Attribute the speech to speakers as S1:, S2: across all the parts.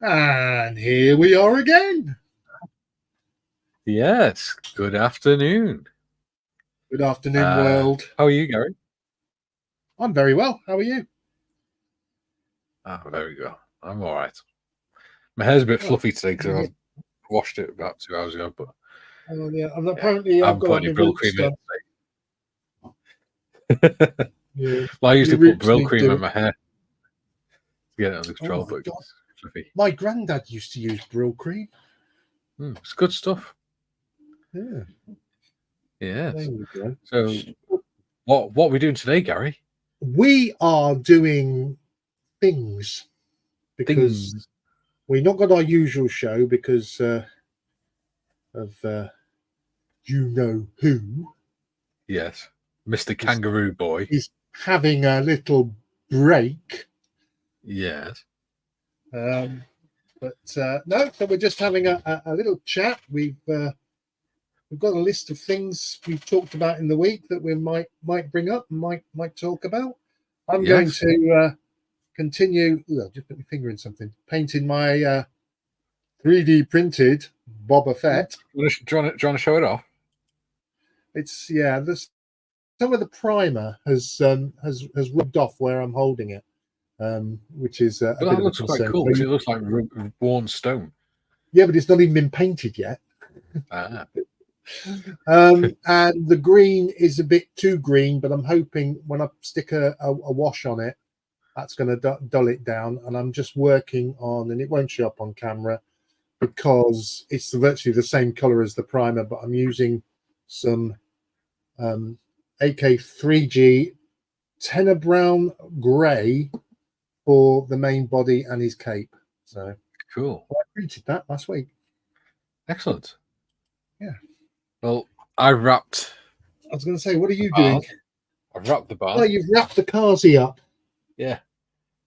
S1: And here we are again.
S2: Yes, good afternoon.
S1: Good afternoon, world.
S2: How are you, Gary?
S1: I'm very well. How are you?
S2: Very good. I'm all right. My hair's a bit fluffy today because I washed it about 2 hours ago. But
S1: yeah, and apparently I've got
S2: put any Brill cream in today.
S1: Yeah.
S2: Well, I usually put Brill cream in my hair to get it under control, but it's fluffy.
S1: My granddad used to use Brill cream.
S2: It's good stuff.
S1: Yeah.
S2: Yes. So, what are we doing today, Gary?
S1: We are doing things because we've not got our usual show because of you know who.
S2: Yes, Mr. Kangaroo Boy.
S1: He's having a little break.
S2: Yes.
S1: But no, so we're just having a little chat. We've got a list of things we've talked about in the week that we might bring up and might talk about. I'm going to continue. Ooh, I just put my finger in something. Painting my 3D printed Boba Fett.
S2: Do you want to show it off?
S1: It's some of the primer has rubbed off where I'm holding it, which is a bit
S2: that
S1: looks
S2: quite cool. It looks like worn stone.
S1: Yeah, but it's not even been painted yet. And the green is a bit too green, but I'm hoping when I stick a wash on it, that's going to dull it down. And I'm just working on, and it won't show up on camera because it's virtually the same color as the primer, but I'm using some AK3G Tenor Brown Gray for the main body and his cape. So
S2: cool.
S1: I printed that last week.
S2: Excellent.
S1: Yeah.
S2: Well, I wrapped.
S1: I was going to say, what are you doing?
S2: I've wrapped the bar.
S1: Oh, you've wrapped the Kazi up.
S2: Yeah.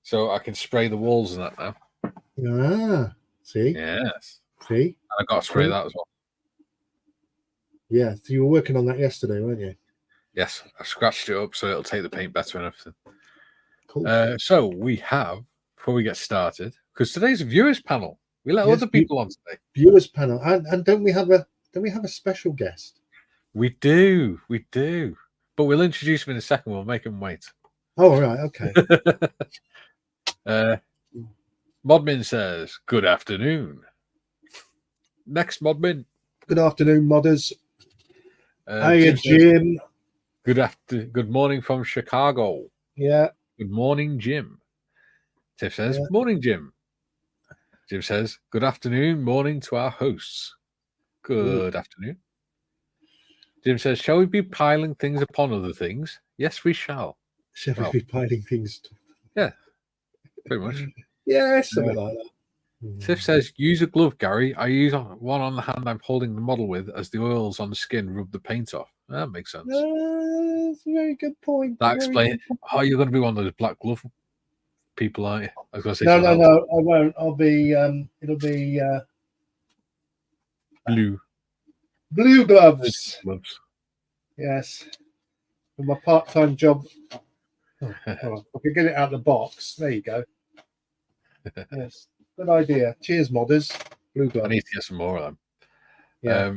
S2: So I can spray the walls and that now.
S1: Ah, see?
S2: Yes.
S1: See?
S2: And I got to spray that as well.
S1: Yeah, so you were working on that yesterday, weren't you?
S2: Yes, I scratched it up so it'll take the paint better and everything.
S1: Cool.
S2: So we have, before we get started, because today's a viewers panel. We let other people on today.
S1: Viewers panel, and don't we have a special guest?
S2: We do, but we'll introduce him in a second. We'll make him wait.
S1: Oh, right, okay.
S2: Modmin says, "Good afternoon." Next, Modmin.
S1: Good afternoon, modders. Hiya, Jim.
S2: Good morning from Chicago.
S1: Yeah.
S2: Good morning, Jim. Tiff says, "Morning, Jim." Jim says, "Good afternoon, morning to our hosts." Good afternoon. Jim says, "Shall we be piling things upon other things?" Yes, we shall.
S1: Shall we be piling things?
S2: Yeah, pretty much.
S1: Yeah, something like that.
S2: Tiff says, "Use a glove, Gary. I use one on the hand I'm holding the model with, as the oils on the skin rub the paint off." That makes sense.
S1: That's a very good point.
S2: That explains. Oh, you're going to be one of those black glove people, aren't you? I was going to say
S1: no, I won't. I'll be. It'll be blue gloves. Yes, for my part-time job. Oh, I can get it out of the box. There you go. Yes, good idea. Cheers, modders. Blue gloves.
S2: I need to get some more of them.
S1: Yeah.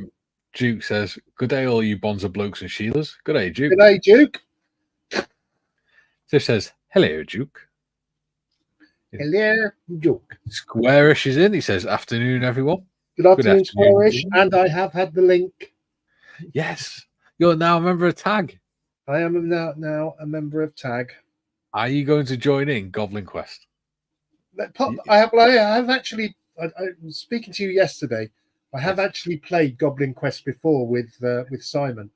S2: Duke says, "Good day, all you bonzer blokes and Sheilas." Good day, Duke.
S1: Good day, Duke.
S2: Tiff says, "Hello, Duke."
S1: Hello, Duke.
S2: Squarish is in. He says, "Afternoon, everyone."
S1: Good afternoon, Squarish. And I have had the link.
S2: Yes, you're now a member of TAG.
S1: I am now a member of TAG.
S2: Are you going to join in Goblin Quest?
S1: I have actually. I was speaking to you yesterday. I have actually played Goblin Quest before with Simon,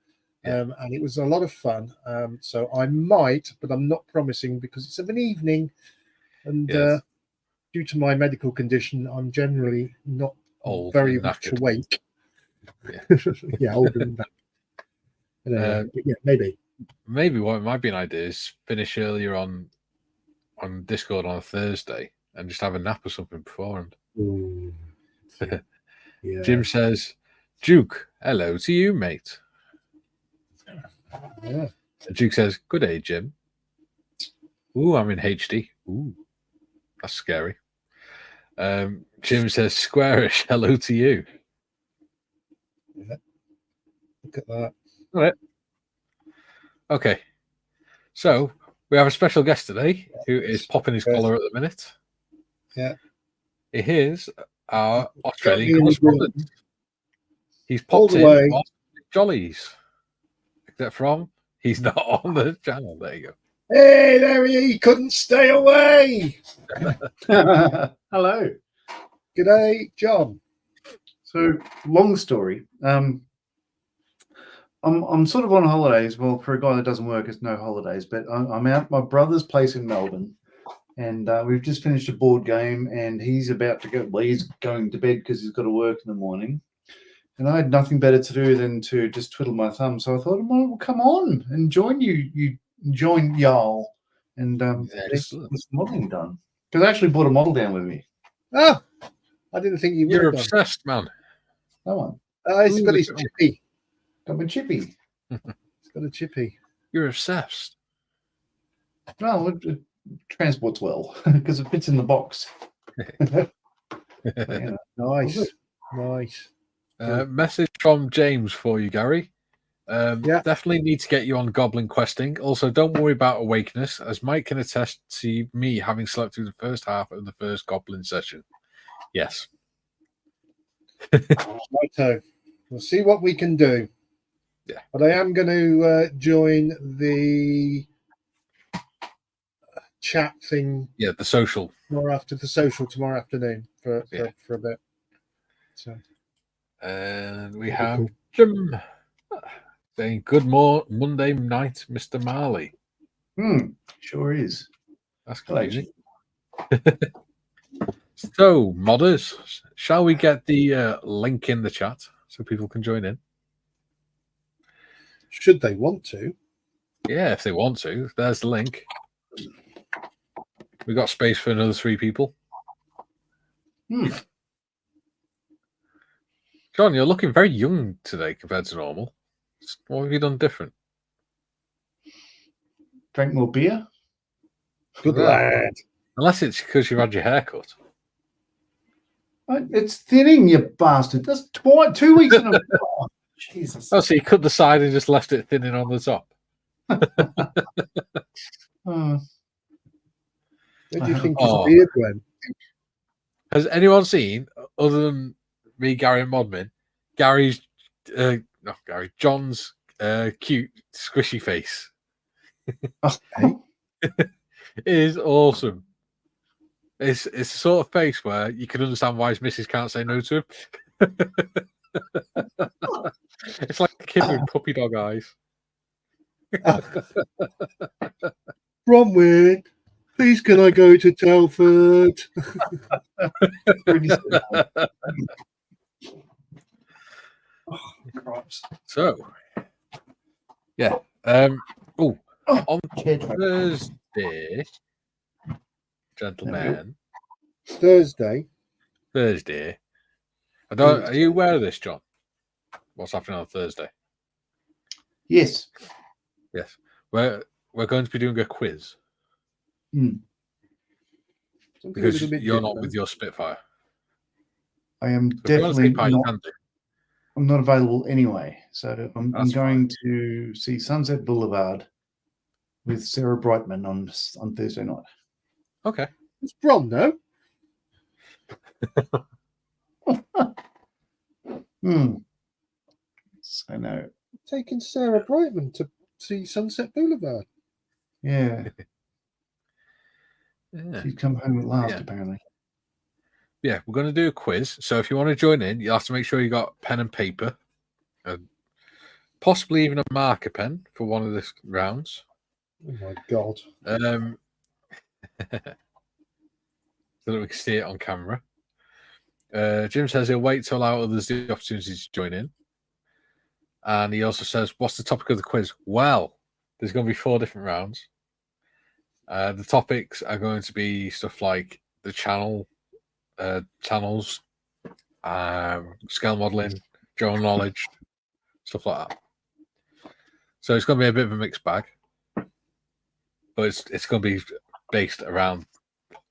S1: and it was a lot of fun. So I might, but I'm not promising because it's of an evening, and due to my medical condition, I'm generally not very much awake. Yeah, older than that. Yeah, maybe.
S2: Maybe what might be an idea is finish earlier on Discord on a Thursday and just have a nap or something beforehand.
S1: Yeah.
S2: Jim says, "Duke, hello to you, mate."
S1: Yeah.
S2: Duke says, "Good day, Jim." Ooh, I'm in HD. Ooh, that's scary. Jim says, squarish, hello to you.
S1: Yeah. Look at that.
S2: All right. Okay. So we have a special guest today who is popping his collar at the minute.
S1: Yeah.
S2: It is our
S1: Got
S2: Australian
S1: me in the
S2: correspondent.
S1: room.
S2: He's
S1: All
S2: popped
S1: the
S2: in
S1: way.
S2: whilst Jollies. Except from he's not on the channel. There you go.
S1: Hey, there he couldn't stay away.
S3: Hello.
S1: G'day, John.
S3: So, long story. I'm sort of on holidays. Well, for a guy that doesn't work, it's no holidays. But I'm out at my brother's place in Melbourne, and we've just finished a board game, and he's about to go. Well, he's going to bed because he's got to work in the morning. And I had nothing better to do than to just twiddle my thumb. So I thought, well, come on and join you. You join y'all and get some modelling done. Because I actually brought a model down with me.
S1: Oh, I didn't think you would.
S2: You're
S1: have
S2: obsessed, man.
S3: That one.
S1: He's got his chippy.
S3: Got my chippy.
S1: He's got a chippy.
S2: You're obsessed.
S3: Well, it transports well because it fits in the box. Yeah.
S1: Nice. Nice.
S2: Message from James for you, Gary. Definitely need to get you on Goblin Questing. Also, don't worry about awakeness, as Mike can attest to me having slept through the first half of the first Goblin session. Yes.
S1: Righto. We'll see what we can do.
S2: Yeah.
S1: But I am going to join the chat thing.
S2: Yeah, the social.
S1: After the social tomorrow afternoon for a bit. So.
S2: And we have Jim saying, good Monday night, Mr. Marley.
S3: Sure is.
S2: That's confusing. So, modders, shall we get the link in the chat so people can join in?
S1: Should they want to?
S2: Yeah, if they want to. There's the link. We got space for another 3 people. John, you're looking very young today compared to normal. What have you done different?
S3: Drank more beer?
S1: Good lad.
S2: Unless it's because you've had your hair cut.
S3: It's thinning, you bastard. That's 2 weeks in a row. Jesus.
S2: Oh, so you cut the side and just left it thinning on the top?
S1: Where do you think his beard went?
S2: Has anyone seen, other than me, Gary, and Modman, John's cute, squishy face? It is awesome. It's the sort of face where you can understand why his missus can't say no to him. It's like a kid with puppy dog eyes.
S1: Bronwyn, please can I go to Telford?
S2: So, yeah. On Thursday, gentlemen.
S1: Thursday.
S2: Are you aware of this, John? What's happening on Thursday?
S3: Yes.
S2: Yes. We're going to be doing a quiz. Because you're not with your Spitfire.
S3: I am definitely not. I'm not available anyway. So I'm going to see Sunset Boulevard with Sarah Brightman on Thursday night.
S2: Okay.
S1: It's Bron, no?
S3: So no.
S1: Taking Sarah Brightman to see Sunset Boulevard.
S3: Yeah. She's come home at last, apparently.
S2: Yeah, we're going to do a quiz. So if you want to join in, you'll have to make sure you got pen and paper, and possibly even a marker pen for one of the rounds.
S1: Oh my God!
S2: So that we can see it on camera. Jim says he'll wait to allow others the opportunity to join in, and he also says, "What's the topic of the quiz?" Well, there's going to be 4 different rounds. The topics are going to be stuff like the channels, scale modeling, general knowledge, stuff like that. So it's going to be a bit of a mixed bag, but it's going to be based around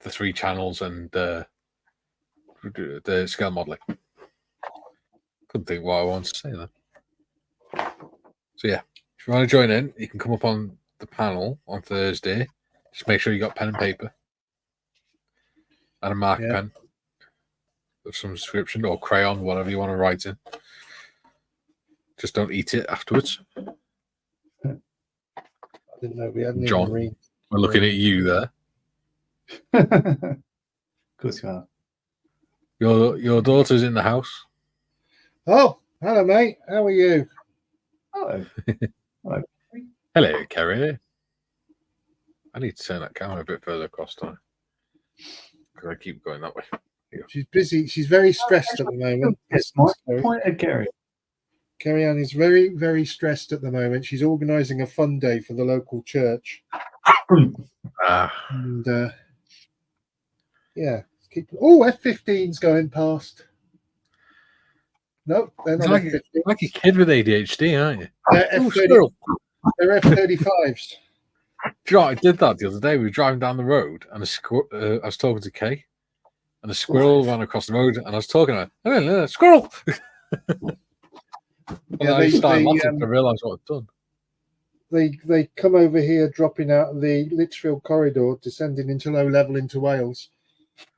S2: the 3 channels and the scale modelling. Couldn't think what I wanted to say then. So yeah, if you want to join in, you can come up on the panel on Thursday. Just make sure you got pen and paper and a marker pen of some description or crayon, whatever you want to write in. Just don't eat it afterwards.
S1: I didn't know we hadn't
S2: John,
S1: even read.
S2: we're looking at you there.
S3: Good God.
S2: Your daughter's in the house.
S1: Oh, hello, mate. How are you?
S3: Hello.
S2: Hello, Kerry. I need to turn that camera a bit further across time because I keep going that way.
S1: She's busy. She's very stressed at the moment.
S3: Yes, my point at Gary.
S1: Carrie Ann is very, very stressed at the moment. She's organising a fun day for the local church. And yeah, oh, F-15's going past. Nope, they're not F-15.
S2: Like a kid with ADHD, aren't you?
S1: They're F-35s.
S2: Do you know what? I did that the other day. We were driving down the road, and I was talking to Kay, and a squirrel ran across the road, and I was talking to her. Hey, squirrel!
S1: Yeah,
S2: I started laughing to realise what I'd done.
S1: They come over here, dropping out of the Lichfield corridor, descending into low level into Wales.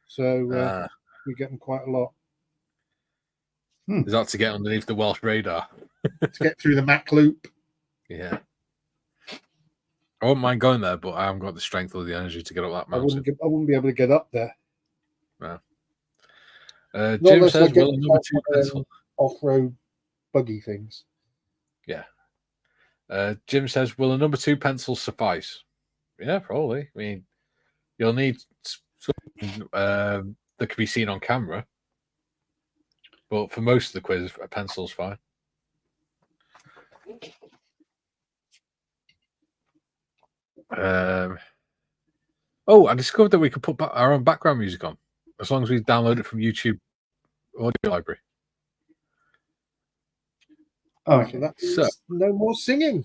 S1: So we get them quite a lot.
S2: Is that to get underneath the Welsh radar?
S1: To get through the Mac loop.
S2: Yeah. I wouldn't mind going there, but I haven't got the strength or the energy to get up that mountain.
S1: I wouldn't be able to get up there.
S2: No. Jim says, "Will a number 2 pencil
S1: off-road buggy things?"
S2: Yeah. Jim says, "Will a number 2 pencil suffice?" Yeah, probably. I mean, you'll need something that can be seen on camera, but for most of the quiz, a pencil's fine. I discovered that we could put our own background music on as long as we download it from YouTube audio library.
S1: Oh, okay. That means no more singing.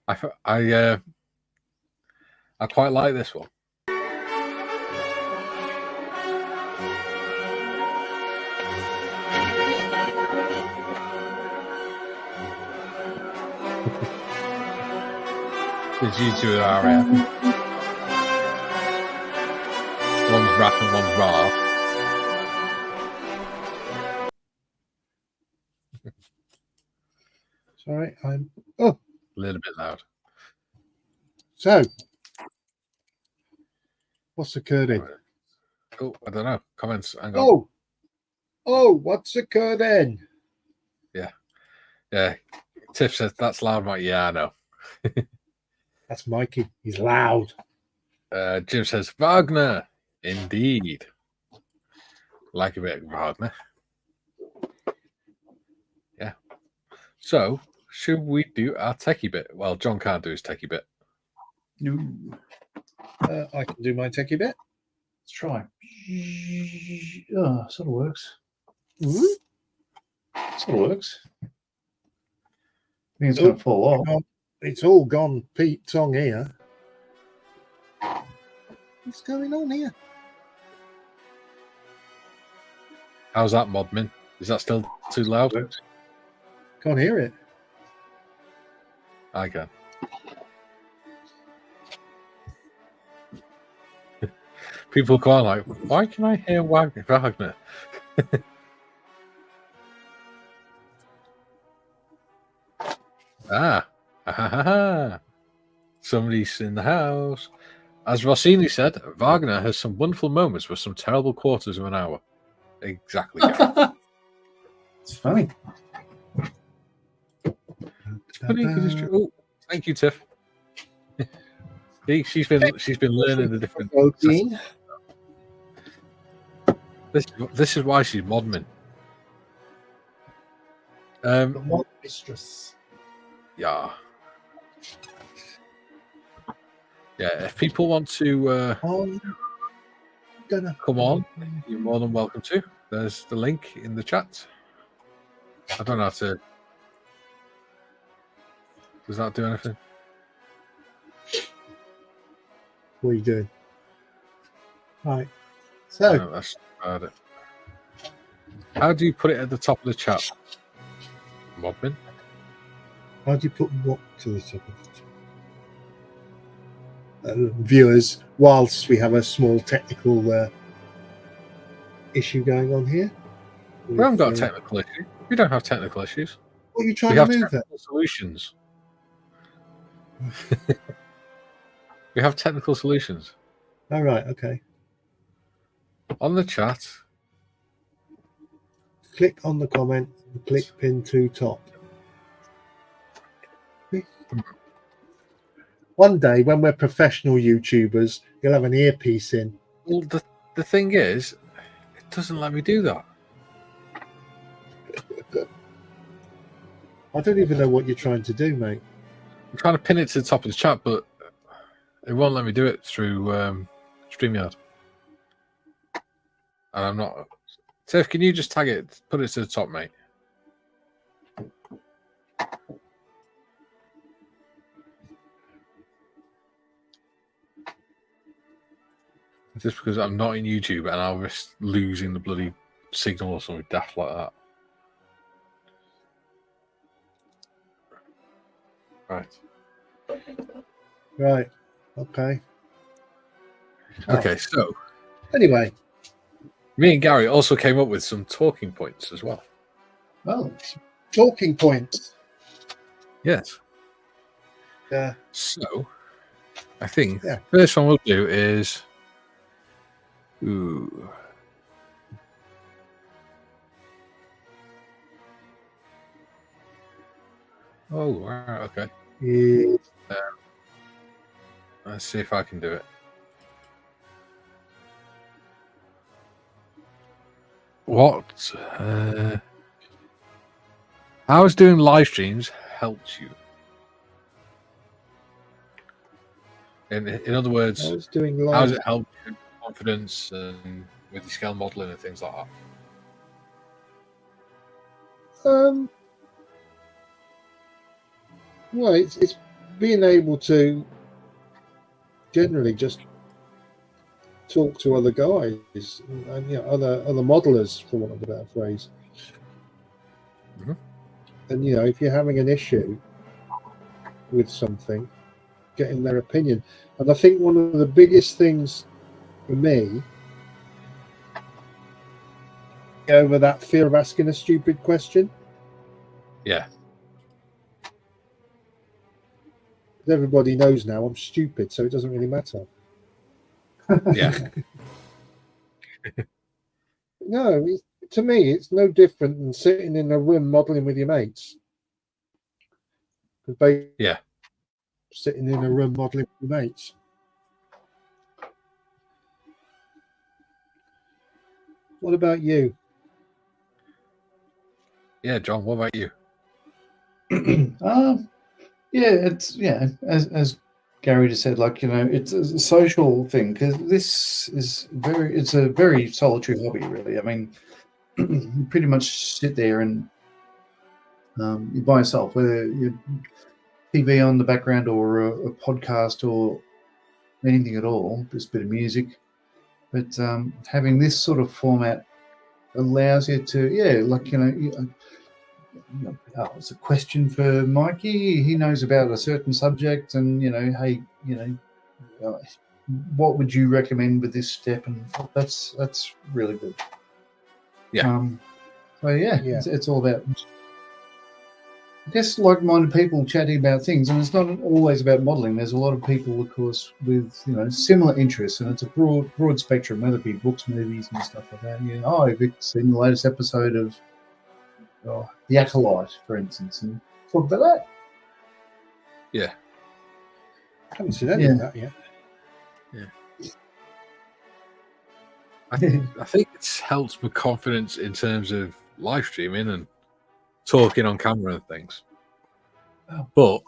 S2: I quite like this one. It's you two are one's Wrath and one's Ra.
S1: Sorry, I'm
S2: a little bit loud.
S1: So what's occurring?
S2: Oh, I don't know. Comments. Hang on.
S1: Oh, what's occurring?
S2: Yeah. Tiff says that's loud, Mike. Yeah, I know.
S1: That's Mikey. He's loud.
S2: Jim says Wagner. Indeed. Like a bit of Wagner. Yeah. So, should we do our techie bit? Well, John can't do his techie bit.
S3: No.
S1: I can do my techie bit.
S3: Let's try. Oh, sort of works. Sort of works. I think it's going to fall off.
S1: It's all gone Pete Tong here. What's going on here?
S2: How's that, Modmin? Is that still too loud?
S1: Can't hear it.
S2: I can. People go on like, why can I hear Wagner? Somebody's in the house. As Rossini said, Wagner has some wonderful moments with some terrible quarters of an hour. Exactly.
S3: It's funny.
S2: It's funny because it's true. Oh, thank you, Tiff. She's been learning the different. This is why she's Modmin.
S1: The mod mistress.
S2: Yeah. Yeah, if people want to come on, you're more than welcome to. There's the link in the chat. I don't know how to. Does that do anything?
S1: What are you doing? Right. So
S2: No, that's about it. How do you put it at the top of the chat? Modmin?
S1: how do you put what to the top of it? Viewers, whilst we have a small technical issue going on here.
S2: We haven't got a technical issue. We don't have technical issues.
S1: What are you trying
S2: We
S1: to
S2: have
S1: move there?
S2: technical solutions. We have technical solutions.
S1: All right, okay.
S2: On the chat.
S1: Click on the comment and click pin to top. One day, when we're professional YouTubers, you'll have an earpiece in.
S2: Well, the thing is, it doesn't let me do that.
S1: I don't even know what you're trying to do, mate.
S2: I'm trying to pin it to the top of the chat, but it won't let me do it through StreamYard. And I'm not... Tiff, can you just tag it? Put it to the top, mate. Just because I'm not in YouTube and I'll risk losing the bloody signal or something daft like that. Right.
S1: Right. Okay.
S2: Okay, so
S1: Anyway,
S2: me and Gary also came up with some talking points as well.
S3: Well,
S1: talking points.
S2: Yes.
S1: Yeah.
S2: So I think first one we'll do is ooh. Oh, wow, okay.
S1: Yeah.
S2: Let's see if I can do it. What? How has doing live streams helped you? In other words,
S1: I was doing
S2: how has
S1: live.
S2: it helped your confidence and with your scale modeling and things like that?
S1: Well, it's being able to generally just talk to other guys and other modelers, for want of a better phrase.
S2: Mm-hmm.
S1: And if you're having an issue with something, getting their opinion. And I think one of the biggest things for me over that fear of asking a stupid question.
S2: Yeah.
S1: Everybody knows now I'm stupid, so it doesn't really matter.
S2: Yeah.
S1: No, to me, it's no different than sitting in a room modelling with your mates.
S2: Yeah.
S1: Sitting in a room modelling with your mates. What about you?
S2: Yeah, John, what about you?
S3: As Gary just said, it's a social thing because this is it's a very solitary hobby, really. I mean, you pretty much sit there and you're by yourself, whether you're TV on the background or a podcast or anything at all, just a bit of music. But having this sort of format allows you to, it's a question for Mikey. He knows about a certain subject, and hey, what would you recommend with this step? And that's really good.
S2: Yeah.
S3: It's all about, I guess, like-minded people chatting about things, and it's not always about modelling. There's a lot of people, of course, with similar interests, and it's a broad spectrum, whether it be books, movies, and stuff like that. I've seen the latest episode of The Acolyte, for instance, and talk about that.
S2: Yeah.
S1: I haven't seen any of that yet.
S2: Yeah. I think it's helped with confidence in terms of live streaming and talking on camera and things. But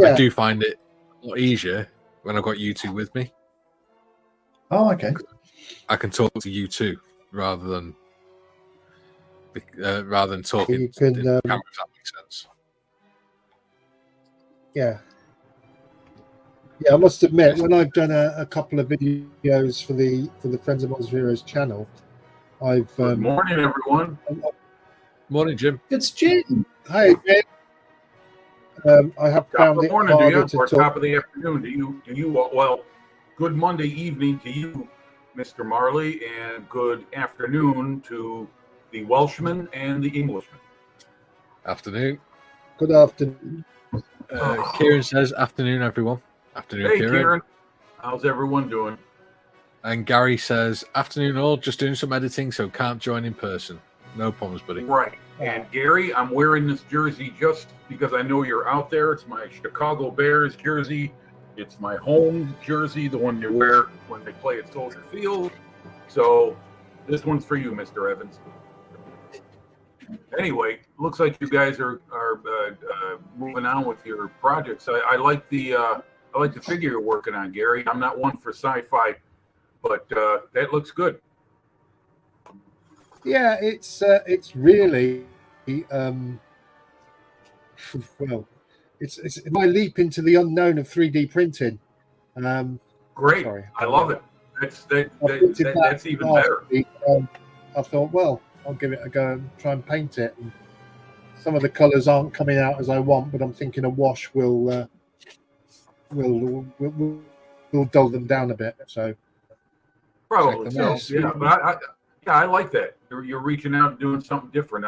S2: I do find it a lot easier when I've got you two with me.
S3: Oh, okay.
S2: I can talk to you two rather than talking to the camera, if that makes sense.
S1: Yeah. Yeah, I must admit, when I've done a couple of videos for the Friends of Monster Heroes channel, I've
S4: Good morning, everyone.
S2: Morning, Jim.
S3: It's Jim.
S1: Hey, Jim. I have
S4: Top
S1: found
S4: of the
S1: it
S4: morning to
S1: harder
S4: you,
S1: to
S4: or
S1: talk.
S4: top of the afternoon to you? Well, good Monday evening to you, Mr. Marley, and good afternoon to the Welshman and the Englishman.
S2: Afternoon.
S1: Good afternoon.
S2: Kieran says, afternoon, everyone. Afternoon,
S4: Hey,
S2: Kieran.
S4: Kieran. How's everyone doing?
S2: And Gary says, afternoon all, just doing some editing, so can't join in person. No problems, buddy.
S4: Right. And Gary, I'm wearing this jersey just because I know you're out there. It's my Chicago Bears jersey. It's my home jersey, the one they wear when they play at Soldier Field. So this one's for you, Mr. Evans. Anyway, looks like you guys are moving on with your projects. I like the figure you're working on, Gary. I'm not one for sci-fi, but that looks good.
S1: Yeah, it's really well, it's my leap into the unknown of 3D printing.
S4: Great,
S1: sorry,
S4: I love it. That's even
S1: last
S4: better.
S1: week. I thought, well, I'll give it a go and try and paint it. And some of the colours aren't coming out as I want, but I'm thinking a wash will dull them down a bit. So
S4: Probably so.
S1: Yes.
S4: Yeah, but I like that. You're reaching out and doing something different.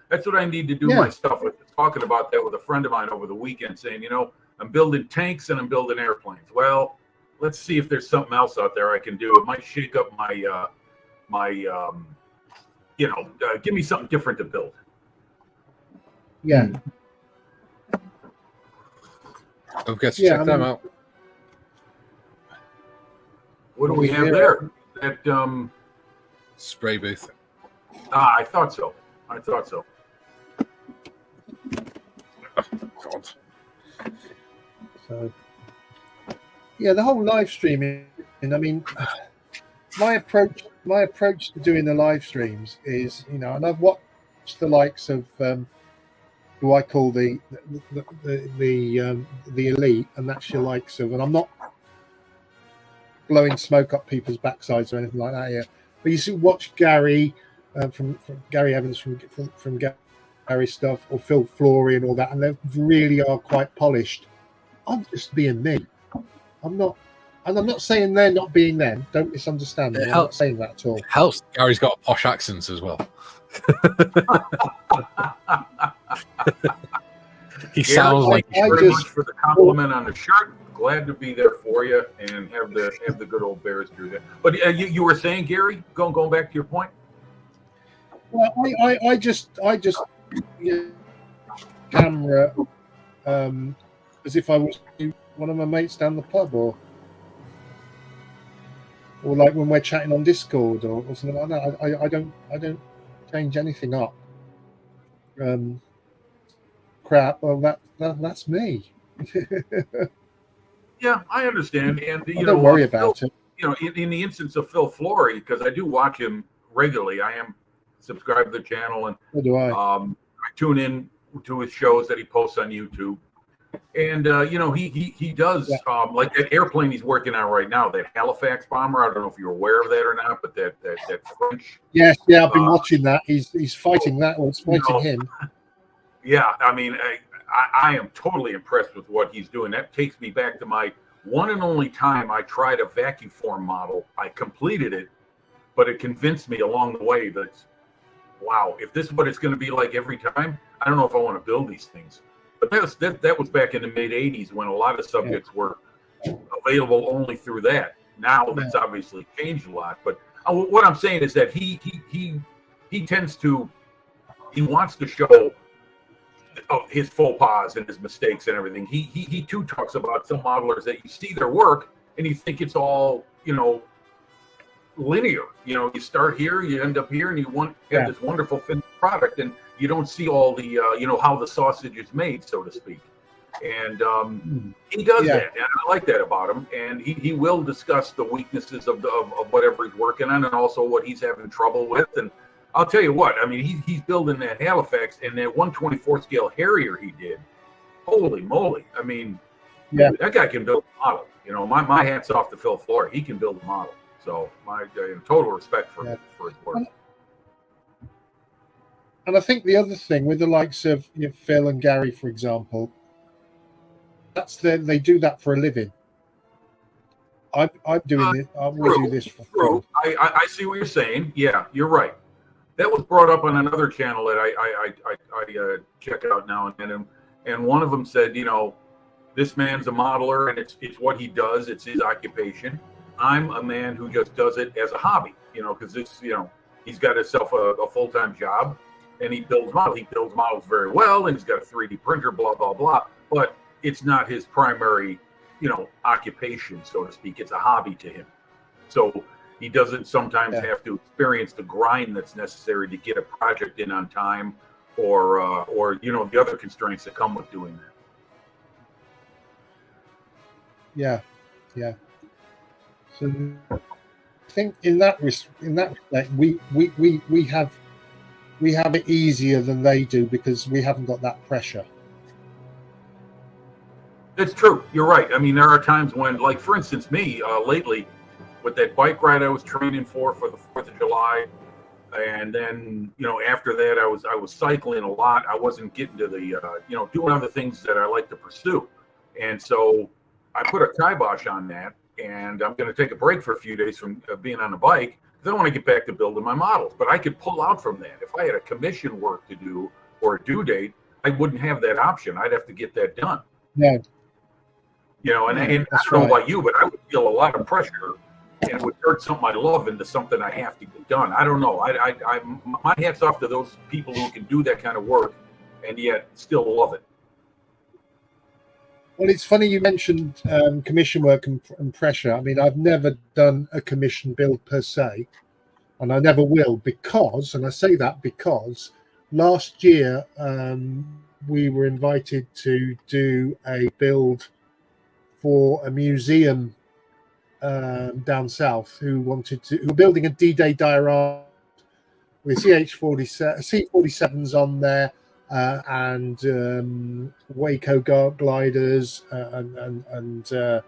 S4: That's what I need to do my stuff. I was talking about that with a friend of mine over the weekend, saying, I'm building tanks and I'm building airplanes. Well, let's see if there's something else out there I can do. It might shake up my give me something different to build.
S1: Yeah.
S2: Don't forget to check them out.
S4: What do we have there? That
S2: Spray booth.
S4: I thought so.
S2: God.
S1: So yeah, the whole live streaming. I mean, my approach to doing the live streams is, and I've watched the likes of who I call the elite, and that's your likes of, and I'm not blowing smoke up people's backsides or anything like that here, but you see, watch Gary from Gary Evans from Gary stuff, or Phil Flory and all that, and they really are quite polished. I'm just being me. I'm not. And I'm not saying they're not being them. Don't misunderstand me. I'm not saying that at all.
S2: It helps. Gary's got a posh accent as well. He sounds like.
S4: Thank you very much for the compliment on the shirt. Glad to be there for you and have the good old Bears do that. But you were saying, Gary, going back to your point.
S1: Well, I just camera as if I was one of my mates down the pub, or like when we're chatting on Discord or something like that. I don't change anything up. Crap. Well, that's me.
S4: Yeah, I understand, and
S1: don't worry about it.
S4: In the instance of Phil Flory, because I do watch him regularly. I am subscribed to the channel, and
S1: So do I.
S4: I tune in to his shows that he posts on YouTube. And he does like that airplane he's working on right now, that Halifax bomber. I don't know if you're aware of that or not, but that French.
S1: Yes, I've been watching that. He's fighting that, or it's fighting him.
S4: Yeah, I mean, I am totally impressed with what he's doing. That takes me back to my one and only time I tried a vacuum form model. I completed it, but it convinced me along the way that, wow, if this is what it's going to be like every time, I don't know if I want to build these things. But that was back in the mid '80s when a lot of subjects were available only through that. Now that's obviously changed a lot. But what I'm saying is that he wants to show his faux pas and his mistakes and everything. He too talks about some modelers that you see their work and you think it's all linear. You start here, you end up here, and you have this wonderful finished product, and you don't see all the how the sausage is made, so to speak. And he does that, and I like that about him. And he will discuss the weaknesses of whatever he's working on, and also what he's having trouble with. And I'll tell you what, I mean, he's building that Halifax and that 124 scale Harrier he did. Holy moly! I mean,
S1: Yeah.
S4: That guy can build a model. You know, my hat's off to Phil Flory. He can build a model. So my total respect for his work.
S1: And I think the other thing with the likes of Phil and Gary, for example, they do that for a living. I'm doing it. We do this for fun.
S4: I see what you're saying. Yeah, you're right. That was brought up on another channel that I check out now and then, and one of them said, you know, this man's a modeler and it's what he does. It's his occupation. I'm a man who just does it as a hobby, you know, because it's, you know, he's got himself a full-time job and he builds models. He builds models very well and he's got a 3D printer, blah, blah, blah. But it's not his primary, you know, occupation, so to speak. It's a hobby to him. So he doesn't sometimes have to experience the grind that's necessary to get a project in on time or you know, the other constraints that come with doing that.
S1: Yeah. So I think in that respect, we have it easier than they do because we haven't got that pressure.
S4: It's true. You're right. I mean, there are times when, like, for instance, me lately with that bike ride I was training for the 4th of July, and then, you know, after that I was cycling a lot. I wasn't getting to the you know, doing other things that I like to pursue, and so I put a kibosh on that, and I'm going to take a break for a few days from being on the bike because I want to get back to building my models. But I could pull out from that. If I had a commission work to do or a due date, I wouldn't have that option. I'd have to get that done.
S1: Yeah.
S4: You know, and I don't know about you, but I would feel a lot of pressure, and it would turn something I love into something I have to get done. I don't know. My hat's off to those people who can do that kind of work and yet still love it.
S1: Well, it's funny you mentioned commission work and pressure. I mean, I've never done a commission build per se, and I never will because, and I say that because last year we were invited to do a build for a museum down south who were building a D-Day diorama with C-47s on there and Waco gliders and the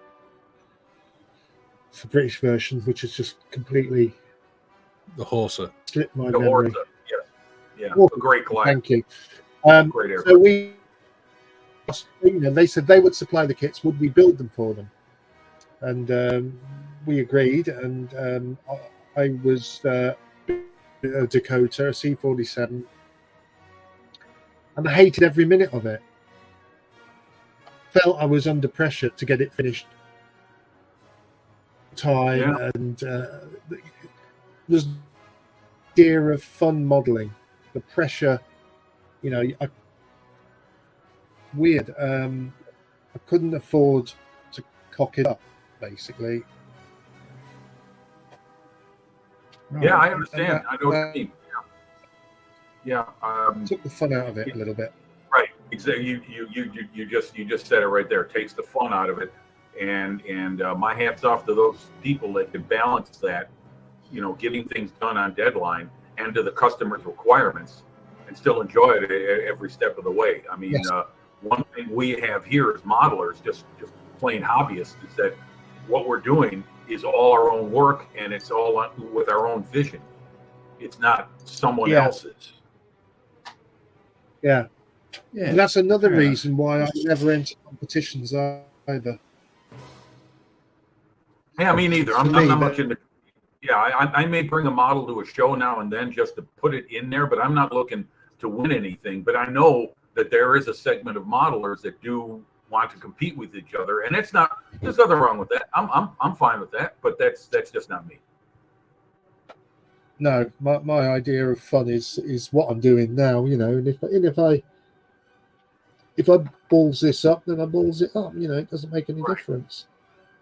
S1: British version, which is just completely
S2: the Horsa.
S1: Slipped my memory.
S4: Horsa, yeah, a great glider.
S1: Thank you.
S4: Great aircraft.
S1: So they said they would supply the kits. Would we build them for them? And we agreed. And I was a Dakota, a C-47, and I hated every minute of it. Felt I was under pressure to get it finished time, and there's the idea of fun modeling, the pressure. You know, weird. I couldn't afford to cock it up, basically.
S4: Yeah, I understand. I know what you mean. Yeah.
S1: Took the fun out of it a little bit.
S4: Right. Exactly. You just said it right there. It takes the fun out of it, and my hat's off to those people that can balance that. You know, getting things done on deadline and to the customer's requirements, and still enjoy it every step of the way. I mean, yes. One thing we have here as modelers, just plain hobbyists, is that what we're doing is all our own work, and it's all with our own vision. It's not someone else's.
S1: Yeah. And that's another reason why I never enter competitions either.
S4: Yeah, me neither. I'm not much into. Yeah, I may bring a model to a show now and then just to put it in there, but I'm not looking to win anything. But I know that there is a segment of modelers that do want to compete with each other, and it's not. There's nothing wrong with that. I'm fine with that, but that's just not me.
S1: No, my idea of fun is what I'm doing now. You know, and if I balls this up, then I balls it up. You know, it doesn't make any difference.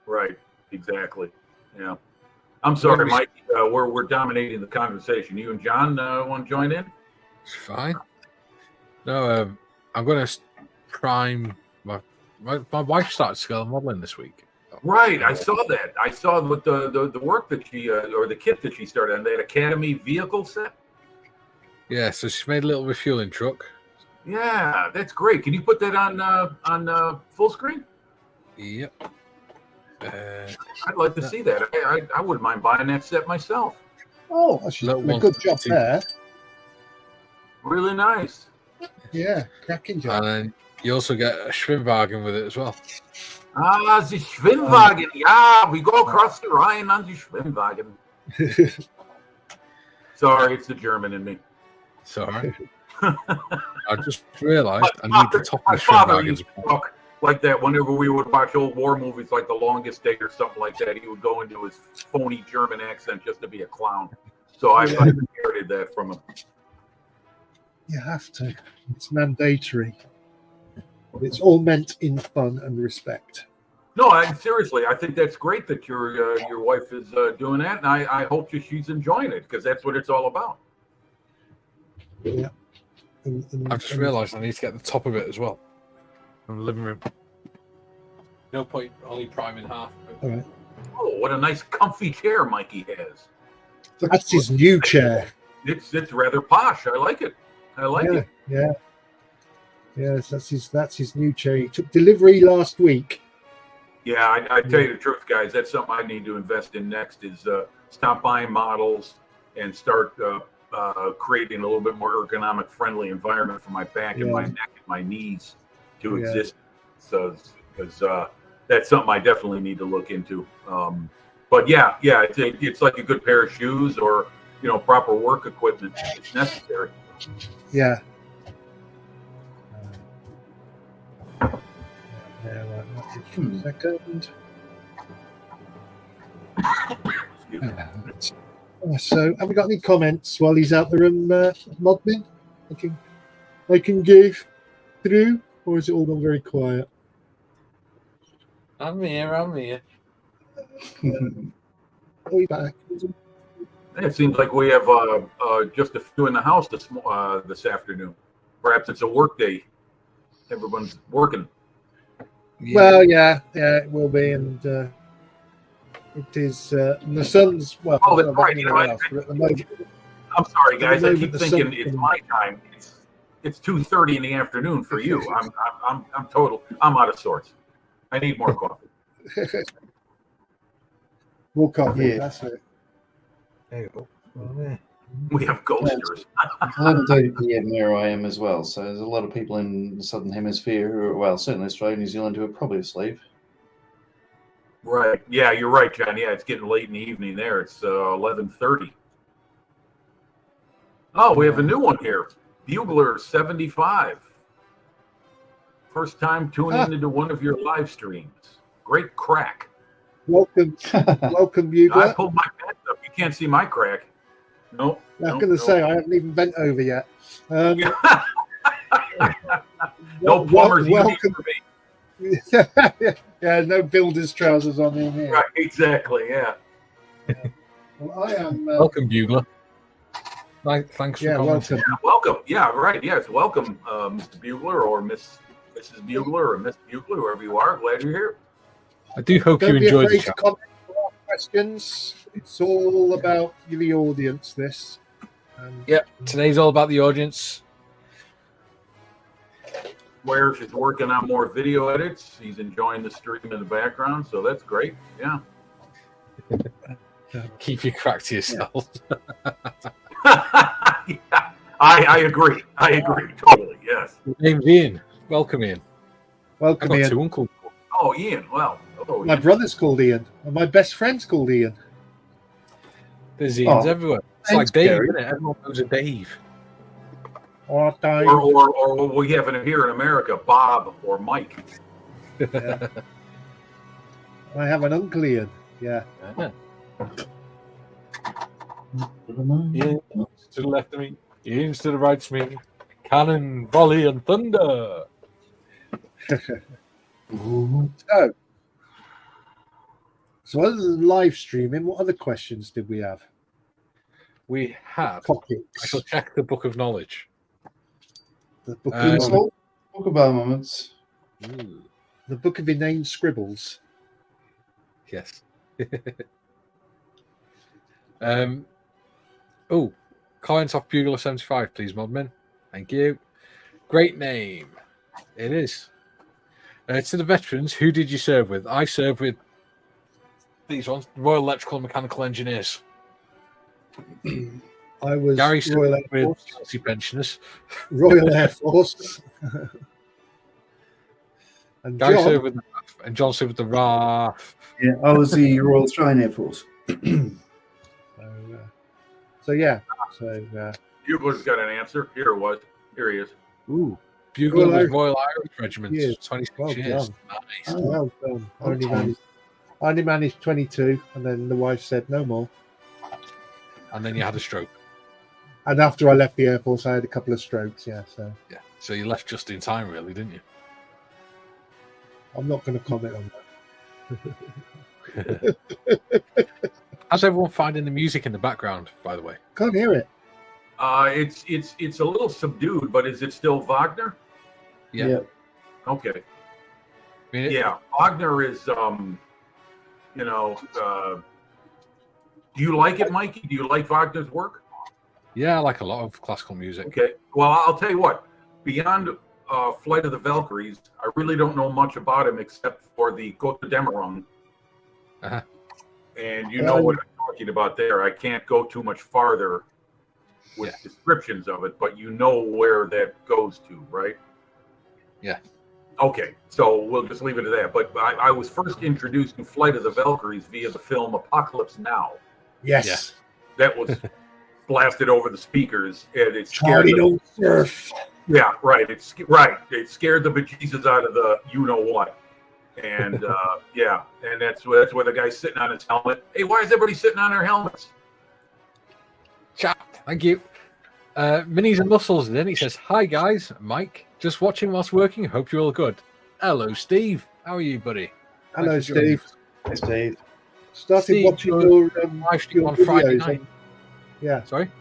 S4: Right. Exactly. Yeah. I'm sorry, Mike. We're dominating the conversation. You and John want to join in?
S2: It's fine. No, I'm going to prime my wife started scale modeling this week.
S4: Right, I saw that. I saw with the work that she or the kit that she started on that Academy vehicle set.
S2: Yeah, so she made a little refueling truck.
S4: Yeah, that's great. Can you put that on full screen?
S2: Yep.
S4: I'd like to see that. I wouldn't mind buying that set myself.
S1: Oh, that's
S2: Little
S1: a
S2: one
S1: good job
S2: too.
S1: there.
S4: Really nice.
S1: Yeah, cracking job.
S2: And then you also get a Schwimmwagen with it as well.
S4: Ah, the Schwimmwagen. Yeah, we go across the Rhine on the Schwimmwagen. Sorry, it's the German in me.
S2: Sorry. I just realised I
S4: My
S2: need the top of
S4: my
S2: the
S4: father
S2: Schwimmwagen.
S4: used to talk like that whenever we would watch old war movies like The Longest Day or something like that. He would go into his phony German accent just to be a clown. So I inherited that from him.
S1: You have to. It's mandatory. It's all meant in fun and respect.
S4: No, seriously, I think that's great that your wife is doing that, and I hope that she's enjoying it because that's what it's all about.
S1: Yeah.
S2: I've just realised I need to get the top of it as well. From the living room. No point only priming half of it.
S1: All right.
S4: Oh, what a nice comfy chair Mikey has.
S1: That's his new chair.
S4: It's rather posh. I like it. I like it.
S1: Yeah. Yes, that's his new chair. He took delivery last week.
S4: Yeah, I tell you the truth, guys. That's something I need to invest in next. Is stop buying models and start creating a little bit more ergonomic friendly environment for my back and my neck and my knees to exist. So because that's something I definitely need to look into. But yeah, it's like a good pair of shoes or proper work equipment. It's necessary.
S1: Yeah. Second. So, have we got any comments while he's out the room, Modmin? I can give through, or is it all gone very quiet?
S2: I'm here.
S1: Are we back?
S4: It seems like we have just a few in the house this afternoon. Perhaps it's a work day. Everyone's working.
S2: Yeah.
S1: Well, yeah, it will be, and it is. And the sun's well.
S4: Oh, that's right.
S1: At the moment,
S4: I'm sorry, guys. I keep
S1: the
S4: thinking
S1: sun-
S4: it's my time. It's 2:30 in the afternoon for you. I'm out of sorts. I need more coffee.
S1: more coffee.
S3: Yeah.
S1: That's it.
S2: There you go.
S4: We have ghosters.
S3: 11:30 p.m. where I am as well. So there's a lot of people in the southern hemisphere, well, certainly Australia and New Zealand, who are probably asleep.
S4: Right. Yeah, you're right, John. Yeah, it's getting late in the evening there. It's 11:30. Oh, we have a new one here. Bugler 75. First time tuning into one of your live streams. Great crack.
S1: Welcome,
S4: I
S1: Bugler.
S4: pulled my pants up. You can't see my crack. Nope.
S1: I'm going to say I haven't even bent over yet.
S4: No plumbers
S1: welcome.
S4: for me.
S1: Yeah, no builder's trousers on in here.
S4: Right, exactly. Yeah.
S1: Well, I am.
S2: Welcome, Bugler. Thanks for coming.
S1: Welcome.
S4: Yeah, welcome. Yeah, right. Yes, welcome, Mr. Bugler or Mrs. Bugler or Miss Bugler, whoever you are. Glad you're here.
S2: I do hope
S1: Don't
S2: you
S1: be
S2: enjoyed the
S1: afraid to
S2: chat.
S1: comment or ask questions. It's all about the audience. This.
S2: Yep, today's all about the audience.
S4: Where she's working on more video edits. He's enjoying the stream in the background, so that's great. Yeah.
S2: Keep your crack to yourself.
S4: Yeah, I agree. I agree totally. Yes.
S2: Name's Ian. Welcome, Ian. I've
S1: Welcome,
S2: got
S1: Ian.
S2: two uncles.
S4: Oh, Ian. Well, hello,
S1: My
S4: Ian.
S1: brother's called Ian, and my best friend's called Ian.
S2: There's Ians
S3: Oh,
S2: everywhere. It's
S1: thanks,
S2: like Dave,
S1: Gary.
S2: isn't it? Everyone knows a Dave.
S1: Or time.
S4: Or we have it here in America, Bob or Mike.
S1: Yeah. I have an uncle Ian. Yeah.
S2: Yeah. Ian to the left of me. Ian's to the right of me. Cannon, volley, and thunder.
S1: So other than live streaming, what other questions did we have?
S2: We have. I
S1: Topics.
S2: shall check the Book of Knowledge.
S1: The book,
S2: Um,
S1: of,
S3: Talk about moments.
S2: Ooh,
S1: the book of inane scribbles.
S2: yes. Oh, comments off Bugler 75, please, Modman. Thank you. Great name. It is. To the veterans, who did you serve with? I served with these ones, Royal Electrical and Mechanical Engineers.
S1: I was
S2: Gary
S1: Royal
S2: served
S1: Air
S2: with
S1: Force.
S2: Chelsea pensioners.
S1: Royal Air Force. And
S2: Gary
S1: John,
S2: served with the RAF, and John served with the RAF.
S3: Yeah, I was the Royal Australian Air Force.
S1: so yeah.
S4: Bugler's got an answer. Here it was. Here he is.
S2: Ooh. Bugler
S1: Royal
S2: with
S1: Irish-
S2: Royal Irish Regiment,
S1: Yeah.
S2: 26
S1: Well
S2: years.
S1: done.
S2: Nice.
S1: Well done.
S3: Okay.
S1: I only managed 22, and then the wife said no more.
S2: And then you had a stroke.
S1: And after I left the Air Force, I had a couple of strokes. Yeah, so
S2: Yeah. So you left just in time, really, didn't you?
S1: I'm not going to comment on that.
S2: How's everyone finding the music in the background, by the way?
S1: Can't hear it.
S4: It's a little subdued, but is it still Wagner?
S2: Yeah.
S4: Okay.
S2: I mean,
S4: Yeah, Wagner is, do you like it, Mikey? Do you like Wagner's work?
S2: Yeah, I like a lot of classical music.
S4: Okay. Well, I'll tell you what. Beyond Flight of the Valkyries, I really don't know much about him except for the Côte de Demerung.
S2: Uh-huh.
S4: And you know what I'm talking about there. I can't go too much farther with descriptions of it, but you know where that goes to, right?
S2: Yeah.
S4: Okay, so we'll just leave it at that. But I was first introduced to Flight of the Valkyries via the film Apocalypse Now.
S1: Yes.
S4: That was blasted over the speakers, and it scared
S1: Charlie
S4: the,
S1: don't surf.
S4: yeah, right. It scared the bejesus out of the you know what, and and that's where the guy's sitting on his helmet. Hey, why is everybody sitting on their helmets?
S2: Chat. Thank you. Minis and Muscles then. He says, "Hi guys, Mike. Just watching whilst working. Hope you're all good. Hello, Steve. How are you, buddy?
S1: Hello,
S2: Thanks for joining
S1: Steve.
S3: Hey, Steve.
S1: Started
S2: Steve,
S1: watching
S2: your
S1: your
S2: live stream
S1: your
S2: on Friday
S1: videos
S2: night.
S1: yeah.
S2: Sorry.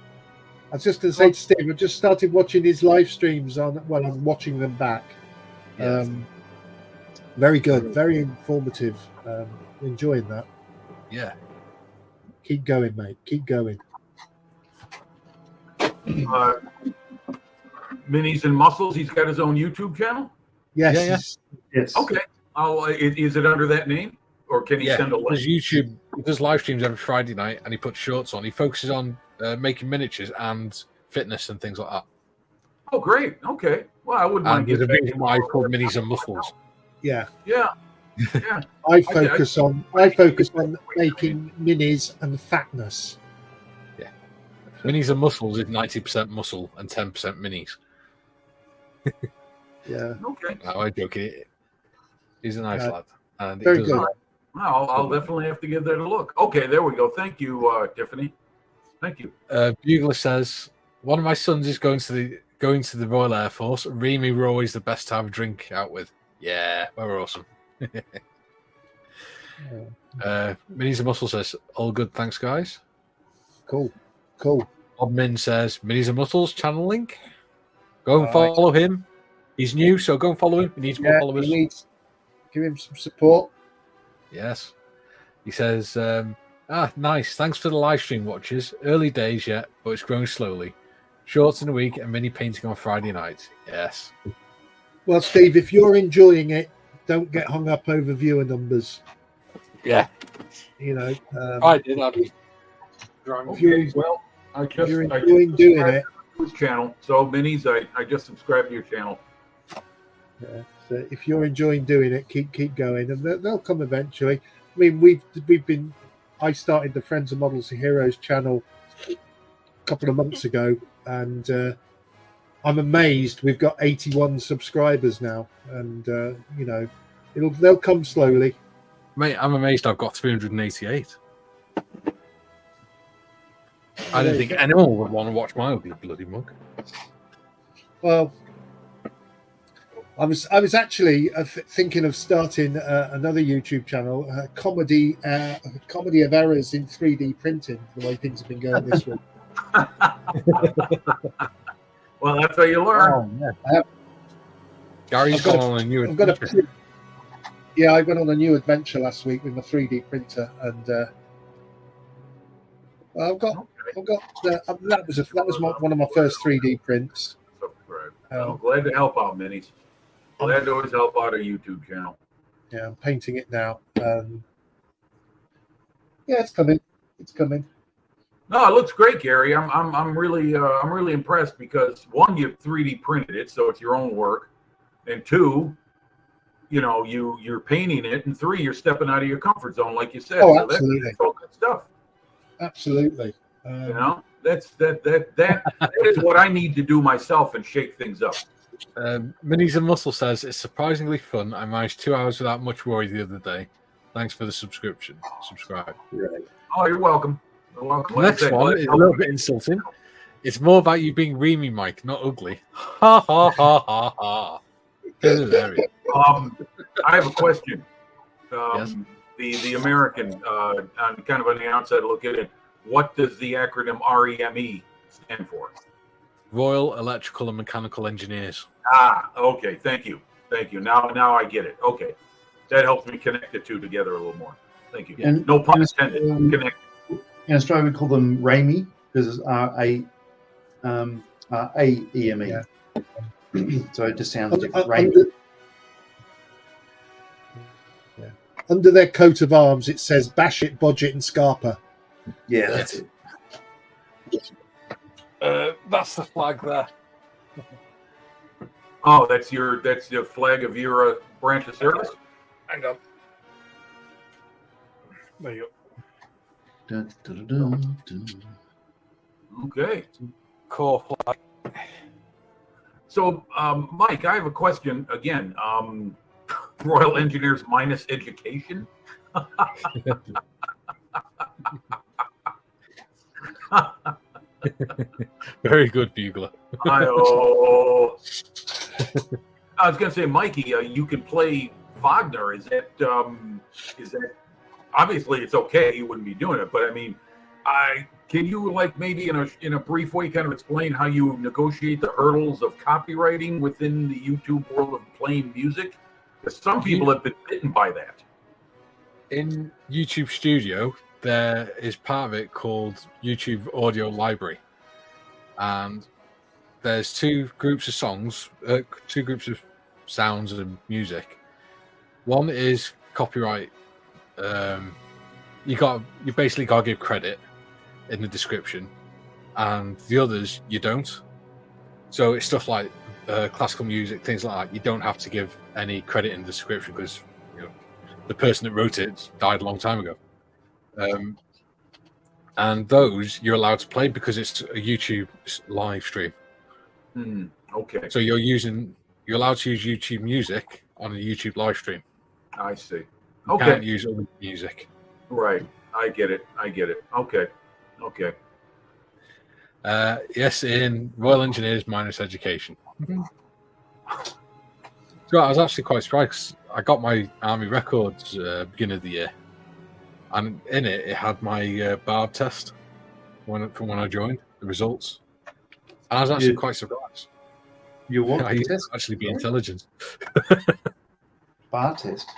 S1: I was just going to say to Steve, I just started watching his live streams I'm watching them back.
S2: Yes.
S1: Very good, very informative. Enjoying that.
S2: Yeah.
S1: Keep going, mate. Keep going.
S4: Minis and Muscles. He's got his own YouTube channel.
S1: Yes.
S2: Yeah.
S3: Yes.
S4: Okay. Is it under that name, or can he send a link?
S2: There's YouTube. There's live streams every Friday night, and he puts shorts on. He focuses on making miniatures and fitness and things like that.
S4: Oh, great. Okay. Well, I wouldn't mind
S2: And there's a
S4: getting
S2: reason why it's called Minis and Muscles.
S1: Yeah.
S4: Yeah. Yeah.
S1: I focus on making minis and fatness.
S2: Minis and Muscles is 90% muscle and 10% minis.
S1: Yeah.
S4: Okay.
S2: No, I'm joking. He's a nice lad. And he
S1: Very
S2: does
S1: good.
S2: it.
S4: Well, I'll definitely have to give that a look. Okay, there we go. Thank you, Tiffany. Thank you.
S2: Bugler says, one of my sons is going to the Royal Air Force. Remy were always the best to have a drink out with. Yeah, we're awesome. Minis and Muscle says, all good, thanks, guys.
S1: Cool.
S2: Bob Min says, Minis and Muscles channel link. Go and follow him. He's new, so go and follow him. He needs more followers.
S1: Give him some support.
S2: Yes. He says, nice. Thanks for the live stream watches. Early days yet, but it's growing slowly. Shorts in a week and mini painting on Friday night. Yes.
S1: Well, Steve, if you're enjoying it, don't get hung up over viewer numbers.
S2: Yeah.
S1: You know.
S2: I did.
S4: Okay, well, I just
S1: you're enjoying doing it.
S4: His channel. So, Minis, I just subscribed to your channel.
S1: Yeah. So if you're enjoying doing it, keep going, and they'll come eventually. I mean, I started the Friends of Models and Heroes channel a couple of months ago, and I'm amazed we've got 81 subscribers now, and they'll come slowly.
S2: Mate, I'm amazed I've got 388. I didn't think anyone would want to watch my ugly bloody mug.
S1: Well, I was actually thinking of starting another YouTube channel, comedy of errors in 3D printing. The way things have been going this week.
S4: Well, that's how you learn.
S2: Oh, yeah. Gary's gone on a new adventure.
S1: I went on a new adventure last week with my 3D printer, and I've got that was one of my first 3D prints.
S4: I'm glad to help out, Minis. Glad to always help out a YouTube channel.
S1: Yeah, I'm painting it now. Yeah, it's coming. It's coming.
S4: No, it looks great, Gary. I'm really impressed because one, you 3D printed it, so it's your own work, and two, you're painting it, and three, you're stepping out of your comfort zone, like you said.
S1: Oh,
S4: so
S1: absolutely.
S4: That's all good stuff.
S1: Absolutely.
S4: That is what I need to do myself and shake things up.
S2: Minis and Muscle says it's surprisingly fun. I managed 2 hours without much worry the other day. Thanks for the subscription. Subscribe.
S3: Right.
S4: Oh, you're welcome. You're welcome. Like I
S2: Next
S4: said,
S2: one is a little bit insulting. It's more about you being Reamy, Mike, not ugly. Ha ha ha ha ha. Hilarious.
S4: I have a question.
S2: Yes.
S4: The American, on kind of on the outside look at it, what does the acronym REME stand for?
S2: Royal Electrical and Mechanical Engineers.
S4: Ah, okay. Thank you. Now I get it. Okay. That helps me connect the two together a little more. Thank you.
S3: And-
S4: No pun intended. Connect.
S3: In Australia, we call them RAME because it's R-A-E-M-E.
S1: Yeah.
S3: So it just sounds different.
S1: Under their coat of arms, it says Bash It, Bodge It, and Scarpa.
S3: Yeah, that's it.
S2: That's the flag there.
S4: Oh, that's the flag of your branch of service?
S2: Hang on. There you go.
S3: Dun, dun, dun, dun.
S4: Okay.
S2: Core flag.
S4: So, Mike, I have a question again. Royal Engineers minus education?
S2: Very good, Bugler.
S4: I was going to say, Mikey, you can play Wagner. Is that obviously it's okay? You wouldn't be doing it, but I mean, can you maybe in a brief way kind of explain how you negotiate the hurdles of copywriting within the YouTube world of playing music? Because some people have been bitten by that.
S2: In YouTube Studio, there is part of it called YouTube Audio Library, and there's two groups of songs, two groups of sounds and music. One is copyright. You basically got to give credit in the description, and the others you don't. So it's stuff like classical music, things like that. You don't have to give any credit in the description because the person that wrote it died a long time ago. And those you're allowed to play because it's a YouTube live stream.
S4: Okay.
S2: So you're allowed to use YouTube music on a YouTube live stream.
S4: I see.
S2: You can't use other music.
S4: Right. I get it. Okay.
S2: Yes, in Royal Engineers minus education. So I was actually quite surprised 'cause I got my Army records beginning of the year, and in it had my barb test from when I joined, the results. And I was actually quite surprised.
S3: You what?
S2: I used to actually be intelligent.
S3: Bar test.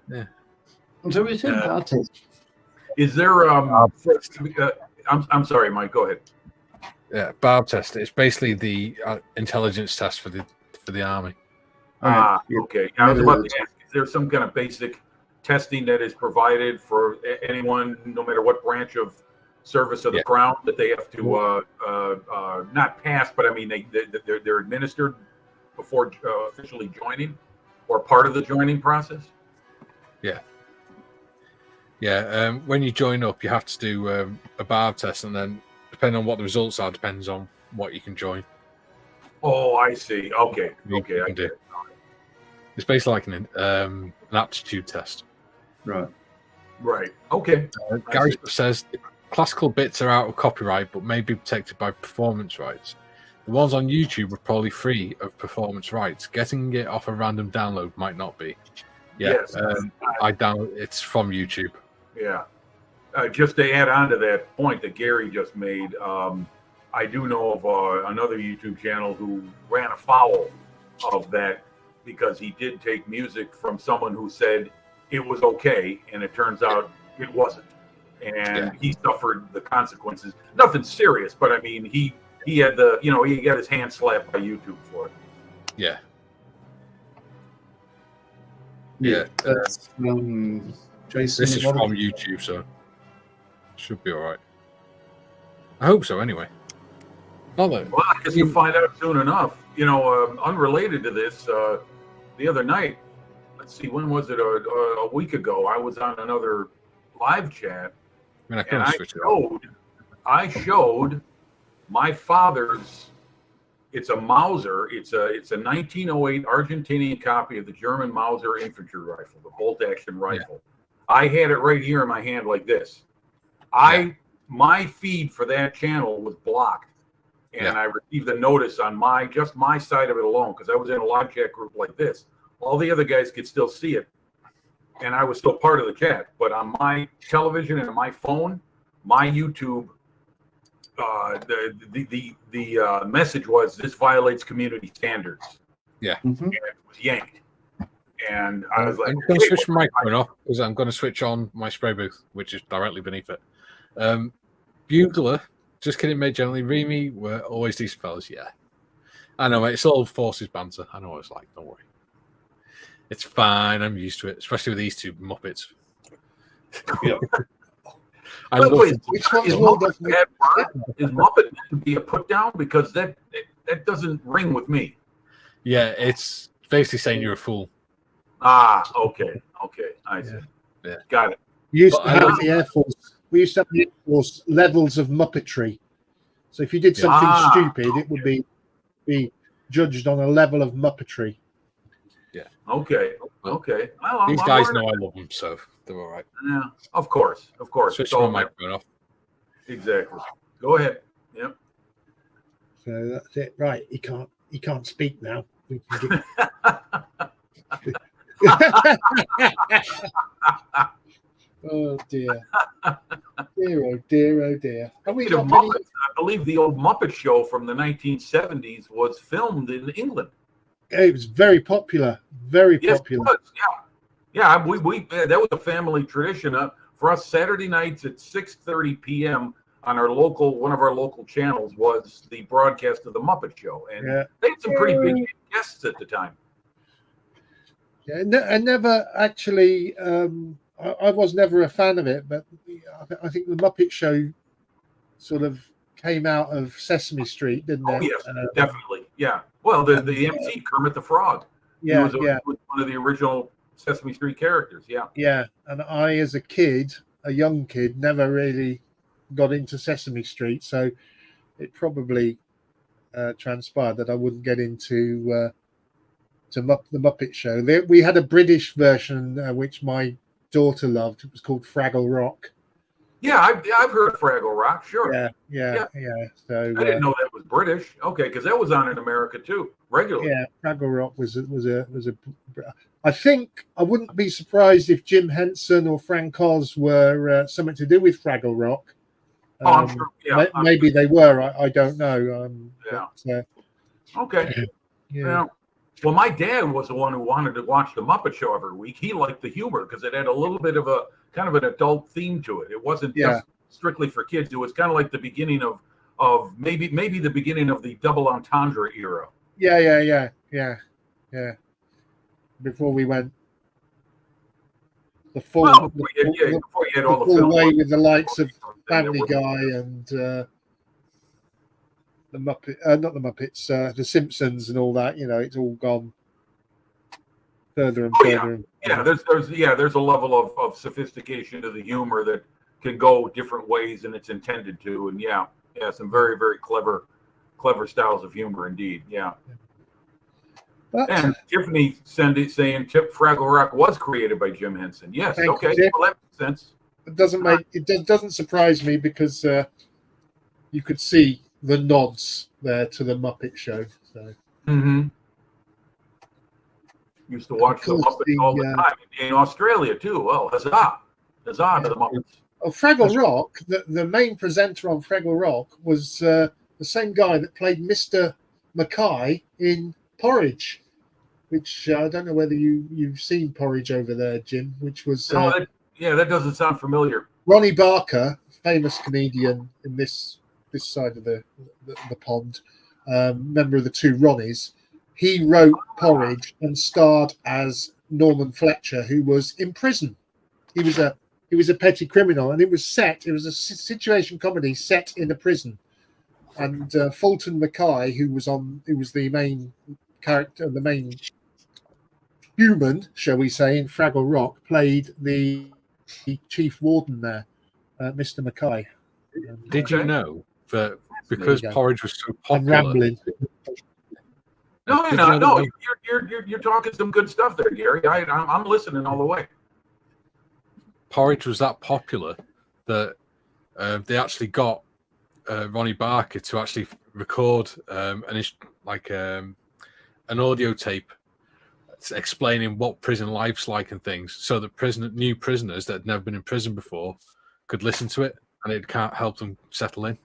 S2: Yeah.
S3: So we said bar test.
S4: Is there I'm sorry, Mike, go ahead.
S2: Yeah, barb test. It's basically the intelligence test for the army.
S4: Okay. I was about to ask, is there some kind of basic testing that is provided for anyone, no matter what branch of service of the Crown, that they have to not pass, but I mean they're administered before officially joining, or part of the joining process?
S2: Yeah. When you join up, you have to do a barb test, and then depending on what the results are, depends on what you can join.
S4: Oh, I see. Okay. I get it.
S2: It's basically like an aptitude test.
S3: Right.
S4: Okay.
S2: Gary says classical bits are out of copyright, but may be protected by performance rights. The ones on YouTube are probably free of performance rights. Getting it off a random download might not be. Yeah,
S4: Yes.
S2: I download. It's from YouTube.
S4: Yeah. Just to add on to that point that Gary just made, I do know of another YouTube channel who ran afoul of that because he did take music from someone who said it was okay, and it turns out it wasn't. And he suffered the consequences. Nothing serious, but I mean, he he had he got his hand slapped by YouTube for it.
S2: Yeah. Yeah.
S3: That's Jason.
S2: This is from YouTube, so should be all right. I hope so. Anyway. Not though.
S4: Well, I guess you'll find out soon enough. Unrelated to this, the other night, let's see, when was it? A week ago, I was on another live chat,
S2: I mean,
S4: and I showed my father's. It's a Mauser. It's a 1908 Argentinian copy of the German Mauser infantry rifle, the bolt-action rifle. Yeah. I had it right here in my hand like this. My feed for that channel was blocked, and I received a notice on just my side of it alone, because I was in a live chat group like this. All the other guys could still see it, and I was still part of the chat. But on my television and on my phone, my YouTube, the message was, this violates community standards.
S2: Yeah.
S4: And it was yanked. And I was like,
S2: I'm going to switch my microphone off, because I'm going to switch on my spray booth, which is directly beneath it. Bugler, just kidding, mate. Generally, Remy were always decent fellas. Yeah, I know, mate. It's all forces banter. I know what it's like. Don't worry. It's fine. I'm used to it, especially with these two Muppets.
S3: Yeah.
S1: Which one's more definitely?
S4: Is Muppet meant to be a put down? Because that doesn't ring with me.
S2: Yeah, it's basically saying you're a fool.
S4: Ah, okay, I see.
S2: Yeah.
S4: Got it.
S1: We used to have the Air Force. We used to have the Air Force levels of Muppetry. So if you did something stupid, it would be judged on a level of Muppetry.
S2: Yeah.
S4: Okay. Well,
S2: these guys know I love them, so they're all right.
S4: Yeah, of course.
S2: Switch my microphone off.
S4: Exactly. Go ahead. Yep.
S1: So that's it. Right. He can't speak now. We can Oh dear. Dear.
S4: I believe the old Muppet Show from the 1970s was filmed in England.
S1: It was very popular. Very popular.
S4: It was, yeah. We that was a family tradition. For us, Saturday nights at 6:30 p.m. on one of our local channels was the broadcast of the Muppet Show, and they had some pretty big guests at the time.
S1: Yeah, I never actually. I was never a fan of it, but I think the Muppet Show sort of came out of Sesame Street, didn't it?
S4: Oh yes, definitely. Yeah. Well, the MC Kermit the Frog.
S1: Yeah,
S4: he was one of the original Sesame Street characters. Yeah.
S1: Yeah, and I, as a young kid, never really got into Sesame Street, so it probably transpired that I wouldn't get into the Muppet Show. We had a British version which my daughter loved. It was called Fraggle Rock.
S4: Yeah, I've heard Fraggle Rock. Sure.
S1: Yeah. So
S4: I didn't know that was British. Okay, because that was on in America too, regularly.
S1: Yeah, Fraggle Rock was a. I think I wouldn't be surprised if Jim Henson or Frank Oz were something to do with Fraggle Rock.
S4: I'm sure. Yeah,
S1: maybe they were. I don't know. But,
S4: okay. Yeah. Well, my dad was the one who wanted to watch the Muppet Show every week. He liked the humor because it had a little bit of a kind of an adult theme to it. It wasn't just strictly for kids. It was kind of like the beginning of maybe the beginning of the double entendre era.
S1: Yeah. Before we went the full,
S4: before you had all the
S1: full
S4: film
S1: way with the likes of Family Guy and the Muppet, not the Muppets, the Simpsons and all that. It's all gone further and further.
S4: There's a level of sophistication to the humor that can go different ways than it's intended to, and some very, very clever styles of humor indeed. Yeah. And Tiffany saying Fraggle Rock was created by Jim Henson. Yes. Okay. Well, that makes sense.
S1: It doesn't surprise me because you could see the nods there to the Muppet Show. So.
S4: Used to watch the Muppets all the time in Australia too. Well, huzzah to the Muppets.
S1: Oh, Fraggle Rock. The main presenter on Fraggle Rock was the same guy that played Mr. Mackay in Porridge, which I don't know whether you've seen Porridge over there, Jim. Which was
S4: that doesn't sound familiar.
S1: Ronnie Barker, famous comedian in this this side of the pond, member of the two Ronnies. He wrote Porridge and starred as Norman Fletcher, who was in prison. He was a petty criminal, and it was a situation comedy set in a prison. And Fulton Mackay, who was the main character, the main human, shall we say, in Fraggle Rock, played the chief warden there, Mr. Mackay.
S2: Did you know that because Porridge was so
S1: I'm
S2: popular?
S1: rambling.
S4: No, you're talking some good stuff there, Gary. I'm listening all the way.
S2: Porridge was that popular that they actually got Ronnie Barker to actually record an audio tape explaining what prison life's like and things, so that new prisoners that had never been in prison before could listen to it, and it can't help them settle in.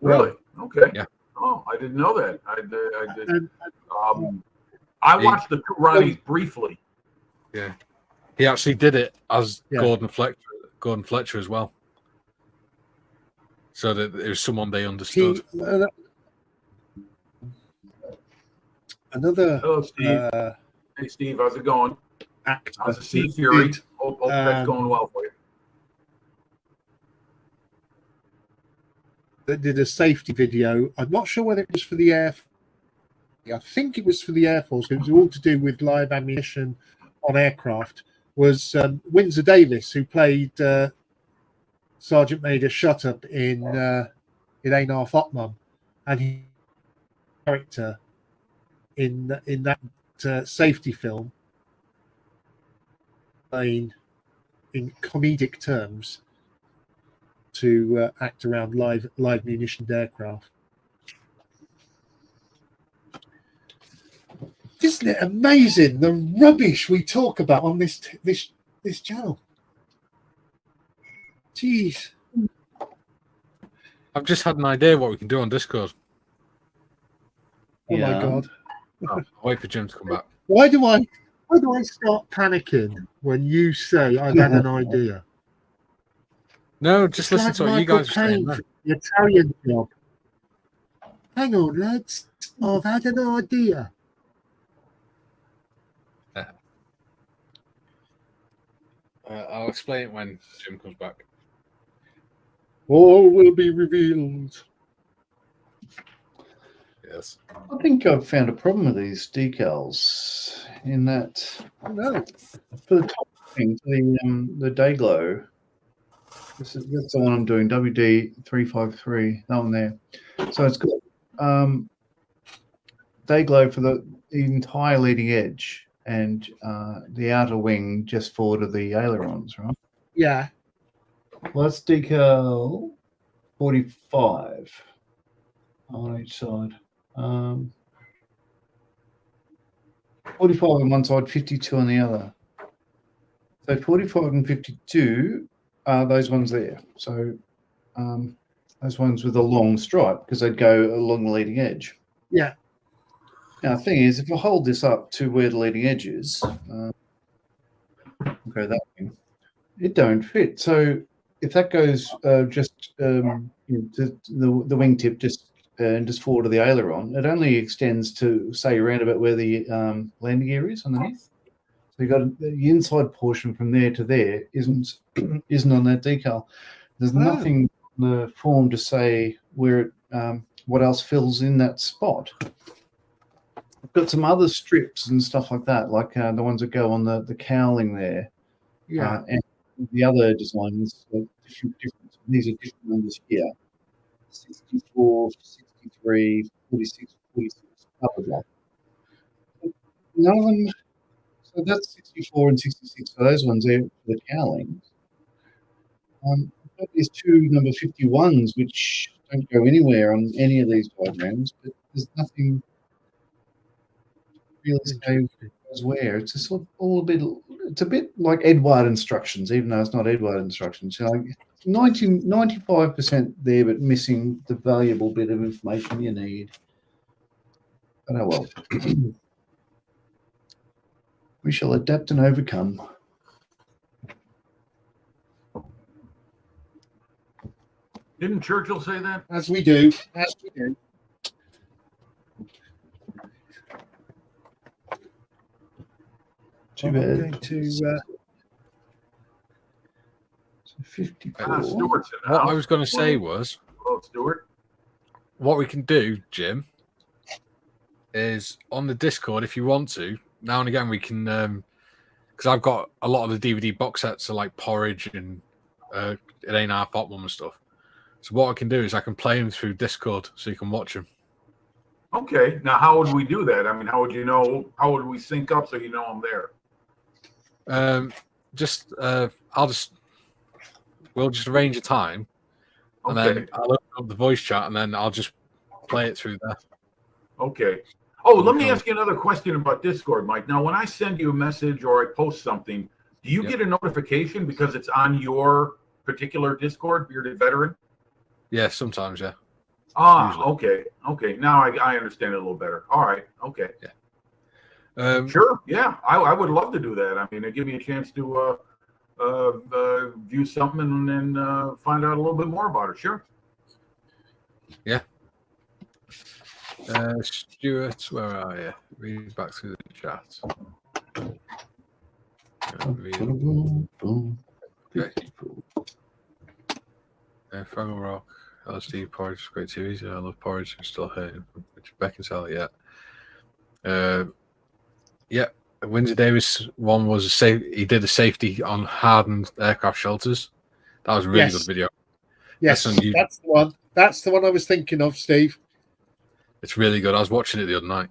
S4: Really? Okay.
S2: Yeah.
S4: Oh, I didn't know that. I did. I watched the two Ronnies briefly.
S2: Yeah. He actually did it as Gordon Fletcher as well, so that it was someone they understood.
S1: Another.
S4: Hello, Steve. Hey, Steve. How's it going?
S1: Actor.
S4: How's the Sea Fury? Hope that's going well for you.
S1: That did a safety video. I'm not sure whether it was for the Air Force. I think it was for the Air Force. It was all to do with live ammunition on aircraft. Was Windsor Davis, who played Sergeant Major Shutup in Ain't Half Hot Mum, and he character in that safety film, in comedic terms, to act around live munitioned aircraft. Isn't it amazing the rubbish we talk about on this channel? Jeez.
S2: I've just had an idea what we can do on Discord.
S1: Oh my God.
S2: I'll wait for Jim to come back.
S1: Why do I start panicking when you say I've had an idea?
S2: No, just listen to what you guys are saying.
S1: The Italian job. Hang on, lads. I've had an idea.
S2: I'll explain it when Jim comes back.
S1: All will be revealed.
S2: Yes.
S3: I think I've found a problem with these decals in that for the top thing, the day glow. That's the one I'm doing, WD353, that one there. So it's got day glow for the entire leading edge and the outer wing just forward of the ailerons, right?
S1: Yeah.
S3: Well, that's decal 45 on each side. 45 on one side, 52 on the other. So 45 and 52 are those ones there. So those ones with a long stripe, because they'd go along the leading edge.
S1: Yeah.
S3: Now, the thing is, if I hold this up to where the leading edge is, go that way, it don't fit. So if that goes just to the wingtip, just forward of the aileron, it only extends to, say, around about where the landing gear is underneath. So you've got the inside portion from there to there isn't on that decal. There's nothing in the form to say where it, what else fills in that spot. I've got some other strips and stuff like that, like the ones that go on the cowling there.
S1: Yeah.
S3: And the other designs are different. These are different numbers here. 64, 63, 46, 46, blah, blah, blah. None of them, so that's 64 and 66. So those ones there for the cowlings. I've got these two number 51s, which don't go anywhere on any of these diagrams, but there's nothing really goes where. It's just all a bit. It's a bit like Edward instructions, even though it's not Edward instructions. You know, 95% there, but missing the valuable bit of information you need. But oh well. We shall adapt and overcome.
S4: Didn't Churchill say that?
S1: As we do. As we do.
S3: Too
S1: I'm
S3: bad.
S1: going to.
S3: 54.
S4: Stuart's in the
S2: What
S4: house.
S2: I was going to say was,
S4: Hello, Stuart.
S2: what we can do, Jim, is on the Discord, if you want to, now and again we can, because I've got a lot of the DVD box sets of like Porridge and It Ain't Our Pop Mum and stuff. So what I can do is I can play them through Discord so you can watch them.
S4: Okay. Now, how would we do that? I mean, how would you know? How would we sync up so you know I'm there?
S2: We'll just arrange a time, and
S4: Okay.
S2: then I'll open up the voice chat, and then I'll just play it through there.
S4: Okay. Oh, let me ask you another question about Discord, Mike. Now, when I send you a message or I post something, do you get a notification because it's on your particular Discord, Bearded Veteran?
S2: Yeah, sometimes, yeah.
S4: Ah,
S2: Usually.
S4: okay. Okay. Now I understand it a little better. All right. Okay.
S2: Yeah.
S4: Sure. Yeah. I would love to do that. I mean, it give me a chance to view something and then find out a little bit more about it. Sure.
S2: Yeah. Stuart, where are you? Read back through the chat. Fraggle Rock, LSD, Porridge, great series. I love Porridge. I'm still hurting. Beckinsale, yeah. Yeah. Windsor Davis one was he did a safety on hardened aircraft shelters. That was a really good video.
S1: Yes, that's the one. That's the one I was thinking of, Steve.
S2: It's really good. I was watching it the other night.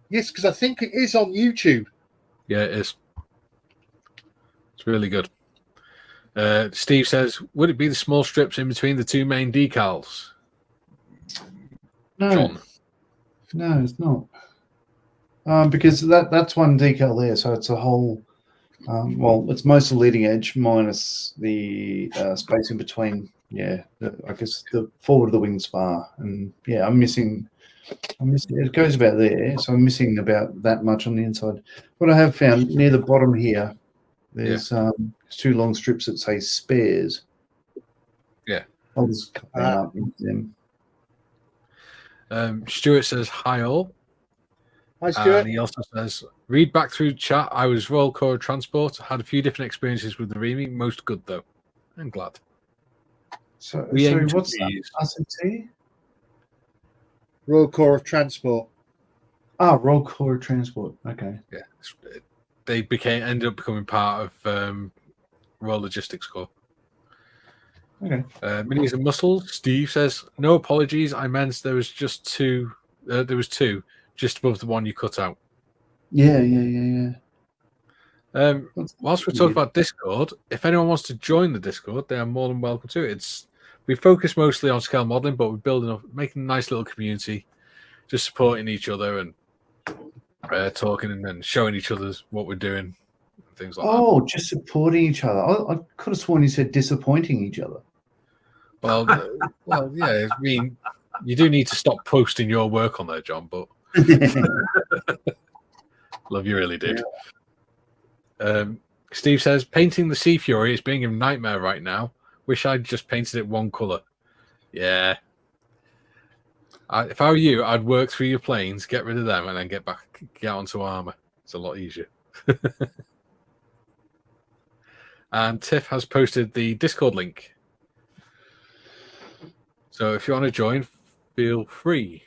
S1: Yes, because I think it is on YouTube.
S2: Yeah, it is. It's really good. Steve says, would it be the small strips in between the two main decals?
S3: No.
S2: John?
S3: No, it's not. Because that's one decal there, so it's a whole. Well, it's most of the leading edge minus the space in between. Yeah, I guess the forward of the wing spar, and yeah, I'm missing. It goes about there, so I'm missing about that much on the inside. What I have found near the bottom here, there's two long strips that say spares.
S2: Yeah,
S3: I'll just cut them up into them.
S2: Stuart says hi all.
S1: Hi, Stuart.
S2: And he also says, read back through chat. I was Royal Corps of Transport. Had a few different experiences with the Remy. Most good though. I'm glad.
S3: So what's that? RCT?
S1: Royal Corps of Transport.
S3: Ah, Royal Corps of Transport. Okay.
S2: Yeah, they ended up becoming part of Royal Logistics Corps.
S3: Okay.
S2: Minis and Muscles. Steve says, no apologies. I meant there was just two. There was two, just above the one you cut out.
S3: Yeah.
S2: Whilst we're talking about Discord, if anyone wants to join the Discord, they are more than welcome to. We focus mostly on scale modeling, but we're building up, making a nice little community, just supporting each other and talking and then showing each other what we're doing, and things like that.
S3: Oh, just supporting each other. I could have sworn you said disappointing each other.
S2: Well, yeah. I mean, you do need to stop posting your work on there, John. But love you, really did. Yeah. Steve says, painting the Sea Fury is being a nightmare right now. Wish I'd just painted it one color. Yeah. If I were you, I'd work through your planes, get rid of them, and then get onto armor. It's a lot easier. And Tiff has posted the Discord link. So if you want to join, feel free.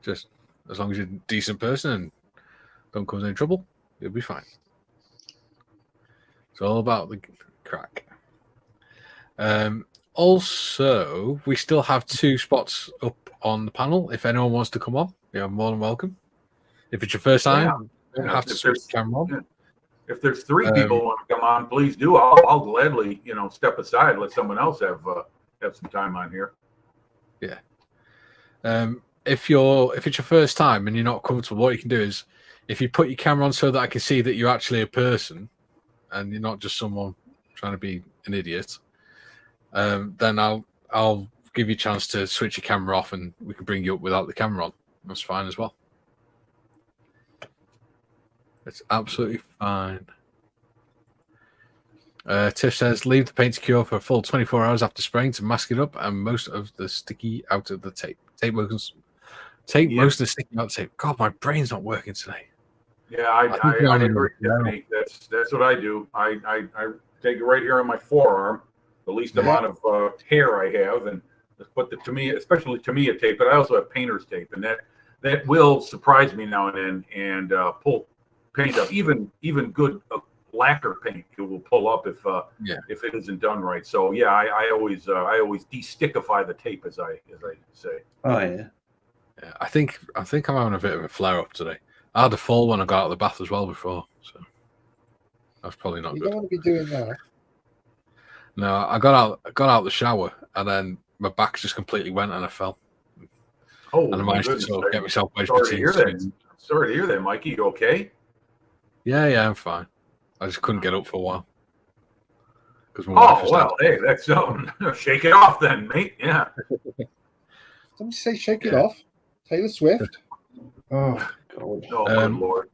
S2: Just as long as you're a decent person and don't cause any trouble, you'll be fine. It's all about the crack. Also, we still have 2 spots up on the panel. If anyone wants to come on, you're more than welcome. If it's your first time, you don't have to switch the camera on.
S4: Yeah. If there's 3 people who want to come on, please do. I'll gladly, step aside, let someone else have some time on here.
S2: Yeah. If it's your first time and you're not comfortable, what you can do is, if you put your camera on so that I can see that you're actually a person and you're not just someone trying to be an idiot, then I'll give you a chance to switch your camera off and we can bring you up without the camera on. That's fine as well. It's absolutely fine. Tiff says, leave the paint to cure for a full 24 hours after spraying to mask it up and most of the sticky out of the tape. Most of the sticky out of the tape. God, my brain's not working today.
S4: Yeah, I agree, Tiffany. That's what I do. I take it right here on my forearm, the least amount of hair I have, and put the especially Tamiya tape, but I also have painter's tape, and that will surprise me now and then and pull paint up. Even good lacquer paint it will pull up if it isn't done right. So yeah, I always de-stickify the tape as I say.
S3: Oh yeah.
S2: Yeah, I think I'm having a bit of a flare up today. I had a fall when I got out of the bath as well before, so that's probably not good.
S1: You don't want to be doing that.
S2: No, I got out the shower and then my back just completely went and I fell.
S4: Oh,
S2: and I managed to sort of get myself wedged
S4: sorry to
S2: between
S4: hear that. Sorry to hear that, Mikey. You okay?
S2: Yeah, I'm fine. I just couldn't get up for a while.
S1: Oh,
S4: that's shake it off then, mate. Yeah.
S1: Somebody say shake it off. Taylor Swift.
S3: Oh, God.
S4: Oh, good Lord.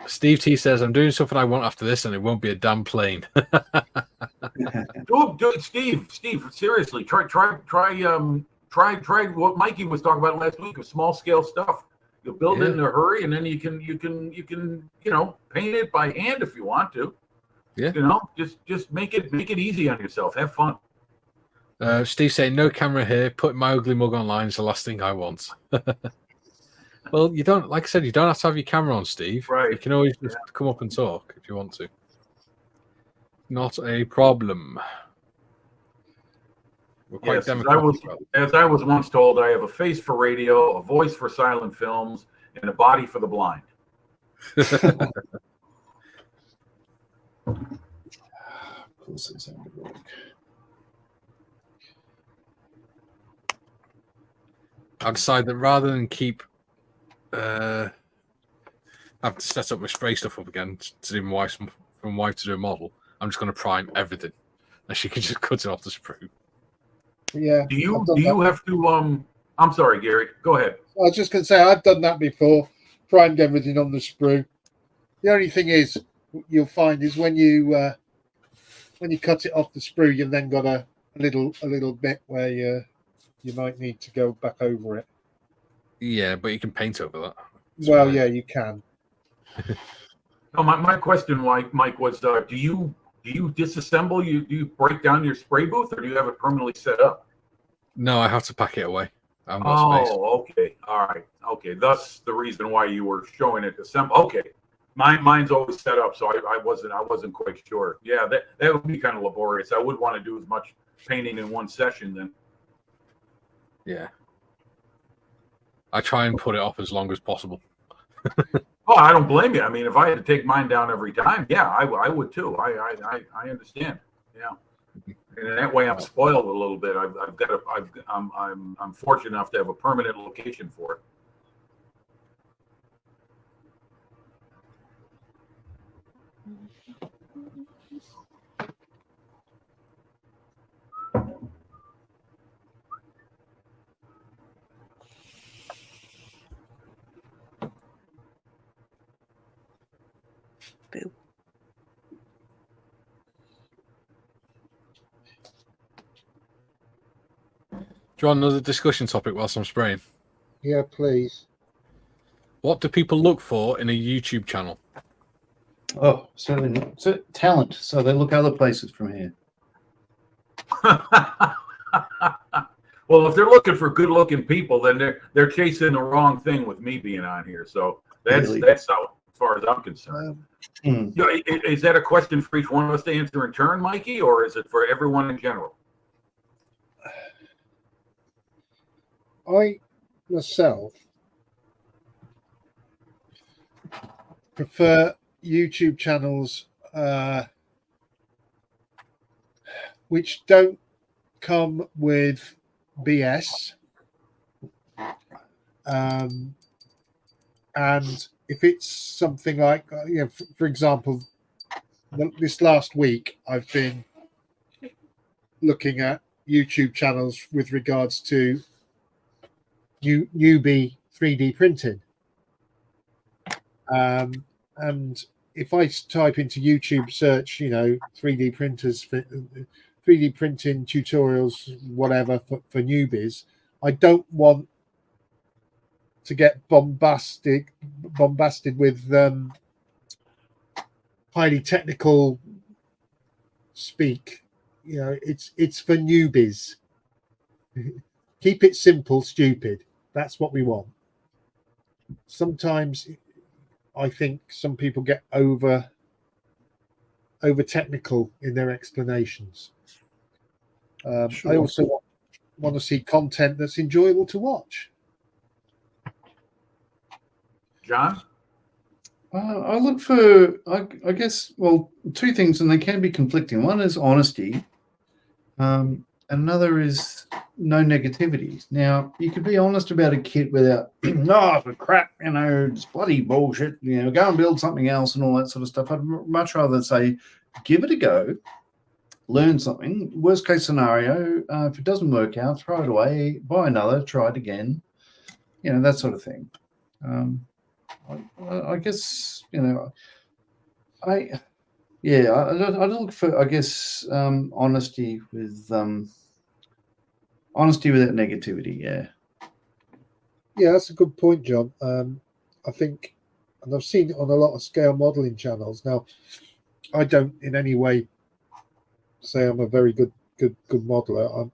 S2: Steve T says, I'm doing something I want after this and it won't be a damn plane.
S4: Dude, Steve, seriously, try what Mikey was talking about last week of small scale stuff. You'll build it in a hurry and then you can paint it by hand if you want to.
S2: Yeah.
S4: Just make it easy on yourself. Have fun.
S2: Steve saying, no camera here, put my ugly mug online is the last thing I want. Well, you don't, like I said, you don't have to have your camera on, Steve.
S4: Right.
S2: You can always just come up and talk if you want to. Not a problem. We're quite democratic.
S4: As I was once told, I have a face for radio, a voice for silent films, and a body for the blind.
S2: I decided that rather than keep I have to set up my spray stuff up again to do my wife to do a model, I'm just going to prime everything, and she can just cut it off the sprue.
S1: Yeah.
S4: Do you have to? I'm sorry, Gary. Go ahead.
S1: I was just going to say I've done that before. Primed everything on the sprue. The only thing is you'll find is when you cut it off the sprue, you've then got a little bit where you might need to go back over it.
S2: Yeah, but you can paint over that.
S1: Well, yeah, you can.
S4: No, my question, Mike, was do you disassemble? Do you break down your spray booth, or do you have it permanently set up?
S2: No, I have to pack it away. I haven't got space.
S4: Okay, all right, okay. Thus the reason why you were showing it assemble. Okay, mine's always set up, so I wasn't quite sure. Yeah, that would be kind of laborious. I would want to do as much painting in one session then.
S2: Yeah. I try and put it off as long as possible.
S4: Oh, I don't blame you. I mean, if I had to take mine down every time, yeah, I would too. I understand. Yeah, and in that way, I'm spoiled a little bit. I'm fortunate enough to have a permanent location for it.
S5: Boo.
S2: Do you want another discussion topic whilst I'm spraying?
S1: Yeah, please.
S2: What do people look for in a YouTube channel?
S3: Oh, certainly talent. So they look other places from here.
S4: Well, if they're looking for good-looking people, then they're chasing the wrong thing with me being on here. So that's how, as far as I'm concerned. Is that a question for each one of us to answer in turn, Mikey, or is it for everyone in general?
S1: I myself prefer YouTube channels which don't come with BS. And if it's something like, for example, this last week, I've been looking at YouTube channels with regards to newbie 3D printing. And if I type into YouTube search, 3D printers, 3D printing tutorials, whatever for newbies, I don't want to get bombasted with highly technical speak. It's for newbies. Keep it simple, stupid. That's what we want. Sometimes I think some people get over technical in their explanations.
S3: Sure.
S1: I also want to see content that's enjoyable to watch.
S4: John?
S3: I look for, I guess, well, two things, and they can be conflicting. One is honesty, and another is no negativity. Now, you could be honest about a kit without, it's a crap, it's bloody bullshit, go and build something else and all that sort of stuff. I'd much rather say, give it a go, learn something. Worst case scenario, if it doesn't work out, throw it away, buy another, try it again, that sort of thing. I guess I look for, I guess, honesty without negativity.
S1: Yeah, that's a good point, John. I think, and I've seen it on a lot of scale modeling channels. Now, I don't in any way say I'm a very good modeler.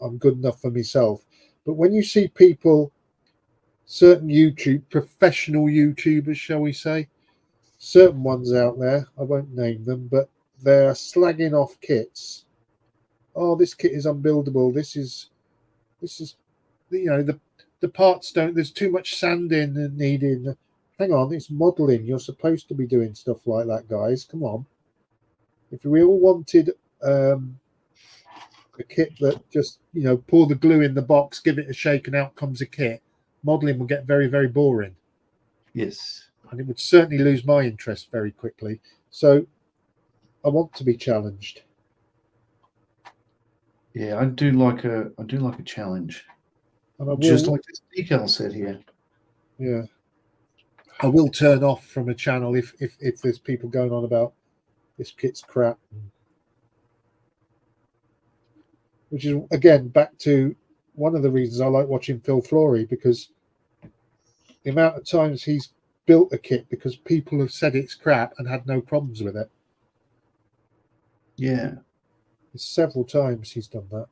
S1: I'm good enough for myself. But when you see people, certain professional YouTubers, shall we say, certain ones out there, I won't name them, but they're slagging off kits. Oh, this kit is unbuildable. This is the parts don't. There's too much sanding and needed. Hang on, it's modeling. You're supposed to be doing stuff like that, guys. Come on. If we all wanted a kit that just pour the glue in the box, give it a shake, and out comes a kit, modeling will get very, very boring.
S3: Yes.
S1: And it would certainly lose my interest very quickly. So I want to be challenged.
S3: Yeah, I do like a challenge.
S1: And
S3: just like this decal set here.
S1: Yeah. I will turn off from a channel if there's people going on about this kit's crap. Which is, again, back to one of the reasons I like watching Phil Flory, because the amount of times he's built a kit because people have said it's crap and had no problems with it.
S3: Yeah.
S1: Several times he's done that.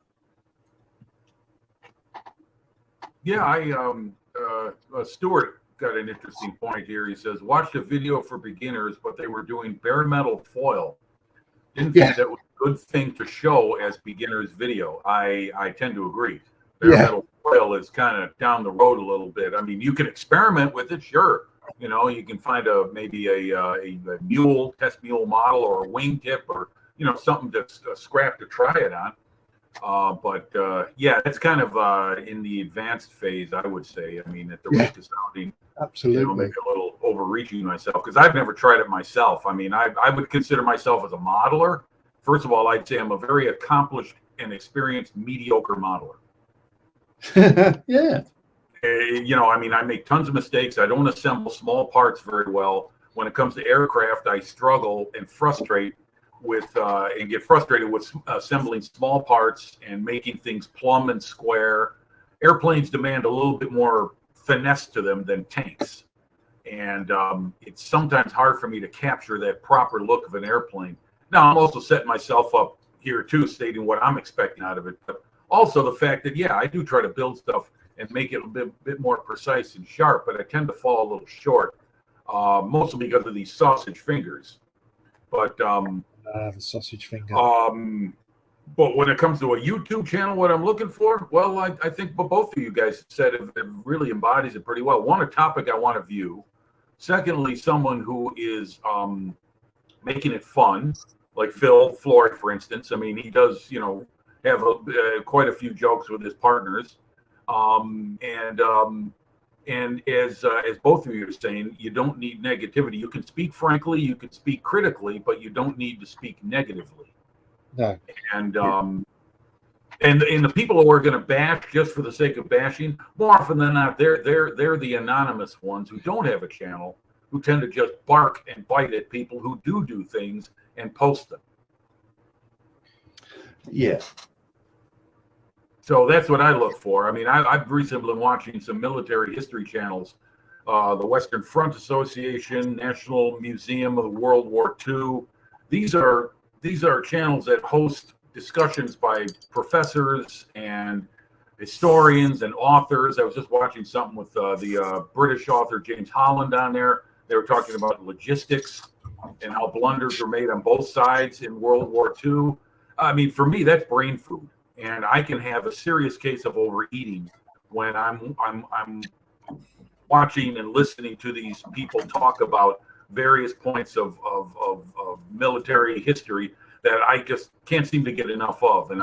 S4: Yeah, Stuart got an interesting point here. He says, watched a video for beginners, but they were doing bare metal foil. Didn't think that was a good thing to show as beginners video. I tend to agree. Bare metal foil is kind of down the road a little bit. I mean, you can experiment with it, sure. You can find maybe a test mule model or a wingtip or something that's a scrap to try it on. But it's kind of in the advanced phase, I would say. I mean, at the risk of sounding
S1: absolutely
S4: maybe a little overreaching myself, because I've never tried it myself. I mean, I would consider myself as a modeler. First of all, I'd say I'm a very accomplished and experienced mediocre modeler.
S3: Yeah.
S4: I mean, I make tons of mistakes. I don't assemble small parts very well. When it comes to aircraft, I struggle and get frustrated with assembling small parts and making things plumb and square. Airplanes demand a little bit more finesse to them than tanks. And it's sometimes hard for me to capture that proper look of an airplane. Now, I'm also setting myself up here, too, stating what I'm expecting out of it. But also the fact that, I do try to build stuff and make it a bit more precise and sharp, but I tend to fall a little short, mostly because of these sausage fingers. But
S1: the sausage finger.
S4: But when it comes to a YouTube channel, what I'm looking for, well, I think both of you guys said it really embodies it pretty well. One, a topic I want to view. Secondly, someone who is making it fun, like Phil Flory, for instance. I mean, he does, have quite a few jokes with his partners. And as both of you are saying, you don't need negativity. You can speak frankly, you can speak critically, but you don't need to speak negatively.
S1: No.
S4: And the people who are going to bash just for the sake of bashing, more often than not, they're the anonymous ones who don't have a channel, who tend to just bark and bite at people who do things and post them.
S3: Yeah.
S4: So that's what I look for. I mean, I've recently been watching some military history channels, the Western Front Association, National Museum of World War II. These are channels that host discussions by professors and historians and authors. I was just watching something with the British author James Holland on there. They were talking about logistics and how blunders were made on both sides in World War II. I mean, for me, that's brain food, and I can have a serious case of overeating when I'm watching and listening to these people talk about various points of military history that I just can't seem to get enough of. And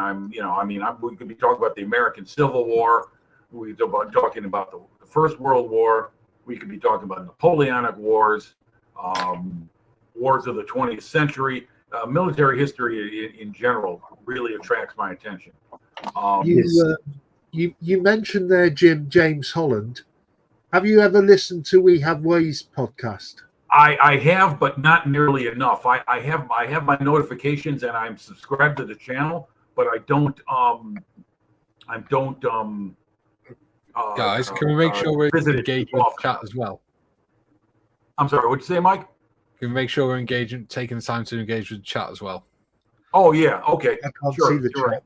S4: we could be talking about the American Civil War. We could be talking about the First World War. We could be talking about Napoleonic Wars, wars of the 20th century. Military history in general really attracts my attention.
S1: You mentioned there, Jim, James Holland. Have you ever listened to We Have Ways podcast?
S4: I have, but not nearly enough. I have my notifications and I'm subscribed to the channel, but I don't.
S2: Guys, can we make sure we're engaged with the chat as well?
S4: I'm sorry, what'd you say, Mike?
S2: Can we make sure we're engaging, taking the time to engage with the chat as well?
S4: Oh yeah, okay.
S1: I can't see the chat.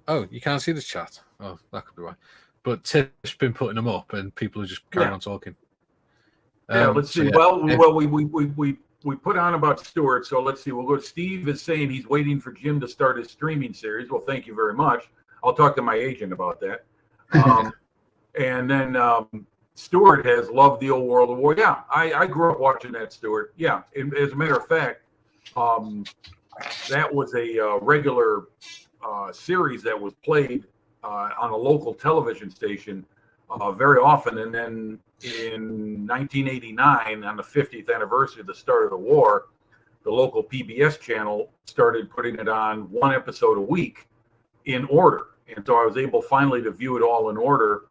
S2: Oh, you can't see the chat. Oh, that could be why. But Tiff's been putting them up, and people are just carrying on talking.
S4: Yeah, let's see. Well, we put on about Stuart, so let's see. We'll go. Steve is saying he's waiting for Jim to start his streaming series. Well, thank you very much. I'll talk to my agent about that. And then Stuart has loved the old World War. Yeah, I grew up watching that, Stuart. Yeah, as a matter of fact, that was a regular series that was played on a local television station very often. And then in 1989, on the 50th anniversary of the start of the war, the local PBS channel started putting it on one episode a week in order. And so I was able finally to view it all in order.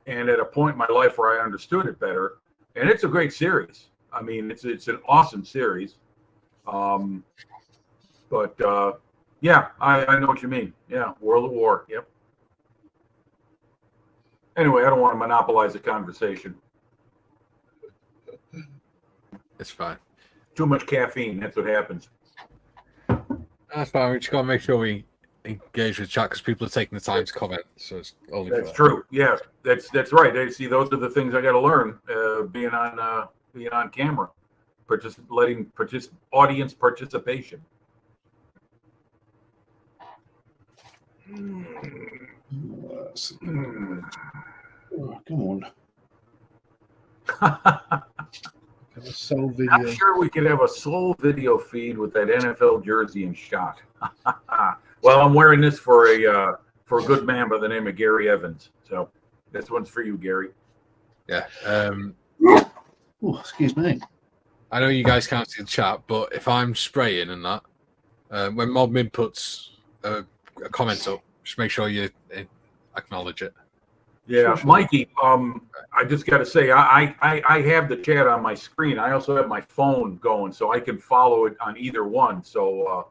S4: And at a point in my life where I understood it better, and it's a great series. I mean, it's an awesome series. Yeah, I know what you mean. Yeah, World War. Yep. Anyway, I don't want to monopolize the conversation.
S2: It's fine.
S4: Too much caffeine. That's what happens.
S2: That's fine. We just got to make sure we engage with chat because people are taking the time to comment. So it's only
S4: that's true. Yeah, that's right. See, those are the things I got to learn. Being on camera, audience participation.
S3: Oh, come on.
S1: Soul video.
S4: I'm sure we could have a soul video feed with that NFL jersey and shot. Well, I'm wearing this for a good man by the name of Gary Evans. So this one's for you, Gary.
S2: Yeah.
S3: Oh, excuse me.
S2: I know you guys can't see the chat, but if I'm spraying and that, when Modmin puts a comment up, just make sure you acknowledge it.
S4: Yeah,
S3: Sure.
S4: Mikey. I just got to say, I have the chat on my screen. I also have my phone going, so I can follow it on either one. So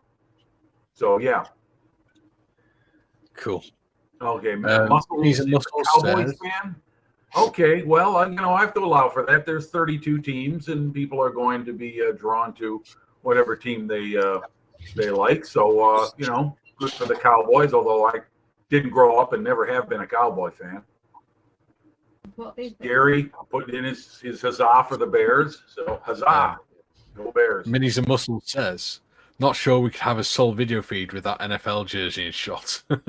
S4: yeah.
S2: Cool.
S4: Okay,
S2: He's a Muscle
S4: Cowboys fan. Okay, well, I have to allow for that. There's 32 teams, and people are going to be drawn to whatever team they like. So good for the Cowboys. Although I didn't grow up and never have been a Cowboy fan. Gary put in his huzzah for the Bears. So huzzah, go Bears.
S2: Minnie's a Muscle says, not sure we could have a soul video feed with that NFL jersey in shot. Can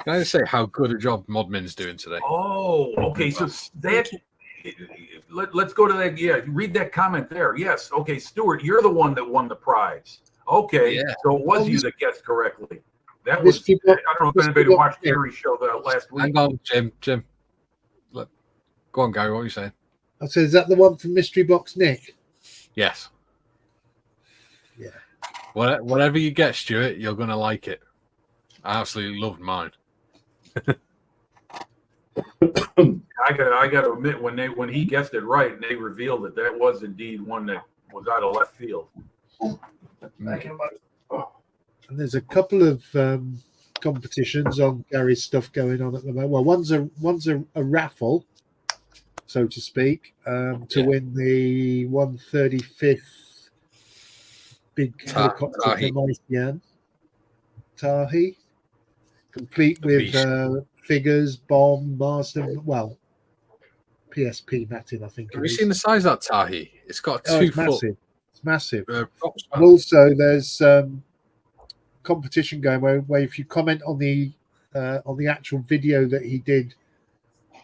S2: I just say how good a job Modmin's doing today?
S4: Oh, okay. So let's go to that. Yeah, read that comment there. Yes. Okay, Stuart, you're the one that won the prize. Okay,
S2: Yeah.
S4: so it was you that guessed correctly. That was. I don't know if anybody watched Gary's show last week.
S2: Hang on, Jim. Go on, Gary. What are you saying?
S1: I said, is that the one from Mystery Box Nick?
S2: Yes.
S1: Yeah.
S2: Whatever you get, Stuart, you're gonna like it. I absolutely loved mine.
S4: I got to admit, when he guessed it right and they revealed it, that was indeed one that was out of left field.
S3: Back in my-
S1: And there's a couple of competitions on Gary's stuff going on at the moment. Well, one's a raffle, so to speak, to win the 135th big helicopter
S2: Tahi.
S1: from ICN. Tahi, complete with figures, bomb, Marsden, well, PSP matting, I think.
S2: Have you seen the size of that Tahi? It's got a 2
S1: it's
S2: foot.
S1: massive. It's massive.
S2: Props,
S1: And also, there's competition going where if you comment on the actual video that he did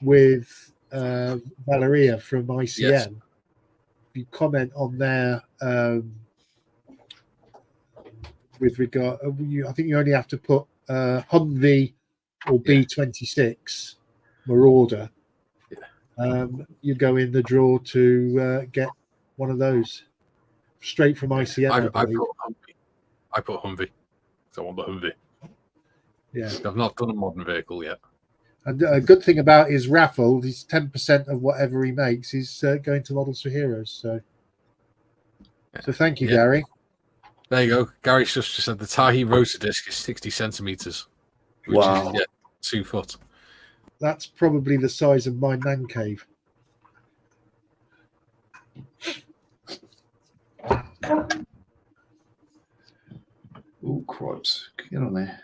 S1: with Valeria from ICN,
S2: Yes.
S1: if you comment on there with regard, I think you only have to put Humvee or B-26 Marauder. You go in the draw to get one of those straight from ICN.
S2: I put Humvee. So I want the Humvee.
S1: Yeah,
S2: I've not done a modern vehicle yet.
S1: and a good thing about his raffle is 10% of whatever he makes is going to Models for Heroes. So thank you, Gary.
S2: There you go. Gary's just said the Tahi rotor disc is 60 centimeters, which
S3: Wow.
S2: is 2 foot.
S1: That's probably the size of my man cave.
S3: Oh, cripes. Get on there.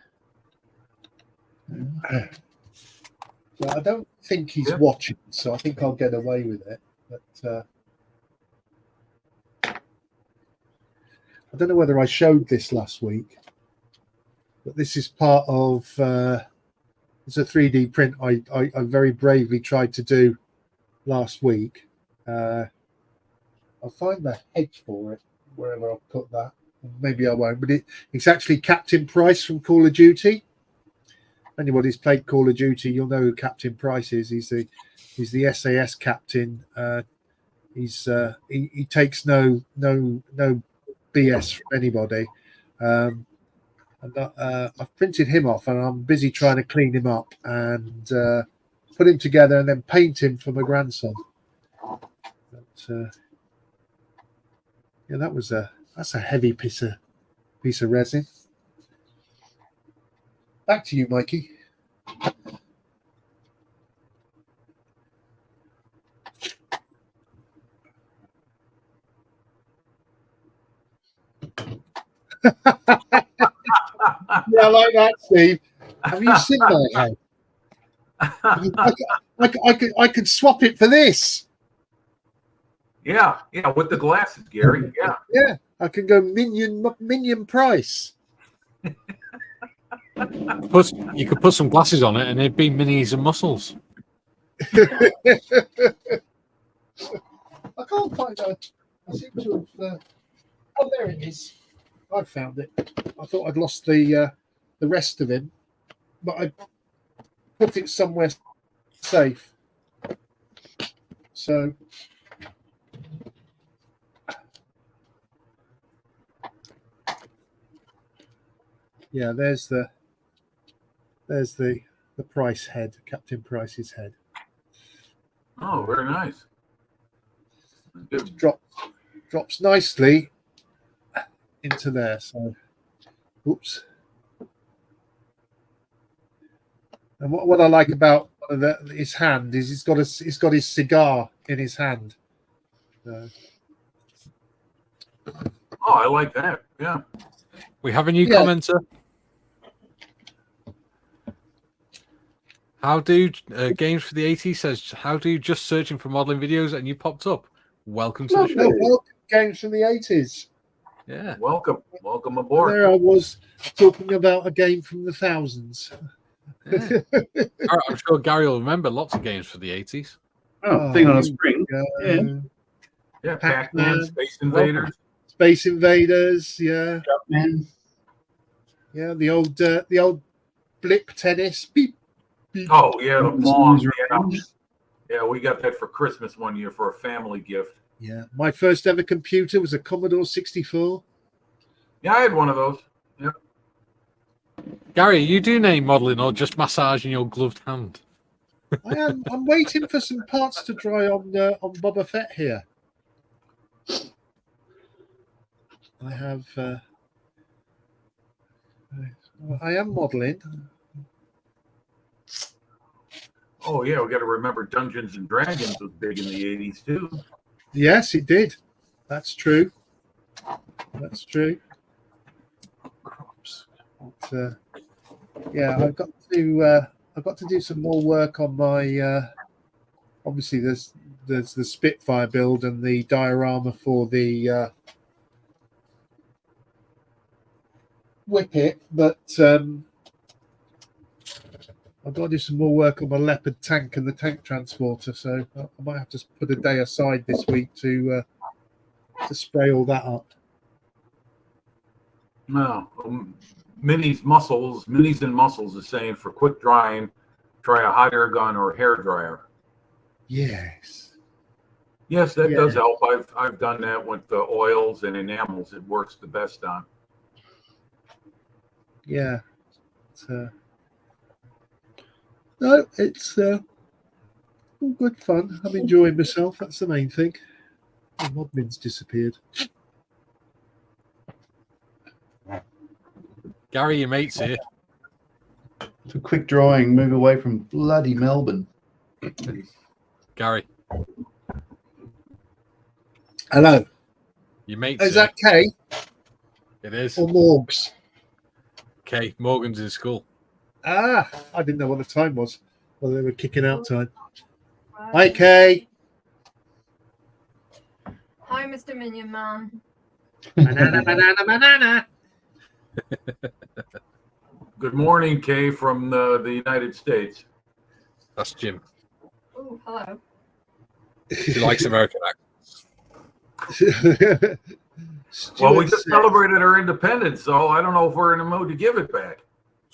S1: Well, I don't think he's watching, so I think I'll get away with it. But I don't know whether I showed this last week, but this is part of it's a 3D print I very bravely tried to do last week. I'll find the head for it wherever I'll put that. Maybe I won't, but it's actually Captain Price from Call of Duty. If anybody's played Call of Duty, you'll know who Captain Price is. He's the SAS captain. He takes no BS from anybody. And I've printed him off, and I'm busy trying to clean him up and put him together, and then paint him for my grandson. But, yeah, that's a heavy piece of resin. Back to you, Mikey. Yeah, I like that, Steve. Have you seen my head? I could swap it for this.
S4: Yeah, with the glasses, Gary.
S1: Yeah, I can go minion price.
S2: You could put some glasses on it, and it'd be minis and muscles.
S1: I can't find it. I seem to have. Oh, there it is. I found it. I thought I'd lost the rest of him, but I put it somewhere safe. So. Yeah, there's the Price head, Captain Price's head.
S4: Oh, very nice.
S1: It drops nicely into there. So, oops. And what I like about his hand is he's got his cigar in his hand.
S4: Oh, I like that. Yeah.
S2: We have a new commenter. How do Games for the 80s says, how do just searching for modeling videos and you popped up? Welcome to the show.
S1: Welcome, Games from the 80s.
S2: Yeah.
S4: Welcome aboard.
S1: There I was talking about a game from the thousands.
S2: Yeah. I'm sure Gary will remember lots of games for the 80s.
S3: Oh, thing on a spring.
S4: Yeah, Pac-Man, Space Invaders.
S1: Space Invaders, yeah.
S3: Jumpman.
S1: Yeah, the old blip tennis. Beep, beep.
S4: Oh yeah, the Pong. Yeah, we got that for Christmas one year for a family gift.
S1: Yeah, my first ever computer was a Commodore 64.
S4: Yeah, I had one of those. Yep.
S2: Gary, are you doing any modelling or just massaging your gloved hand?
S1: I'm waiting for some parts to dry on Boba Fett here. I have. I am modelling.
S4: Oh yeah, we got to remember Dungeons and Dragons was big in the '80s too.
S1: Yes, it did. That's true. That's true. But, yeah, I've got to do some more work on my. Obviously, there's the Spitfire build and the diorama for the Whippet, but I've got to do some more work on my Leopard tank and the tank transporter. So I might have to put a day aside this week to spray all that up.
S4: No, Minis and Muscles is saying for quick drying, try a hot air gun or a hair dryer.
S1: Yes.
S4: Yes, that does help. I've done that with the oils and enamels. It works the best on.
S1: Yeah. No, it's all good fun. I'm enjoying myself. That's the main thing. Oh, Modmin's disappeared.
S2: Gary, your mate's here.
S3: For quick drawing, move away from bloody Melbourne.
S2: Gary,
S1: Hello.
S2: your mate's
S1: Is
S2: here.
S1: that Kay
S2: It is.
S1: or Morgs?
S2: Okay, Morgan's in school.
S1: Ah, I didn't know what the time was. Well, they were kicking out time. Hi, Kay.
S5: Hi, Mr. Minion Man.
S1: Banana.
S4: Good morning, Kay, from the United States.
S2: That's Jim.
S5: Oh, hello.
S2: He likes American
S4: Well, we
S1: Stuart
S4: just celebrated our independence, so I don't know if we're in a mood to give it back.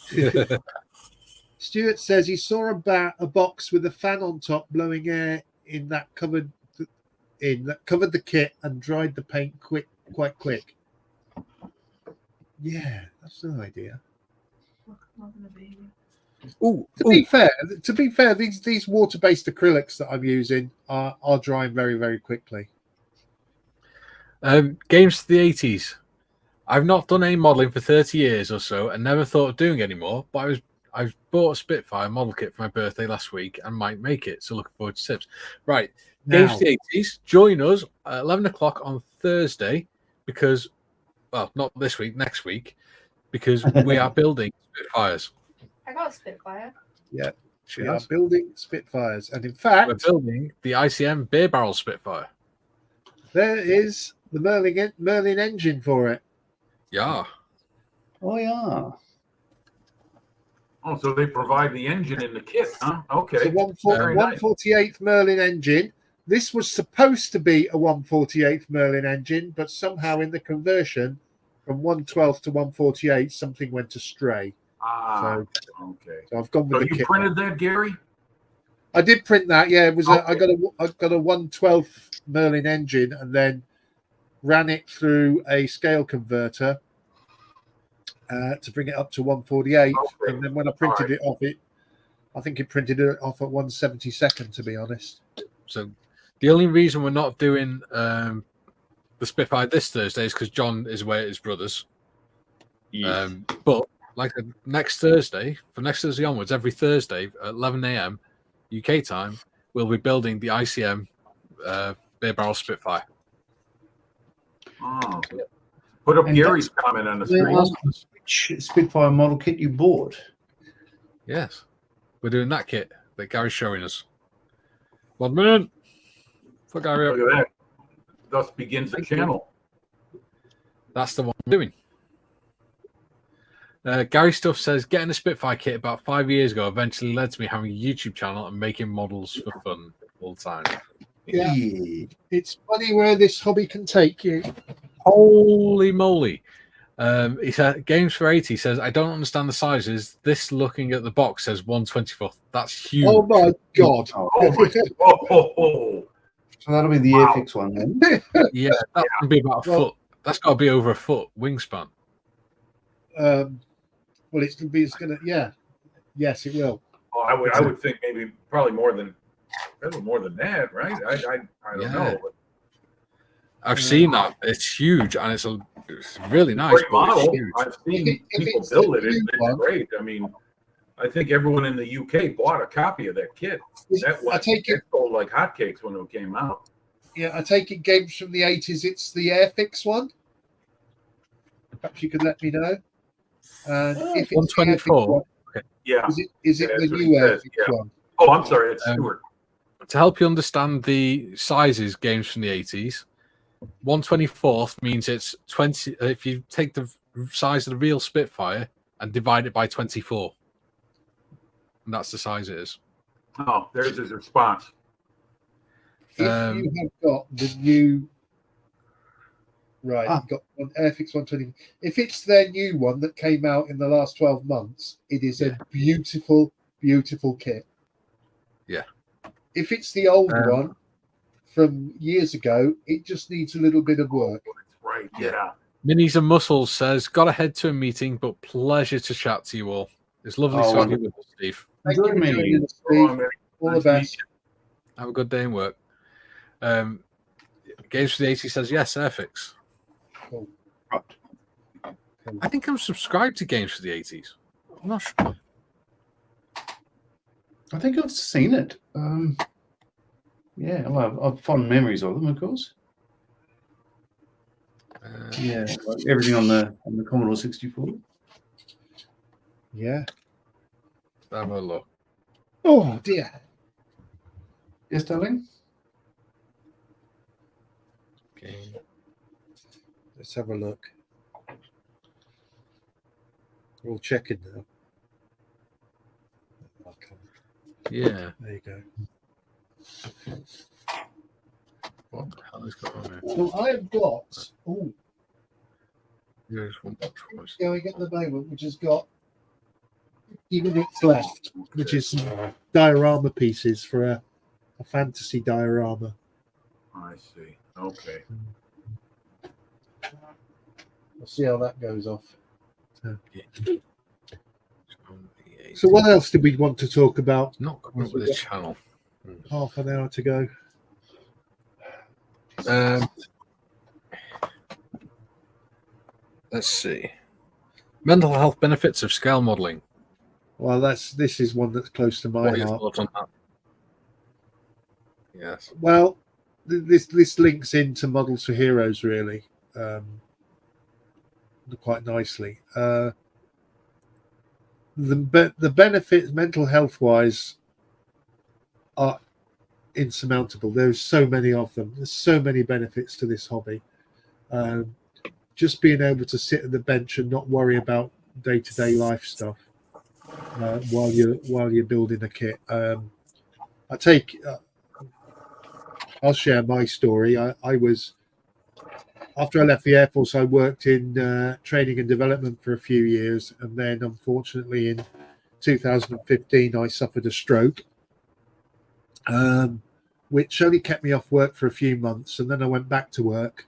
S2: accent.
S1: Stuart says he saw a box with a fan on top blowing air in that covered the kit and dried the paint quite quick. Yeah, that's an idea. To be fair, these water-based acrylics that I'm using are drying very, very quickly.
S2: Games to the 80s. I've not done any modelling for 30 years or so and never thought of doing any more, but I've bought a Spitfire model kit for my birthday last week and might make it, so looking forward to tips. Right, Games to the 80s, join us at 11 o'clock on Thursday because, well, not this week, next week, because we are building Spitfires.
S5: I got a Spitfire.
S1: Yeah, we are building Spitfires. And in fact,
S2: we're building the ICM beer barrel Spitfire.
S1: There is the Merlin engine for it.
S2: Yeah.
S3: Oh, yeah.
S4: Oh, so they provide the engine in the kit, huh? Okay.
S1: It's a 148th Merlin engine. This was supposed to be a 148th Merlin engine, but somehow in the conversion from 112 to 148, something went astray.
S4: Okay.
S1: So I've gone with
S4: So
S1: the
S4: you
S1: kit.
S4: printed that, Gary?
S1: I did print that. Yeah, it was.
S4: Okay.
S1: I got a 112th Merlin engine, and then ran it through a scale converter to bring it up to 148.
S4: Okay.
S1: And then when I printed it off, I think it printed it off at 172nd. To be honest.
S2: So the only reason we're not doing the Spitfire this Thursday is because John is away at his brother's.
S3: Yes.
S2: But like next Thursday, from next Thursday onwards, every Thursday at 11 a.m. UK time, we'll be building the ICM beer barrel Spitfire.
S4: Oh. Put up
S3: And
S4: Gary's comment on the screen.
S3: Which Spitfire model kit you bought?
S2: Yes, we're doing that kit that Gary's showing us. 1 minute. For Gary.
S4: Look at that. Thus begins the channel.
S2: That's the one I'm doing. Gary Stuff says, getting a Spitfire kit about 5 years ago eventually led to me having a YouTube channel and making models for fun all the time.
S1: Yeah. It's funny where this hobby can take you.
S2: Holy moly. He said, Games for 80 says, I don't understand the sizes. This looking at the box says 1/24. That's huge.
S1: Oh my god.
S4: Oh.
S3: So that'll be the Airfix one then.
S2: Yeah, that can be about a foot. That's got to be over a foot wingspan.
S1: Well, it's gonna. Yeah. Yes, it will.
S4: Oh, I would think maybe probably more than that, right? I don't
S2: Yeah.
S4: know. But
S2: I've seen that. It's huge, and it's really nice.
S4: great
S2: But it's
S4: model.
S2: huge.
S4: I've seen
S1: If
S4: people
S1: it's
S4: build
S1: the
S4: it.
S1: new
S4: It's
S1: one-
S4: great. I mean, I think everyone in the UK bought a copy of that kit. That sold like hotcakes when it came out.
S1: Yeah, I take it games from the 80s. It's the Airfix one. Perhaps you could let me know. And if it's the Airfix
S2: 124.
S1: one,
S4: Yeah.
S1: is it
S4: Yeah,
S1: the
S4: that's what
S1: new
S4: he says,
S1: Airfix
S4: yeah.
S1: one?
S4: Oh, I'm sorry. It's Stuart.
S2: To help you understand the sizes games from the 80s, 1/24 means it's 20. If you take the size of the real Spitfire and divide it by 24, and that's the size it is.
S4: Oh, there's his response.
S1: If you have got the new, right, you've got one Airfix 120. If it's their new one that came out in the last 12 months, it is a beautiful, beautiful kit.
S2: Yeah.
S1: If it's the old one from years ago, it just needs a little bit of work.
S4: Right. Yeah.
S2: Minis and Muscles says, got to head to a meeting, but pleasure to chat to you all. It's lovely to have you with us, Steve.
S1: Thank you for
S3: Enjoy
S1: joining
S3: meeting.
S1: us, Steve. All the best.
S2: Have a good day in work. Games for the 80s says, yes, Airfix.
S1: Cool.
S2: I think I'm subscribed to Games for the 80s. I'm not sure.
S3: I think I've seen it. Yeah, well, I've fond memories of them, of course. Yeah, like everything on the Commodore 64.
S1: Yeah.
S2: Have a look.
S1: Oh dear.
S3: Yes, darling.
S2: Okay.
S1: Let's have a look. We're all checking now.
S2: Yeah.
S1: There you go.
S2: What the hell is going on here?
S1: Well, I have got
S2: Here's one choice.
S1: going at the moment, which has got 50 minutes left, which is some diorama pieces for a fantasy diorama.
S4: I see. Okay.
S1: We'll see how that goes off.
S2: Yeah.
S1: So what else did we want to talk about?
S2: Not coming up with a channel.
S1: Half an hour to go.
S2: Let's see. Mental health benefits of scale modeling.
S1: Well, this is one that's close to my
S2: What are your
S1: heart.
S2: thoughts on that? Yes.
S1: Well, this links into Models for Heroes really, quite nicely. The benefits, mental health wise, are insurmountable. There's so many of them. There's so many benefits to this hobby. Just being able to sit at the bench and not worry about day-to-day life stuff while you're building a kit. I'll share my story. I was, after I left the Air Force, I worked in training and development for a few years, and then unfortunately in 2015 I suffered a stroke, which only kept me off work for a few months, and then I went back to work.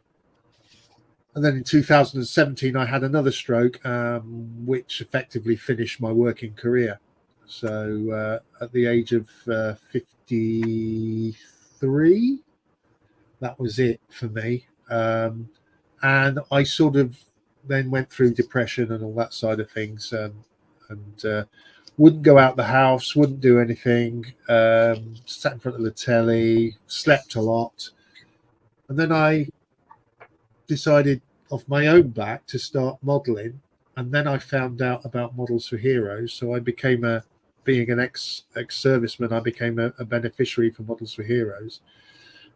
S1: And then in 2017 I had another stroke, which effectively finished my working career. So at the age of 53, that was it for me. And I sort of then went through depression and all that side of things, and wouldn't go out the house, wouldn't do anything, sat in front of the telly, slept a lot. And then I decided off my own back to start modeling, and then I found out about Models for Heroes. So I became being an ex-serviceman, I became a beneficiary for Models for Heroes.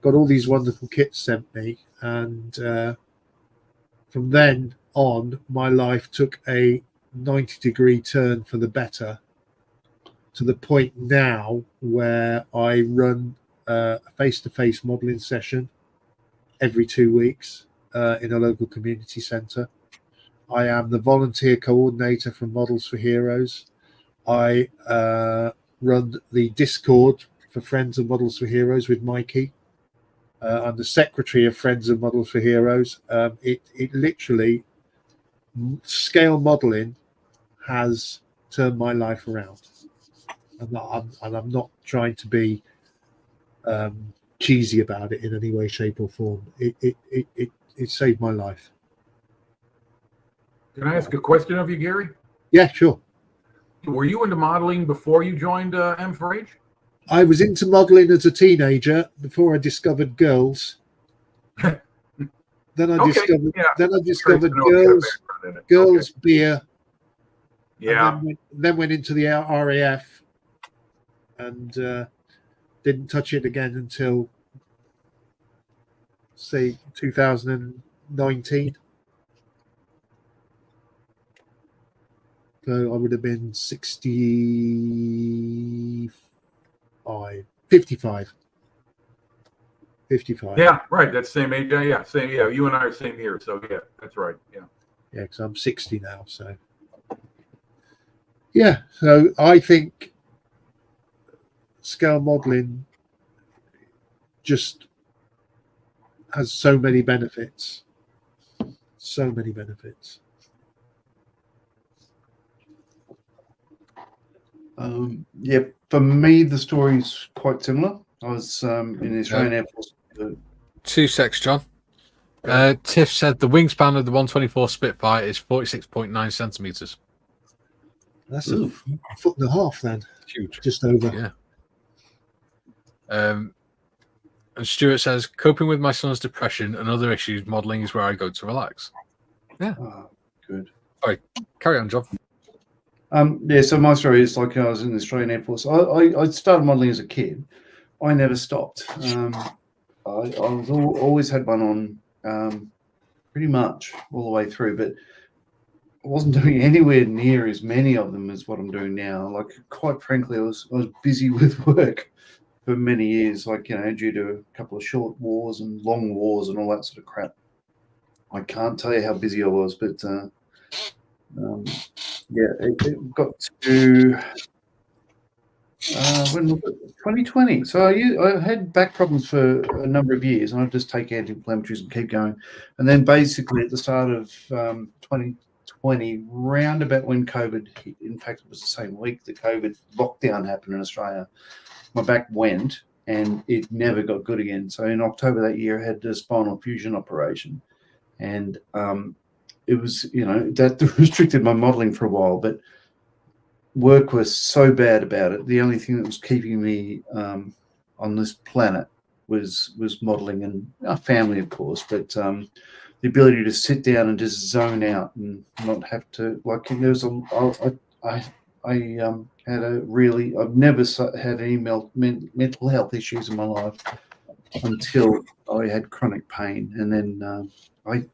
S1: Got all these wonderful kits sent me, and from then on, my life took a 90-degree turn for the better, to the point now where I run a face-to-face modeling session every 2 weeks in a local community centre. I am the volunteer coordinator for Models for Heroes. I run the Discord for Friends of Models for Heroes with Mikey. I'm the secretary of Friends of Models for Heroes. It literally, scale modeling has turned my life around. and I'm not trying to be cheesy about it in any way, shape, or form. It saved my life.
S4: Can I ask a question of you, Gary?
S1: Yeah, sure.
S4: Were you into modeling before you joined M4H?
S1: I was into modeling as a teenager before I discovered girls. Then I discovered girls, beer.
S4: Yeah.
S1: And then went into the RAF and didn't touch it again until, say, 2019. So I would have been 55.
S4: Yeah, right. That's the same age. Yeah, same. Yeah, you and I are same here. So yeah, that's right. Yeah.
S1: Yeah, because I'm 60 now. So yeah, so I think scale modeling just has so many benefits. So many benefits.
S3: Yeah, for me, the story's quite similar. I was in the Australian Air Force.
S2: 2 secs, John. Tiff said the wingspan of the 124 Spitfire is 46.9 centimeters.
S1: That's a foot and a half then.
S2: Huge.
S1: Just over.
S2: Yeah. And Stuart says, coping with my son's depression and other issues, modelling is where I go to relax. Yeah.
S3: Oh, good.
S2: All right, carry on, John.
S3: Yeah, so my story is like I was in the Australian Air Force. I started modelling as a kid. I never stopped. I was always had one on pretty much all the way through, but I wasn't doing anywhere near as many of them as what I'm doing now. Like, quite frankly, I was busy with work for many years, like, you know, due to a couple of short wars and long wars and all that sort of crap. I can't tell you how busy I was, but yeah, it got to when was it? 2020. So I had back problems for a number of years, and I'd just take anti-inflammatories and keep going. And then basically at the start of 2020, round about when COVID hit, in fact, it was the same week the COVID lockdown happened in Australia, my back went and it never got good again. So in October that year, I had a spinal fusion operation. And it was, you know, that restricted my modeling for a while, but work was so bad about it. The only thing that was keeping me on this planet was modeling, and our family, of course, but the ability to sit down and just zone out and not have to, like, there's I've never had any mental health issues in my life until I had chronic pain, and then it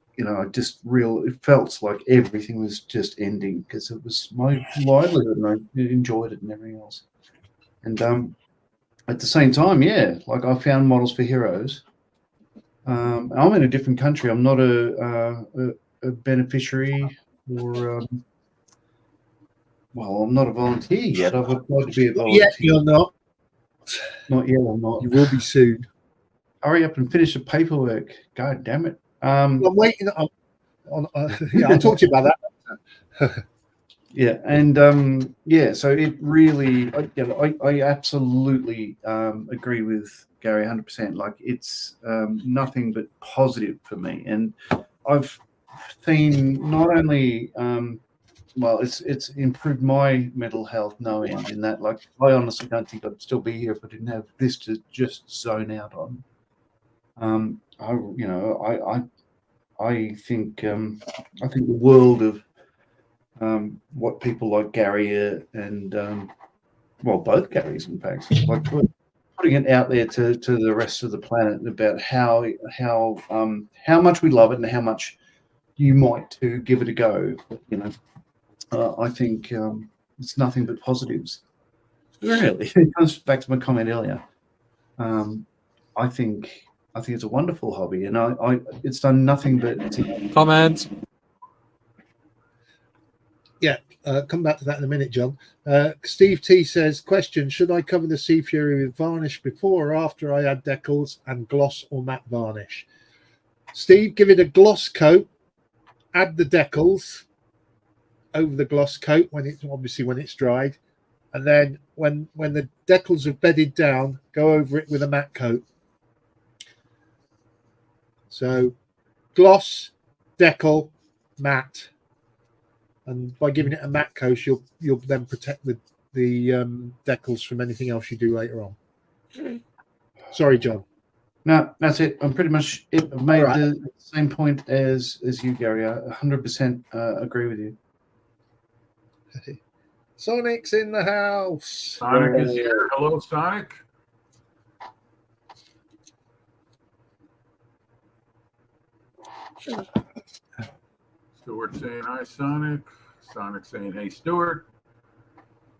S3: felt like everything was just ending because it was my livelihood and I enjoyed it and everything else. And at the same time, yeah, like I found models for heroes. I'm in a different country. I'm not a beneficiary or, I'm not a volunteer yet. I've applied to be a volunteer.
S1: Yet you're not.
S3: Not yet, I'm not.
S1: You will be soon.
S3: Hurry up and finish the paperwork. God damn it.
S1: I'm waiting on yeah, I'll talk to you about that.
S3: Yeah, and so it really, I absolutely agree with Gary 100%. Like, it's nothing but positive for me, and I've seen not only it's improved my mental health no end. In that, like, I honestly don't think I'd still be here if I didn't have this to just zone out on. I think the world of what people like Gary and both Garys, in fact, like putting it out there to the rest of the planet about how much we love it and how much you might to give it a go. You know, I think it's nothing but positives. Really, it comes back to my comment earlier. I think it's a wonderful hobby, and it's done nothing but
S2: Comment.
S1: Yeah, come back to that in a minute, John. Steve T says, question, should I cover the Sea Fury with varnish before or after I add decals and gloss or matte varnish? Steve, give it a gloss coat, add the decals over the gloss coat when it's dried, and then when the decals have bedded down, go over it with a matte coat. So gloss, decal, matte, and by giving it a matte coat, you'll then protect the decals from anything else you do later on. Sorry, John.
S3: No, that's it. I'm pretty much it. I've made
S1: All right.
S3: the same point as you, Gary. I 100% agree with you.
S1: Sonic's in the house.
S4: Sonic is here. Hello, Sonic. Stuart saying hi, Sonic. Sonic saying hey, Stuart.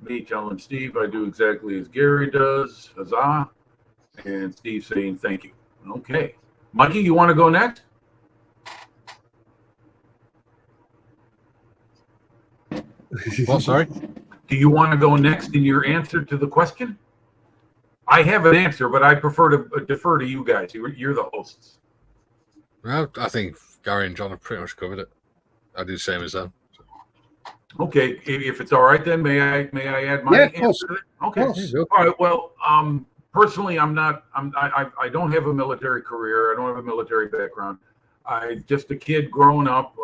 S4: Me telling Steve I do exactly as Gary does. Huzzah. And Steve saying thank you. Okay. Mikey, you want to go next?
S2: What? Sorry.
S4: Do you want to go next in your answer to the question? I have an answer, but I prefer to defer to you guys. You're the hosts.
S2: Well, I think Gary and John have pretty much covered it. I do the same as them.
S4: Okay, if it's all right, then may I add my answer to that? Okay.
S2: All
S4: right. Well, personally, I don't have a military career. I don't have a military background. I just a kid growing up.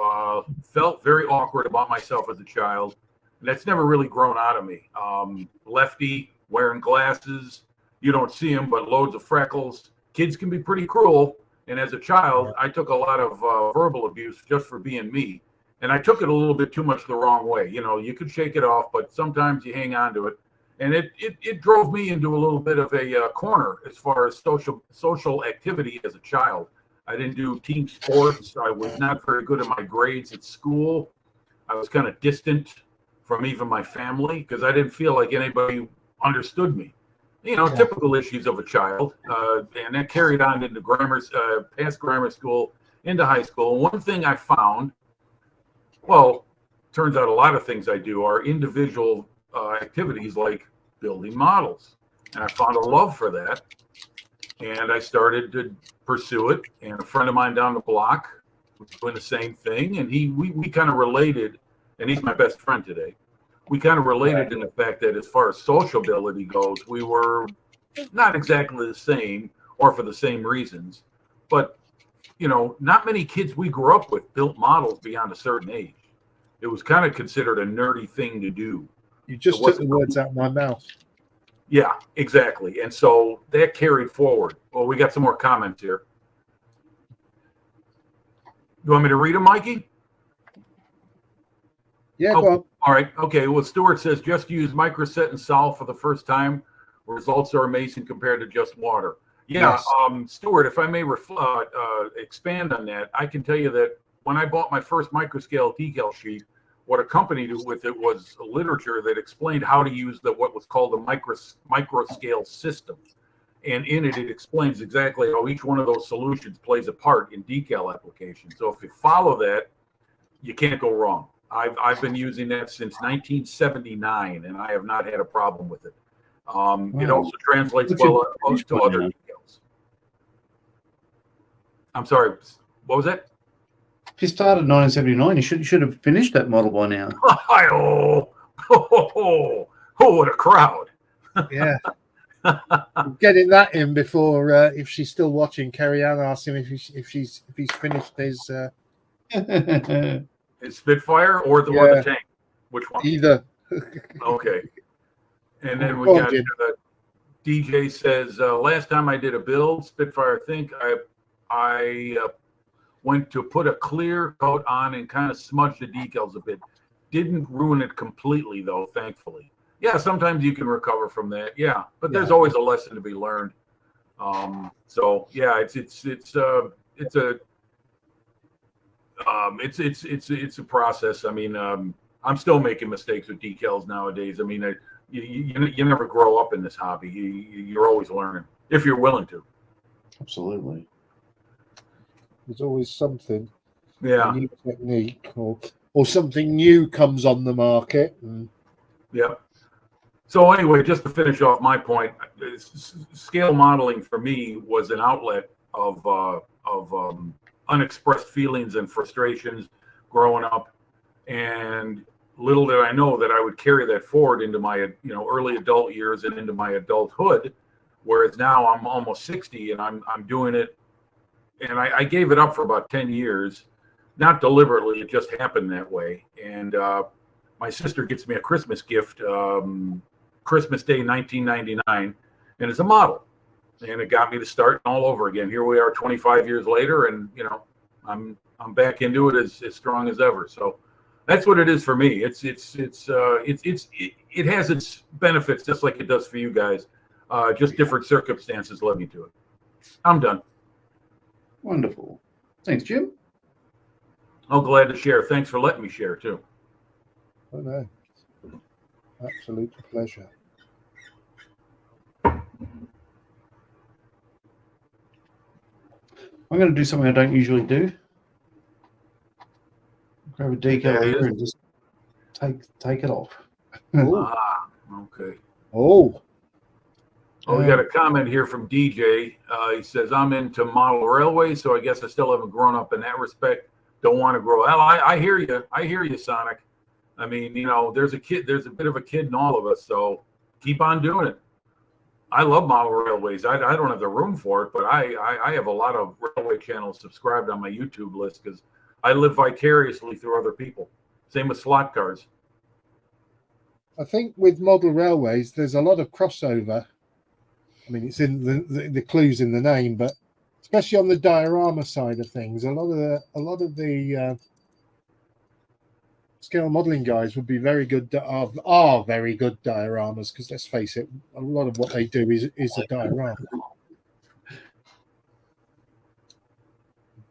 S4: Felt very awkward about myself as a child. And that's never really grown out of me. Lefty, wearing glasses. You don't see them, but loads of freckles. Kids can be pretty cruel. And as a child, I took a lot of verbal abuse just for being me. And I took it a little bit too much the wrong way. You know, you could shake it off, but sometimes you hang on to it. And it drove me into a little bit of a corner as far as social activity as a child. I didn't do team sports. I was not very good at my grades at school. I was kind of distant from even my family because I didn't feel like anybody understood me. You know, typical issues of a child. And that carried on into past grammar school, into high school. And one thing I found, well, turns out a lot of things I do are individual activities like building models. And I found a love for that. And I started to pursue it. And a friend of mine down the block was doing the same thing. And we kind of related, and he's my best friend today. We kind of related in the fact that as far as sociability goes, we were not exactly the same or for the same reasons. But, you know, not many kids we grew up with built models beyond a certain age. It was kind of considered a nerdy thing to do.
S1: You just took the words out of my mouth.
S4: Yeah, exactly. And so that carried forward. Well, we got some more comments here. You want me to read them, Mikey?
S1: Yeah, go on.
S4: All right. Okay. Well, Stuart says just use microset and solve for the first time. Results are amazing compared to just water. Yeah.
S1: Yes.
S4: Stuart, if I may expand on that, I can tell you that when I bought my first microscale decal sheet, what accompanied it with it was literature that explained how to use what was called a microscale system. And in it, it explains exactly how each one of those solutions plays a part in decal application. So if you follow that, you can't go wrong. I've been using that since 1979, and I have not had a problem with it. It also translates well to other decals. I'm sorry, what was that?
S3: If you started in 1979, you should have finished that model by now.
S4: What a crowd!
S1: Yeah. Getting that in before, if she's still watching, Carrie Ann asked him if he's finished his.
S4: Is Spitfire or the tank? Which one?
S1: Either.
S4: Okay. And then we got DJ says, last time I did a build, Spitfire, I think I went to put a clear coat on and kind of smudged the decals a bit. Didn't ruin it completely though, thankfully. Yeah, sometimes you can recover from that. Yeah, but there's always a lesson to be learned. So yeah, it's a process. I mean, I'm still making mistakes with decals nowadays. I mean, you never grow up in this hobby. You're always learning if you're willing to.
S3: Absolutely.
S1: There's always something.
S4: Yeah.
S1: A new technique or something new comes on the market.
S4: Yeah. So anyway, just to finish off my point, scale modeling for me was an outlet of unexpressed feelings and frustrations growing up. And little did I know that I would carry that forward into my early adult years and into my adulthood, whereas now I'm almost 60 and I'm doing it, and I gave it up for about 10 years, not deliberately, it just happened that way. And my sister gets me a Christmas gift, Christmas Day 1999, and it's a model, and it got me to start all over again. Here we are 25 years later, and I'm back into it as strong as ever. So that's what it is for me. It has its benefits just like it does for you guys. Just different circumstances led me to it. I'm done.
S3: Wonderful. Thanks, Jim.
S4: I'm glad to share. Thanks for letting me share too.
S1: Oh no, absolute pleasure.
S3: I'm going to do something I don't usually do. Grab a decal here and just take it off.
S4: Okay.
S1: Oh,
S4: we got a comment here from DJ. He says, I'm into model railways, so I guess I still haven't grown up in that respect. Don't want to grow. Well, I hear you. I hear you, Sonic. I mean, there's a bit of a kid in all of us, so keep on doing it. I love model railways. I don't have the room for it, but I have a lot of railway channels subscribed on my YouTube list because I live vicariously through other people. Same with slot cars.
S1: I think with model railways, there's a lot of crossover. I mean, it's in the clues in the name, but especially on the diorama side of things, a lot of the scale modeling guys would be very good, are very good dioramas, because let's face it, a lot of what they do is a diorama.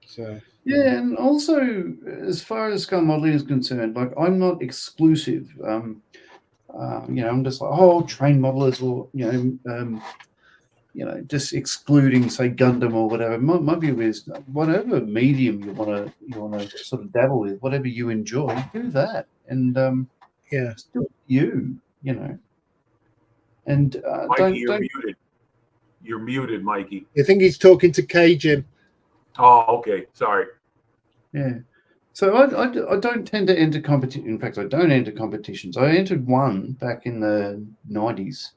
S1: So
S3: yeah, and also as far as scale modeling is concerned, like I'm not exclusive. I'm just like, train modelers, or just excluding, say, Gundam or whatever. My view is whatever medium you want to sort of dabble with, whatever you enjoy, do that, and still you. And
S4: Mikey, you're muted. You're muted, Mikey.
S1: I think he's talking to Kay, Jim.
S4: Oh, okay. Sorry.
S3: Yeah. So I don't tend to enter competition. In fact, I don't enter competitions. I entered one back in the 90s.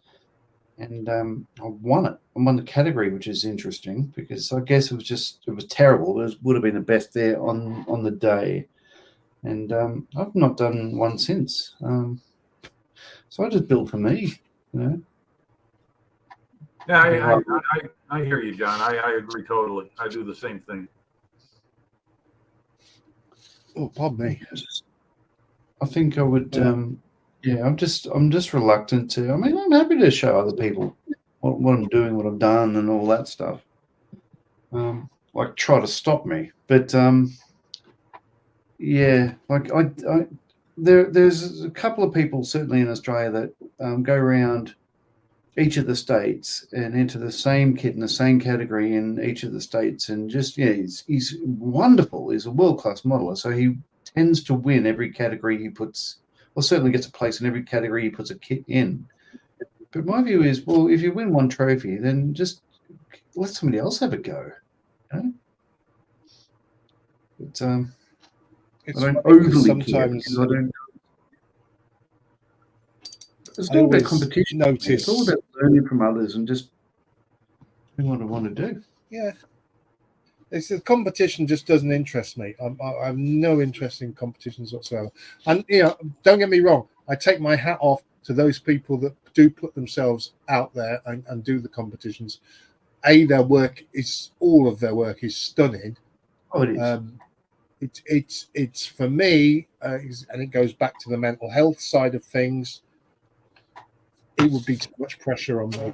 S3: And I won it. I won the category, which is interesting because I guess it was terrible. It would have been the best there on the day. And I've not done one since. So I just built for me,
S4: Yeah, I hear you, John. I agree totally. I do the same thing.
S1: Oh, pardon me.
S3: I think I would. I'm just reluctant to. I mean, I'm happy to show other people what I'm doing, what I've done, and all that stuff. Like try to stop me, but there's a couple of people certainly in Australia that go around each of the states and enter the same kit in the same category in each of the states, and he's wonderful. He's a world-class modeler, so he tends to win every category he puts. Well, certainly gets a place in every category he puts a kit in. But my view is, well, if you win one trophy, then just let somebody else have a go. But I don't overly care because I don't. It's all about competition. It's all about learning from others and just doing what I want to do.
S1: Yeah. The competition just doesn't interest me. I have no interest in competitions whatsoever. And don't get me wrong, I take my hat off to those people that do put themselves out there and do the competitions. All of their work is stunning.
S3: Oh, it is.
S1: It's for me, and it goes back to the mental health side of things. It would be too much pressure on me.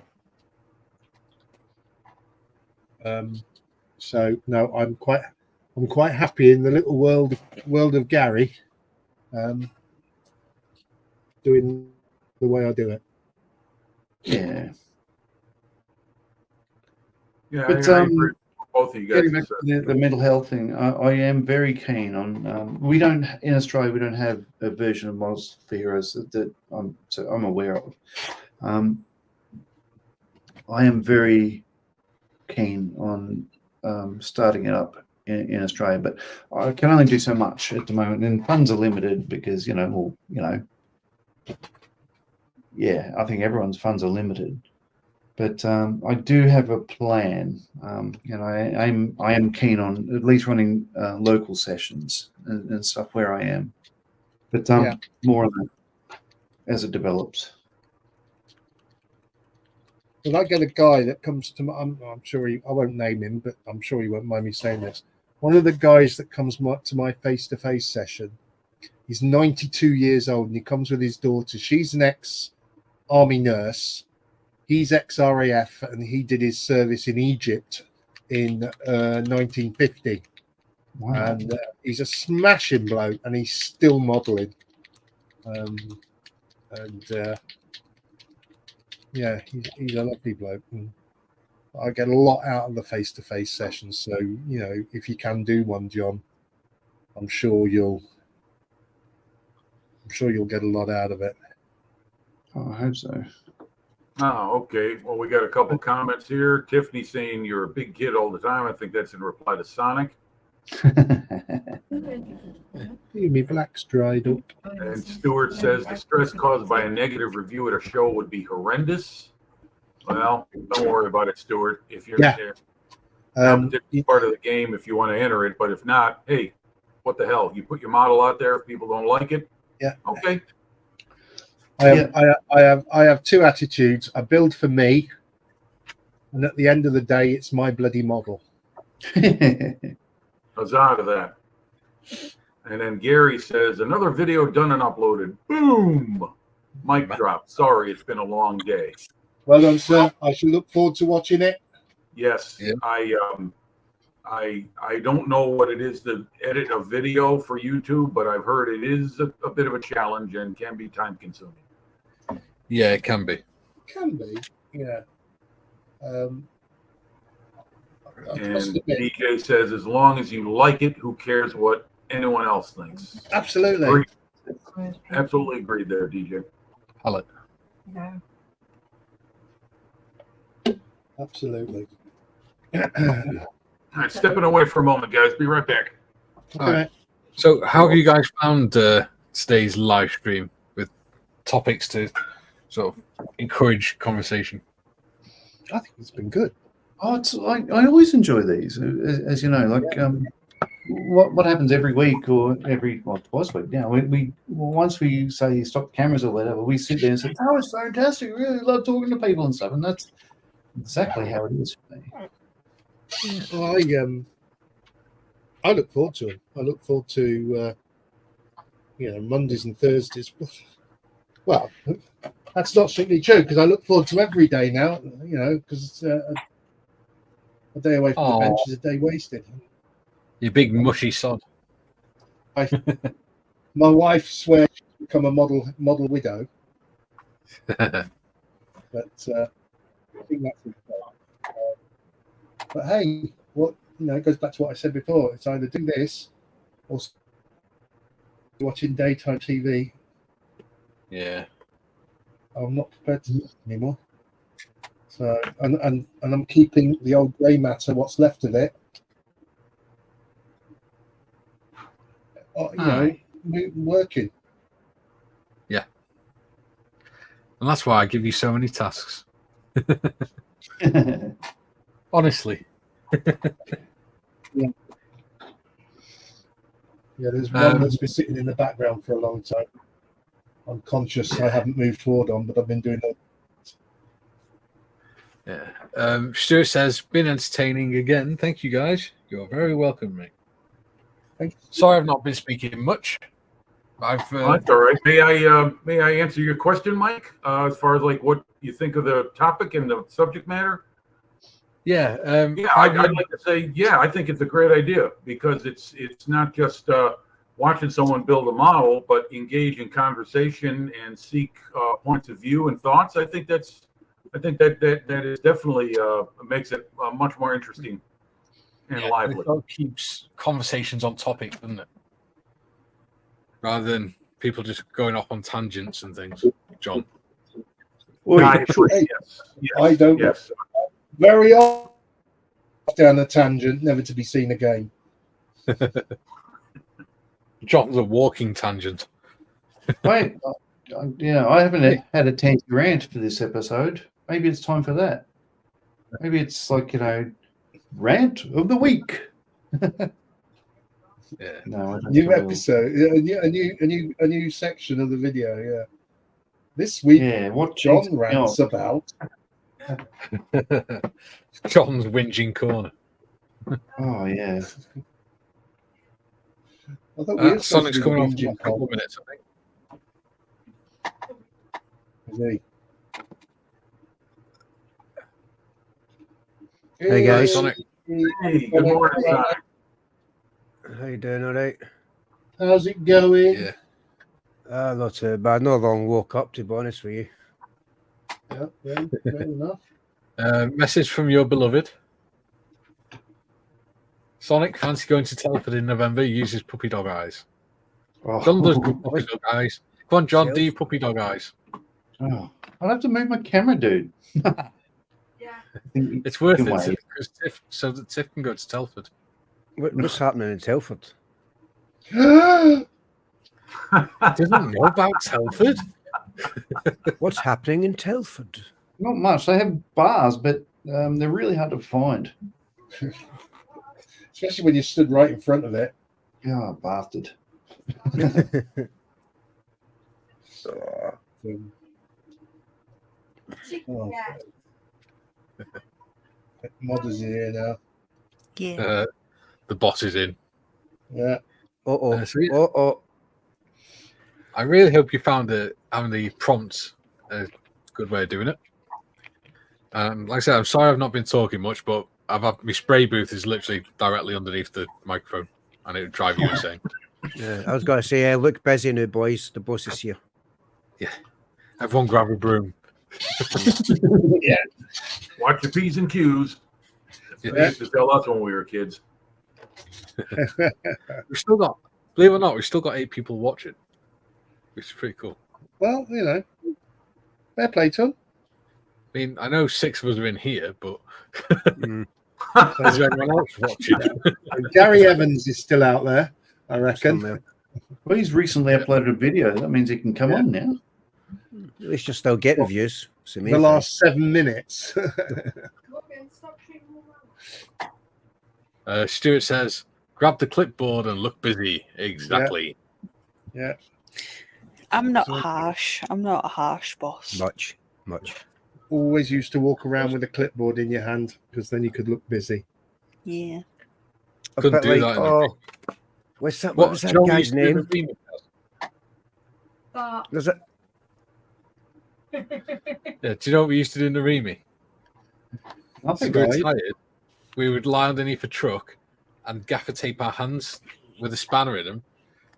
S1: So no, I'm quite happy in the little world of Gary, doing the way I do it.
S3: Yeah.
S4: Yeah,
S3: But
S4: I agree with both of you guys.
S3: Getting back to the mental health thing, I am very keen on. We don't in Australia. We don't have a version of Models for Heroes that I'm aware of. I am very keen on starting it up in Australia, but I can only do so much at the moment, and funds are limited because I think everyone's funds are limited. But I do have a plan. I am keen on at least running local sessions and stuff where I am. But more on that as it develops.
S1: Well, I get a guy that comes to my, I'm sure I won't name him, but I'm sure he won't mind me saying this. One of the guys that comes to my face-to-face session, he's 92 years old, and he comes with his daughter. She's an ex-army nurse. He's ex-RAF, and he did his service in Egypt in 1950.
S3: Wow.
S1: And he's a smashing bloke, and he's still modelling. Yeah, he's a lovely bloke. And I get a lot out of the face-to-face sessions. So, if you can do one, John, I'm sure you'll get a lot out of it.
S3: Oh, I hope so.
S4: Oh, okay. Well, we got a couple comments here. Tiffany saying you're a big kid all the time. I think that's in reply to Sonic.
S1: Me black's dried up.
S4: And Stuart says the stress caused by a negative review at a show would be horrendous. Well, don't worry about it, Stuart. If you're there, it's part of the game if you want to enter it. But if not, hey, what the hell? You put your model out there. If people don't like it, okay.
S1: I have two attitudes. I build for me, and at the end of the day, it's my bloody model.
S4: Huzzah to that. And then Gary says, another video done and uploaded. Boom! Mic drop. Sorry, it's been a long day.
S1: Well done, sir. I shall look forward to watching it.
S4: Yes. Yeah. I don't know what it is to edit a video for YouTube, but I've heard it is a bit of a challenge and can be time consuming.
S2: Yeah, it can be.
S1: Can be, yeah.
S4: And DJ says, as long as you like it, who cares what anyone else thinks?
S1: Absolutely.
S4: Absolutely agreed there, DJ.
S2: Hello.
S5: Yeah.
S1: Absolutely.
S4: All right, stepping away for a moment, guys. Be right back.
S1: Okay. Right.
S2: So, how have you guys found today's live stream with topics to sort of encourage conversation?
S1: I think it's been good.
S3: Oh, I always enjoy these, as you know. Like, what happens every week or twice a week now? We once we say stop the cameras or whatever, we sit there and say, "Oh, it's fantastic! We really love talking to people and stuff," and that's exactly how it is for me.
S1: I look forward to it. I look forward to Mondays and Thursdays. Well, that's not strictly true because I look forward to every day now. Because a day away from the bench is a day wasted.
S2: You big mushy sod.
S1: My wife swears she's become a model widow, but I think that's. But hey, it goes back to what I said before. It's either do this or watching daytime TV.
S2: Yeah,
S1: I'm not prepared to do it anymore. So, and I'm keeping the old grey matter, what's left of it. Working.
S2: Yeah, and that's why I give you so many tasks. Honestly.
S1: Yeah, there's one that's been sitting in the background for a long time. I'm conscious I haven't moved forward on, but I've been doing it.
S2: Yeah. Stuart says, been entertaining again. Thank you, guys. You're very welcome, mate.
S1: Thank you.
S2: Sorry I've not been speaking much.
S4: That's all right. May I answer your question, Mike? As far as like what you think of the topic and the subject matter?
S2: Yeah.
S4: I'd like to say, I think it's a great idea because it's not just watching someone build a model, but engage in conversation and seek points of view and thoughts. I think that is definitely makes it much more interesting and lively.
S2: It keeps conversations on topic, doesn't it? Rather than people just going off on tangents and things. John.
S1: I don't very often down a tangent, never to be seen again.
S2: John's a walking tangent.
S3: Wait, I haven't had a tanky rant for this episode. Maybe it's time for that. Maybe it's like, rant of the week.
S2: Yeah.
S3: No, I don't
S1: New
S3: feel-
S1: episode, a new section of the video. Yeah, this week
S3: Yeah, what
S1: John rants about.
S2: John's whinging corner.
S3: Oh yeah.
S1: I thought we were supposed
S2: Sonic's
S1: to be
S2: coming off in
S1: whinging
S2: a couple of
S1: pod.
S2: minutes, I think.
S1: Is he?
S6: Hey, guys.
S2: Sonic.
S4: Hey, good morning, Sonic.
S6: How you doing? All right?
S1: How's it going?
S2: Yeah.
S6: Not too bad. Not long woke up, to be honest with you.
S1: Yeah, fair enough.
S2: Message from your beloved. Sonic, fancy going to Telford in November? Uses puppy dog eyes.
S3: Oh,
S2: John does good puppy dog eyes. Come on, John,
S6: Self-
S2: do your puppy dog eyes.
S3: oh, I'll have to move my camera, dude.
S5: Yeah.
S2: It's worth
S3: Good
S2: it
S3: way.
S2: because so that Tiff can go to Telford.
S6: What's happening in Telford?
S2: Doesn't know about Telford.
S6: What's happening in Telford?
S3: Not much. They have bars, but they're really hard to find.
S1: Especially when you stood right in front of it.
S3: Oh, bastard.
S1: Oh,
S5: Yeah.
S1: Mod is here now.
S6: Yeah.
S2: The boss is in.
S1: Yeah.
S2: Sweet.
S6: Uh-oh.
S2: I really hope you found having the prompts a good way of doing it. Like I said, I'm sorry I've not been talking much, but my spray booth is literally directly underneath the microphone, and it would drive you insane.
S6: Yeah, I was going to say, look busy now, boys. The boss is here.
S2: Everyone grab a broom.
S1: Yeah.
S4: Watch your P's and Q's. That's what they used to tell us when we were kids.
S2: We've still got, believe it or not, we've still got 8 people watching, which is pretty cool.
S1: Well, fair play to him.
S2: I mean, I know 6 of us are in here, but
S6: Mm.
S2: is there anyone else watching?
S1: Gary Evans is still out there, I reckon.
S6: Still there.
S3: Well, he's recently uploaded a video. That means he can come on now.
S6: At least you're still getting views. It's
S1: The
S6: amazing.
S1: last 7 minutes.
S5: Logan, stop treating me well.
S2: Stuart says, grab the clipboard and look busy. Exactly.
S1: Yeah.
S7: I'm not
S1: So-
S7: harsh. I'm not a harsh boss.
S6: Much.
S1: Always used to walk around with a clipboard in your hand because then you could look busy.
S7: Yeah.
S6: A
S2: Couldn't
S6: bit
S2: do
S6: like,
S2: that in the
S6: what's that? What was that
S2: Joe
S6: guy's
S2: used to do in
S6: name?
S2: the remake.
S5: But
S6: Was it?
S2: Yeah, do you know what we used to do in the Remy?
S3: I
S2: If
S3: think
S2: we were
S1: Right.
S2: tired, we would lie underneath a truck and gaffer tape our hands with a spanner in them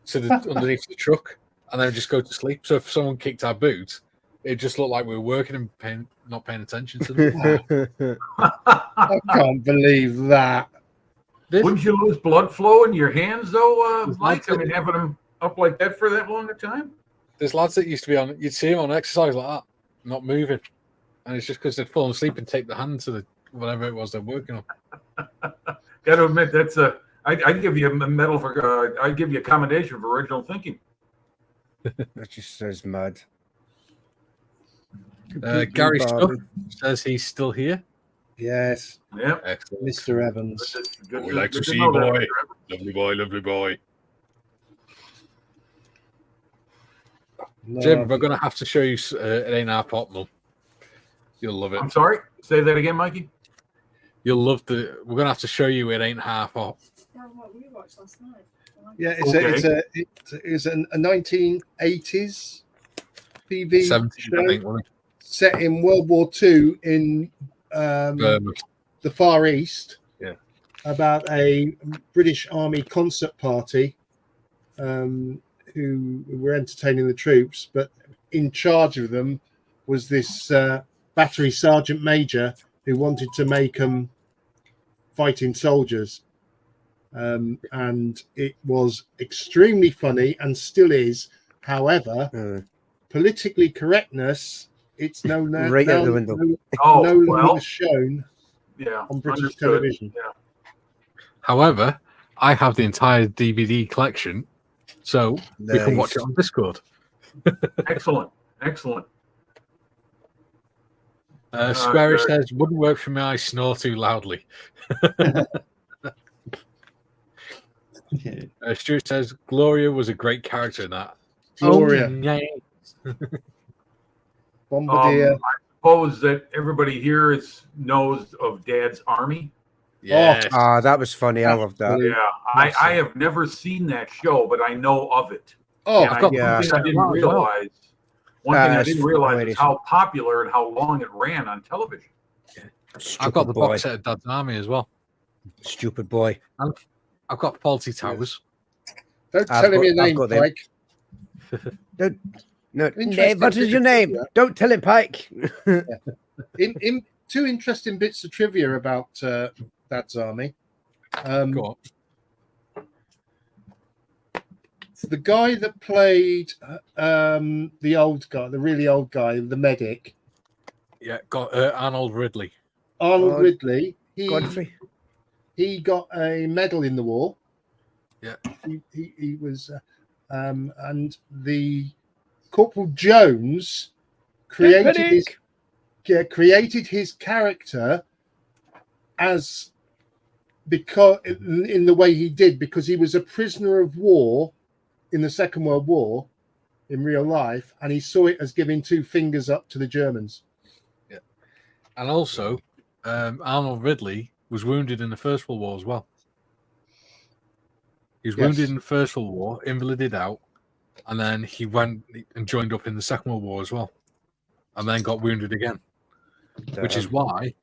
S2: to the underneath the truck, and then just go to sleep. So if someone kicked our boots, it just looked like we were working and not paying attention to them.
S1: I can't believe that.
S4: Wouldn't you lose blood flow in your hands, though,
S2: It's
S4: Mike?
S2: like-
S4: I mean, having them up like that for that long a time?
S2: There's lads that used to be on, you'd see them on exercise like that, not moving. And it's just because they'd fallen asleep and take the hand to the whatever it was they're working on.
S4: Got to admit, that's I'd give you a medal for. I'd give you a commendation for original thinking.
S6: That just says mad.
S2: Gary
S6: Barbie.
S2: Stuff says he's still here.
S1: Yes,
S4: Yeah.
S2: Excellent.
S1: Mr. Evans.
S4: Good,
S2: We like to
S4: good
S2: see
S4: know
S2: you,
S4: that,
S2: boy.
S4: Mr.
S2: Lovely boy, lovely boy.
S1: No,
S2: Jim, we're going to have to show you It Ain't Our Pop, Mum. You'll love it.
S4: I'm sorry. Say that again, Mikey.
S2: You'll love the. We're going to have to show you It Ain't Half Pop.
S5: that's what we watched last night.
S1: yeah, it's a 1980s TV
S2: 17, I
S1: show
S2: think, wasn't
S1: set in World War II in
S2: it?
S1: the Far East.
S2: Yeah.
S1: About a British Army concert party who were entertaining the troops, but in charge of them was this battery sergeant major who wanted to make them fighting soldiers. And it was extremely funny and still is. However, politically correctness, it's no
S6: Right out the window.
S4: Oh,
S1: no
S4: well,
S1: longer shown
S4: yeah.
S1: on British
S4: understood.
S1: television.
S4: Yeah.
S2: However, I have the entire DVD collection, so we can watch it
S6: Nice.
S2: on Discord.
S4: Excellent. Excellent.
S2: Squarish
S4: good.
S2: says, wouldn't work for me, I snore too loudly.
S3: Yeah.
S2: Stuart says, Gloria was a great character in that.
S1: Gloria,
S2: Oh, yeah.
S1: Bombardier.
S4: I suppose that everybody here knows of Dad's Army.
S2: Yes.
S6: Ah, that was funny. I loved that.
S1: Absolute
S4: Yeah, I
S1: classic.
S4: have never seen that show, but I know of it.
S1: Oh,
S4: and
S2: I've got
S6: yeah.
S4: one thing I didn't
S2: that as well.
S4: realize. One thing I
S6: That's
S4: didn't realize
S6: hilarious.
S4: is how popular and how long it ran on television.
S2: I've got the
S6: boy.
S2: box set of Dad's Army as well.
S6: Stupid boy.
S2: I've got Faulty Towers.
S1: don't
S6: I've
S1: tell him
S6: got-
S1: your
S6: I've
S1: name,
S6: got them.
S1: Mike.
S6: No,
S1: Interesting
S6: what is
S1: bit
S6: your
S1: of
S6: name?
S1: trivia.
S6: Don't tell him, Pike.
S1: In two interesting bits of trivia about Dad's Army.
S2: Go on.
S1: The guy that played the old guy, the really old guy, the medic,
S2: Yeah, got Arnold Ridley.
S1: Arnold
S6: Oh,
S1: Ridley.
S6: Godfrey.
S1: He got a medal in the war.
S2: Yeah.
S1: He was, and the Corporal Jones created his character as because in the way he did, because he was a prisoner of war in the Second World War in real life, and he saw it as giving two fingers up to the Germans.
S2: Yeah, and also Arnold Ridley was wounded in the First World War as well. He was wounded in the First World War, invalided out, and then he went and joined up in the Second World War as well, and then got wounded again, which is why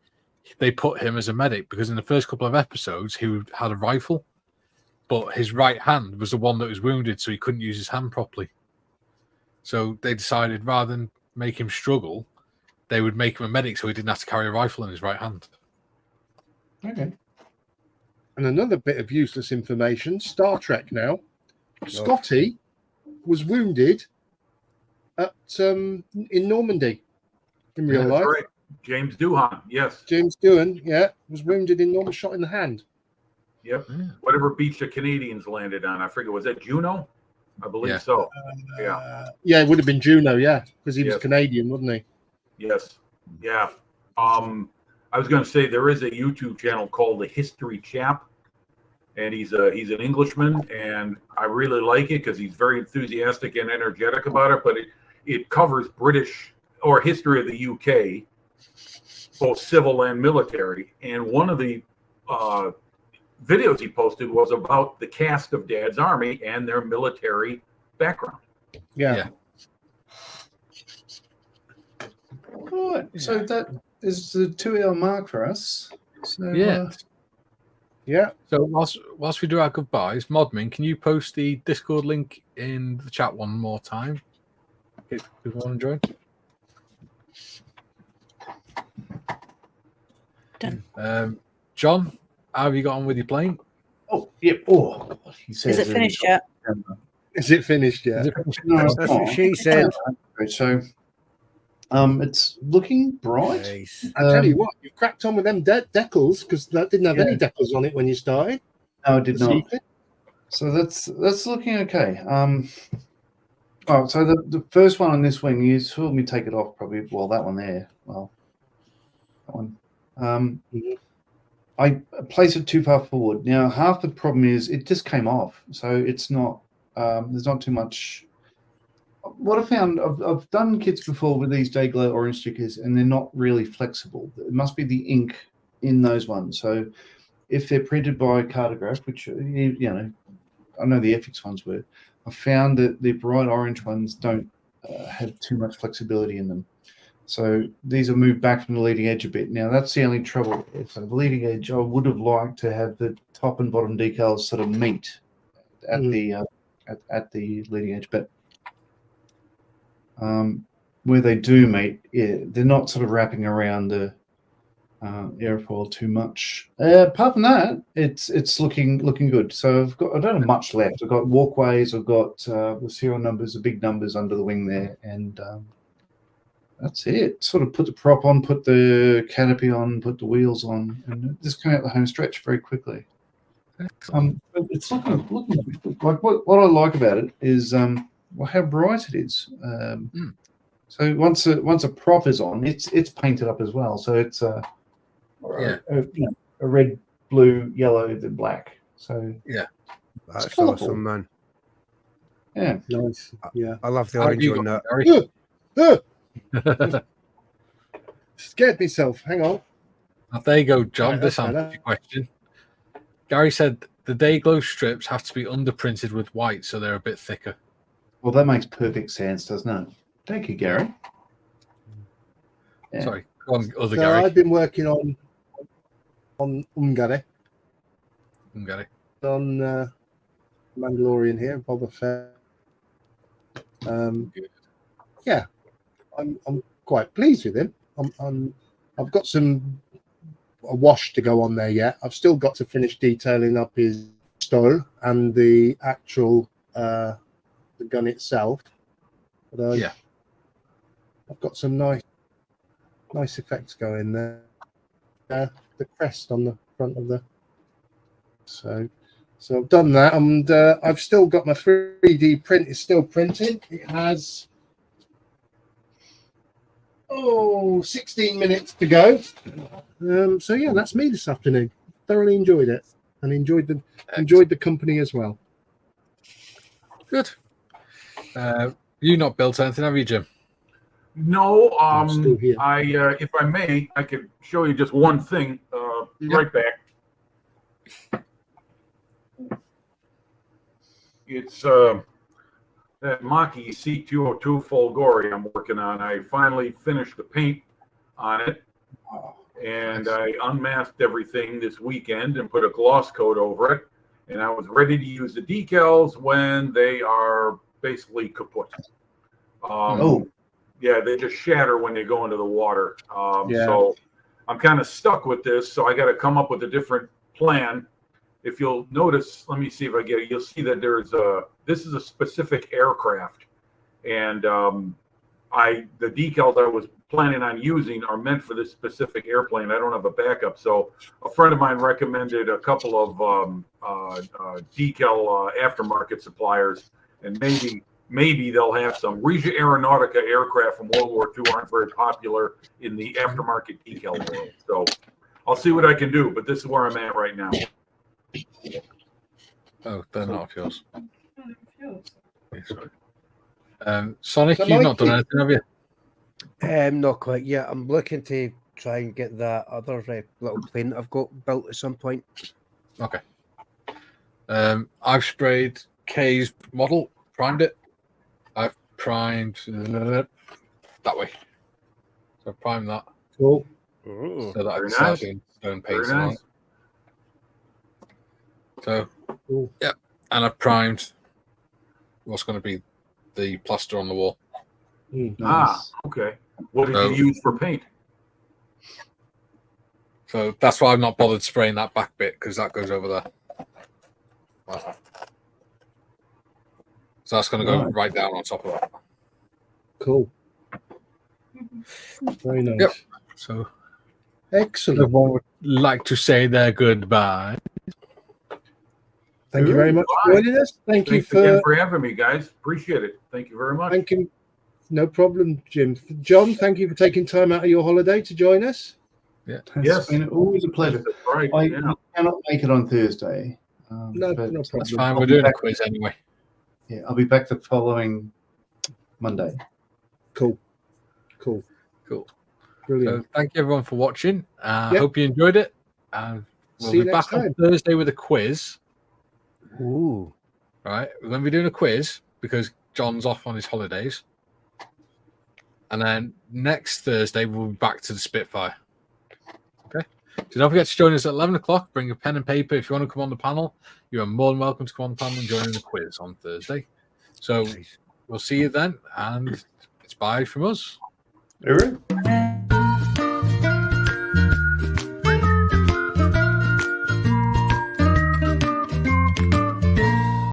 S2: they put him as a medic, because in the first couple of episodes he had a rifle, but his right hand was the one that was wounded, so he couldn't use his hand properly. So they decided rather than make him struggle, they would make him a medic so he didn't have to carry a rifle in his right hand.
S3: Okay.
S1: And another bit of useless information, Star Trek now. Scotty was wounded at in Normandy in real life.
S4: Right. James Doohan, yes.
S1: James Doohan, was wounded in Normandy, shot in the hand.
S4: Yep.
S2: Yeah.
S4: Whatever beach the Canadians landed on. I forget, was that Juneau? I believe
S2: Yeah.
S4: so.
S1: Yeah, it would have been Juneau, because he was
S4: Yes.
S1: Canadian, wasn't he?
S4: Yes. Yeah. I was going to say there is a YouTube channel called The History Chap, and he's an Englishman, and I really like it because he's very enthusiastic and energetic about it. But it covers British or history of the UK, both civil and military. And one of the videos he posted was about the cast of Dad's Army and their military background.
S1: Yeah.
S3: All right. So that is the 2-hour mark for us. So,
S2: Yeah.
S1: Yeah.
S2: So whilst we do our goodbyes, Modmin, can you post the Discord link in the chat one more time? If people want to join.
S7: Done.
S2: John, how have you got on with your plane?
S3: Oh, yep. Oh, he says
S7: Is it finished yet?
S1: Is it finished yet?
S2: Is it finished?
S3: No, it's
S6: That's what
S3: not.
S6: she said.
S3: So, it's looking bright.
S6: Nice.
S1: I tell you what, you cracked on with them decals because that didn't have
S3: Yeah.
S1: any decals on it when you started.
S3: No, it did
S1: this
S3: not.
S1: evening.
S3: So that's looking okay. Oh, so the first one on this wing, you saw me take it off probably. Well, that one there. Well, that one. I place it too far forward. Now, half the problem is it just came off, so it's not. There's not too much. What I found, I've done kits before with these Dayglow orange stickers, and they're not really flexible. It must be the ink in those ones. So, if they're printed by Cartograph, which you know, I know the FX ones were, I found that the bright orange ones don't have too much flexibility in them. So these are moved back from the leading edge a bit. Now that's the only trouble. So the leading edge, I would have liked to have the top and bottom decals sort of meet at the at the leading edge, but where they do meet, they're not sort of wrapping around the airfoil too much. Apart from that, it's looking good. So I don't have much left. I've got walkways. I've got the serial numbers, the big numbers under the wing there, and that's it. Sort of put the prop on, put the canopy on, put the wheels on, and just come out the home stretch very quickly. But it's looking like what I like about it is how bright it is. So once a prop is on, it's painted up as well. So it's a red, blue, yellow, then black. So
S6: That's
S3: colourful.
S6: awesome, man.
S3: Yeah,
S1: Nice. Yeah.
S6: I love the
S2: How have
S6: orange
S2: you
S6: on
S2: got
S6: that.
S2: it, Gary?
S1: Scared myself. Hang on.
S2: Oh, there you go, John.
S1: Right,
S2: This
S1: that's
S2: answers
S1: better.
S2: your question. Gary said the day glow strips have to be underprinted with white, so they're a bit thicker.
S3: well, that makes perfect sense, doesn't it? Thank you, Gary. Yeah.
S2: Sorry, go on, other
S1: So
S2: Gary.
S1: I've been working on Ungary,
S2: Gary.
S1: on Mandalorian here, Boba Fett. Yeah, I'm quite pleased with him. I've got a wash to go on there yet. I've still got to finish detailing up his stole and the actual the gun itself. But I've got some nice effects going there. The crest on the front of the so I've done that, and I've still got my 3D print is still printing. It has 16 minutes to go. So yeah, that's me this afternoon. Thoroughly enjoyed it, and enjoyed the company as well.
S2: Good. You not built anything, have you, Jim?
S4: No,
S1: I'm still here.
S4: if I may, I could show you just one thing. Right back. It's that Maki C202 Folgori I'm working on. I finally finished the paint on it, and I unmasked everything this weekend and put a gloss coat over it. And I was ready to use the decals when they are basically kaput. Yeah, they just shatter when they go into the water. So I'm kind of stuck with this. So I got to come up with a different plan. If you'll notice, let me see if I get it. You'll see that this is a specific aircraft, and the decals I was planning on using are meant for this specific airplane. I don't have a backup, so a friend of mine recommended a couple of decal aftermarket suppliers, and maybe they'll have some. Regia Aeronautica aircraft from World War II aren't very popular in the aftermarket decal world, so I'll see what I can do. But this is where I'm at right now.
S2: Oh, they're not of yours. Sonic,
S1: So
S2: you've not done
S1: Mikey-
S2: anything, have you?
S6: Not quite yet. I'm looking to try and get that other little plane I've got built at some point.
S2: Okay. I've sprayed Kay's model, primed it. I've primed that way. So I've primed that
S1: Cool.
S2: so that I can
S4: Very
S2: start
S4: nice.
S2: doing stone
S4: Very
S2: painting on
S4: nice.
S2: it. So,
S1: Cool.
S2: yeah, and I've primed what's going to be the plaster on the wall.
S4: Okay. What did
S2: So-
S4: you use for paint?
S2: So that's why I've not bothered spraying that back bit, because that goes over there. Like that. So that's going to go right down on top of that.
S1: Cool. Very nice.
S2: Yep. So
S1: Excellent.
S2: everyone would like to say their goodbye.
S1: Thank you very much for joining us. Thank you
S4: Thanks again
S1: for
S4: for having me, guys. Appreciate it. Thank you very much.
S1: thank you. No problem, Jim. John, thank you for taking time out of your holiday to join us.
S3: It's
S4: Yes.
S3: been always a pleasure.
S4: That's right.
S3: I
S4: Yeah.
S3: cannot make it on Thursday.
S1: No
S3: but
S1: problem.
S2: That's fine.
S3: I'll
S2: We're
S3: be
S2: doing a
S3: back-
S2: quiz anyway.
S3: Yeah, I'll be back the following Monday.
S1: Cool.
S2: Cool.
S1: Brilliant.
S2: So thank you everyone for watching.
S1: Yep.
S2: Hope you enjoyed it. And we'll
S1: See you
S2: be
S1: next
S2: back on
S1: time.
S2: Thursday with a quiz.
S6: Ooh.
S2: Right, we're going to be doing a quiz because John's off on his holidays. And then next Thursday, we'll be back to the Spitfire. Okay? So don't forget to join us at 11 o'clock. Bring a pen and paper. If you want to come on the panel, you are more than welcome to come on the panel and join in the quiz on Thursday. So we'll see you then. And it's bye from us.
S3: All right.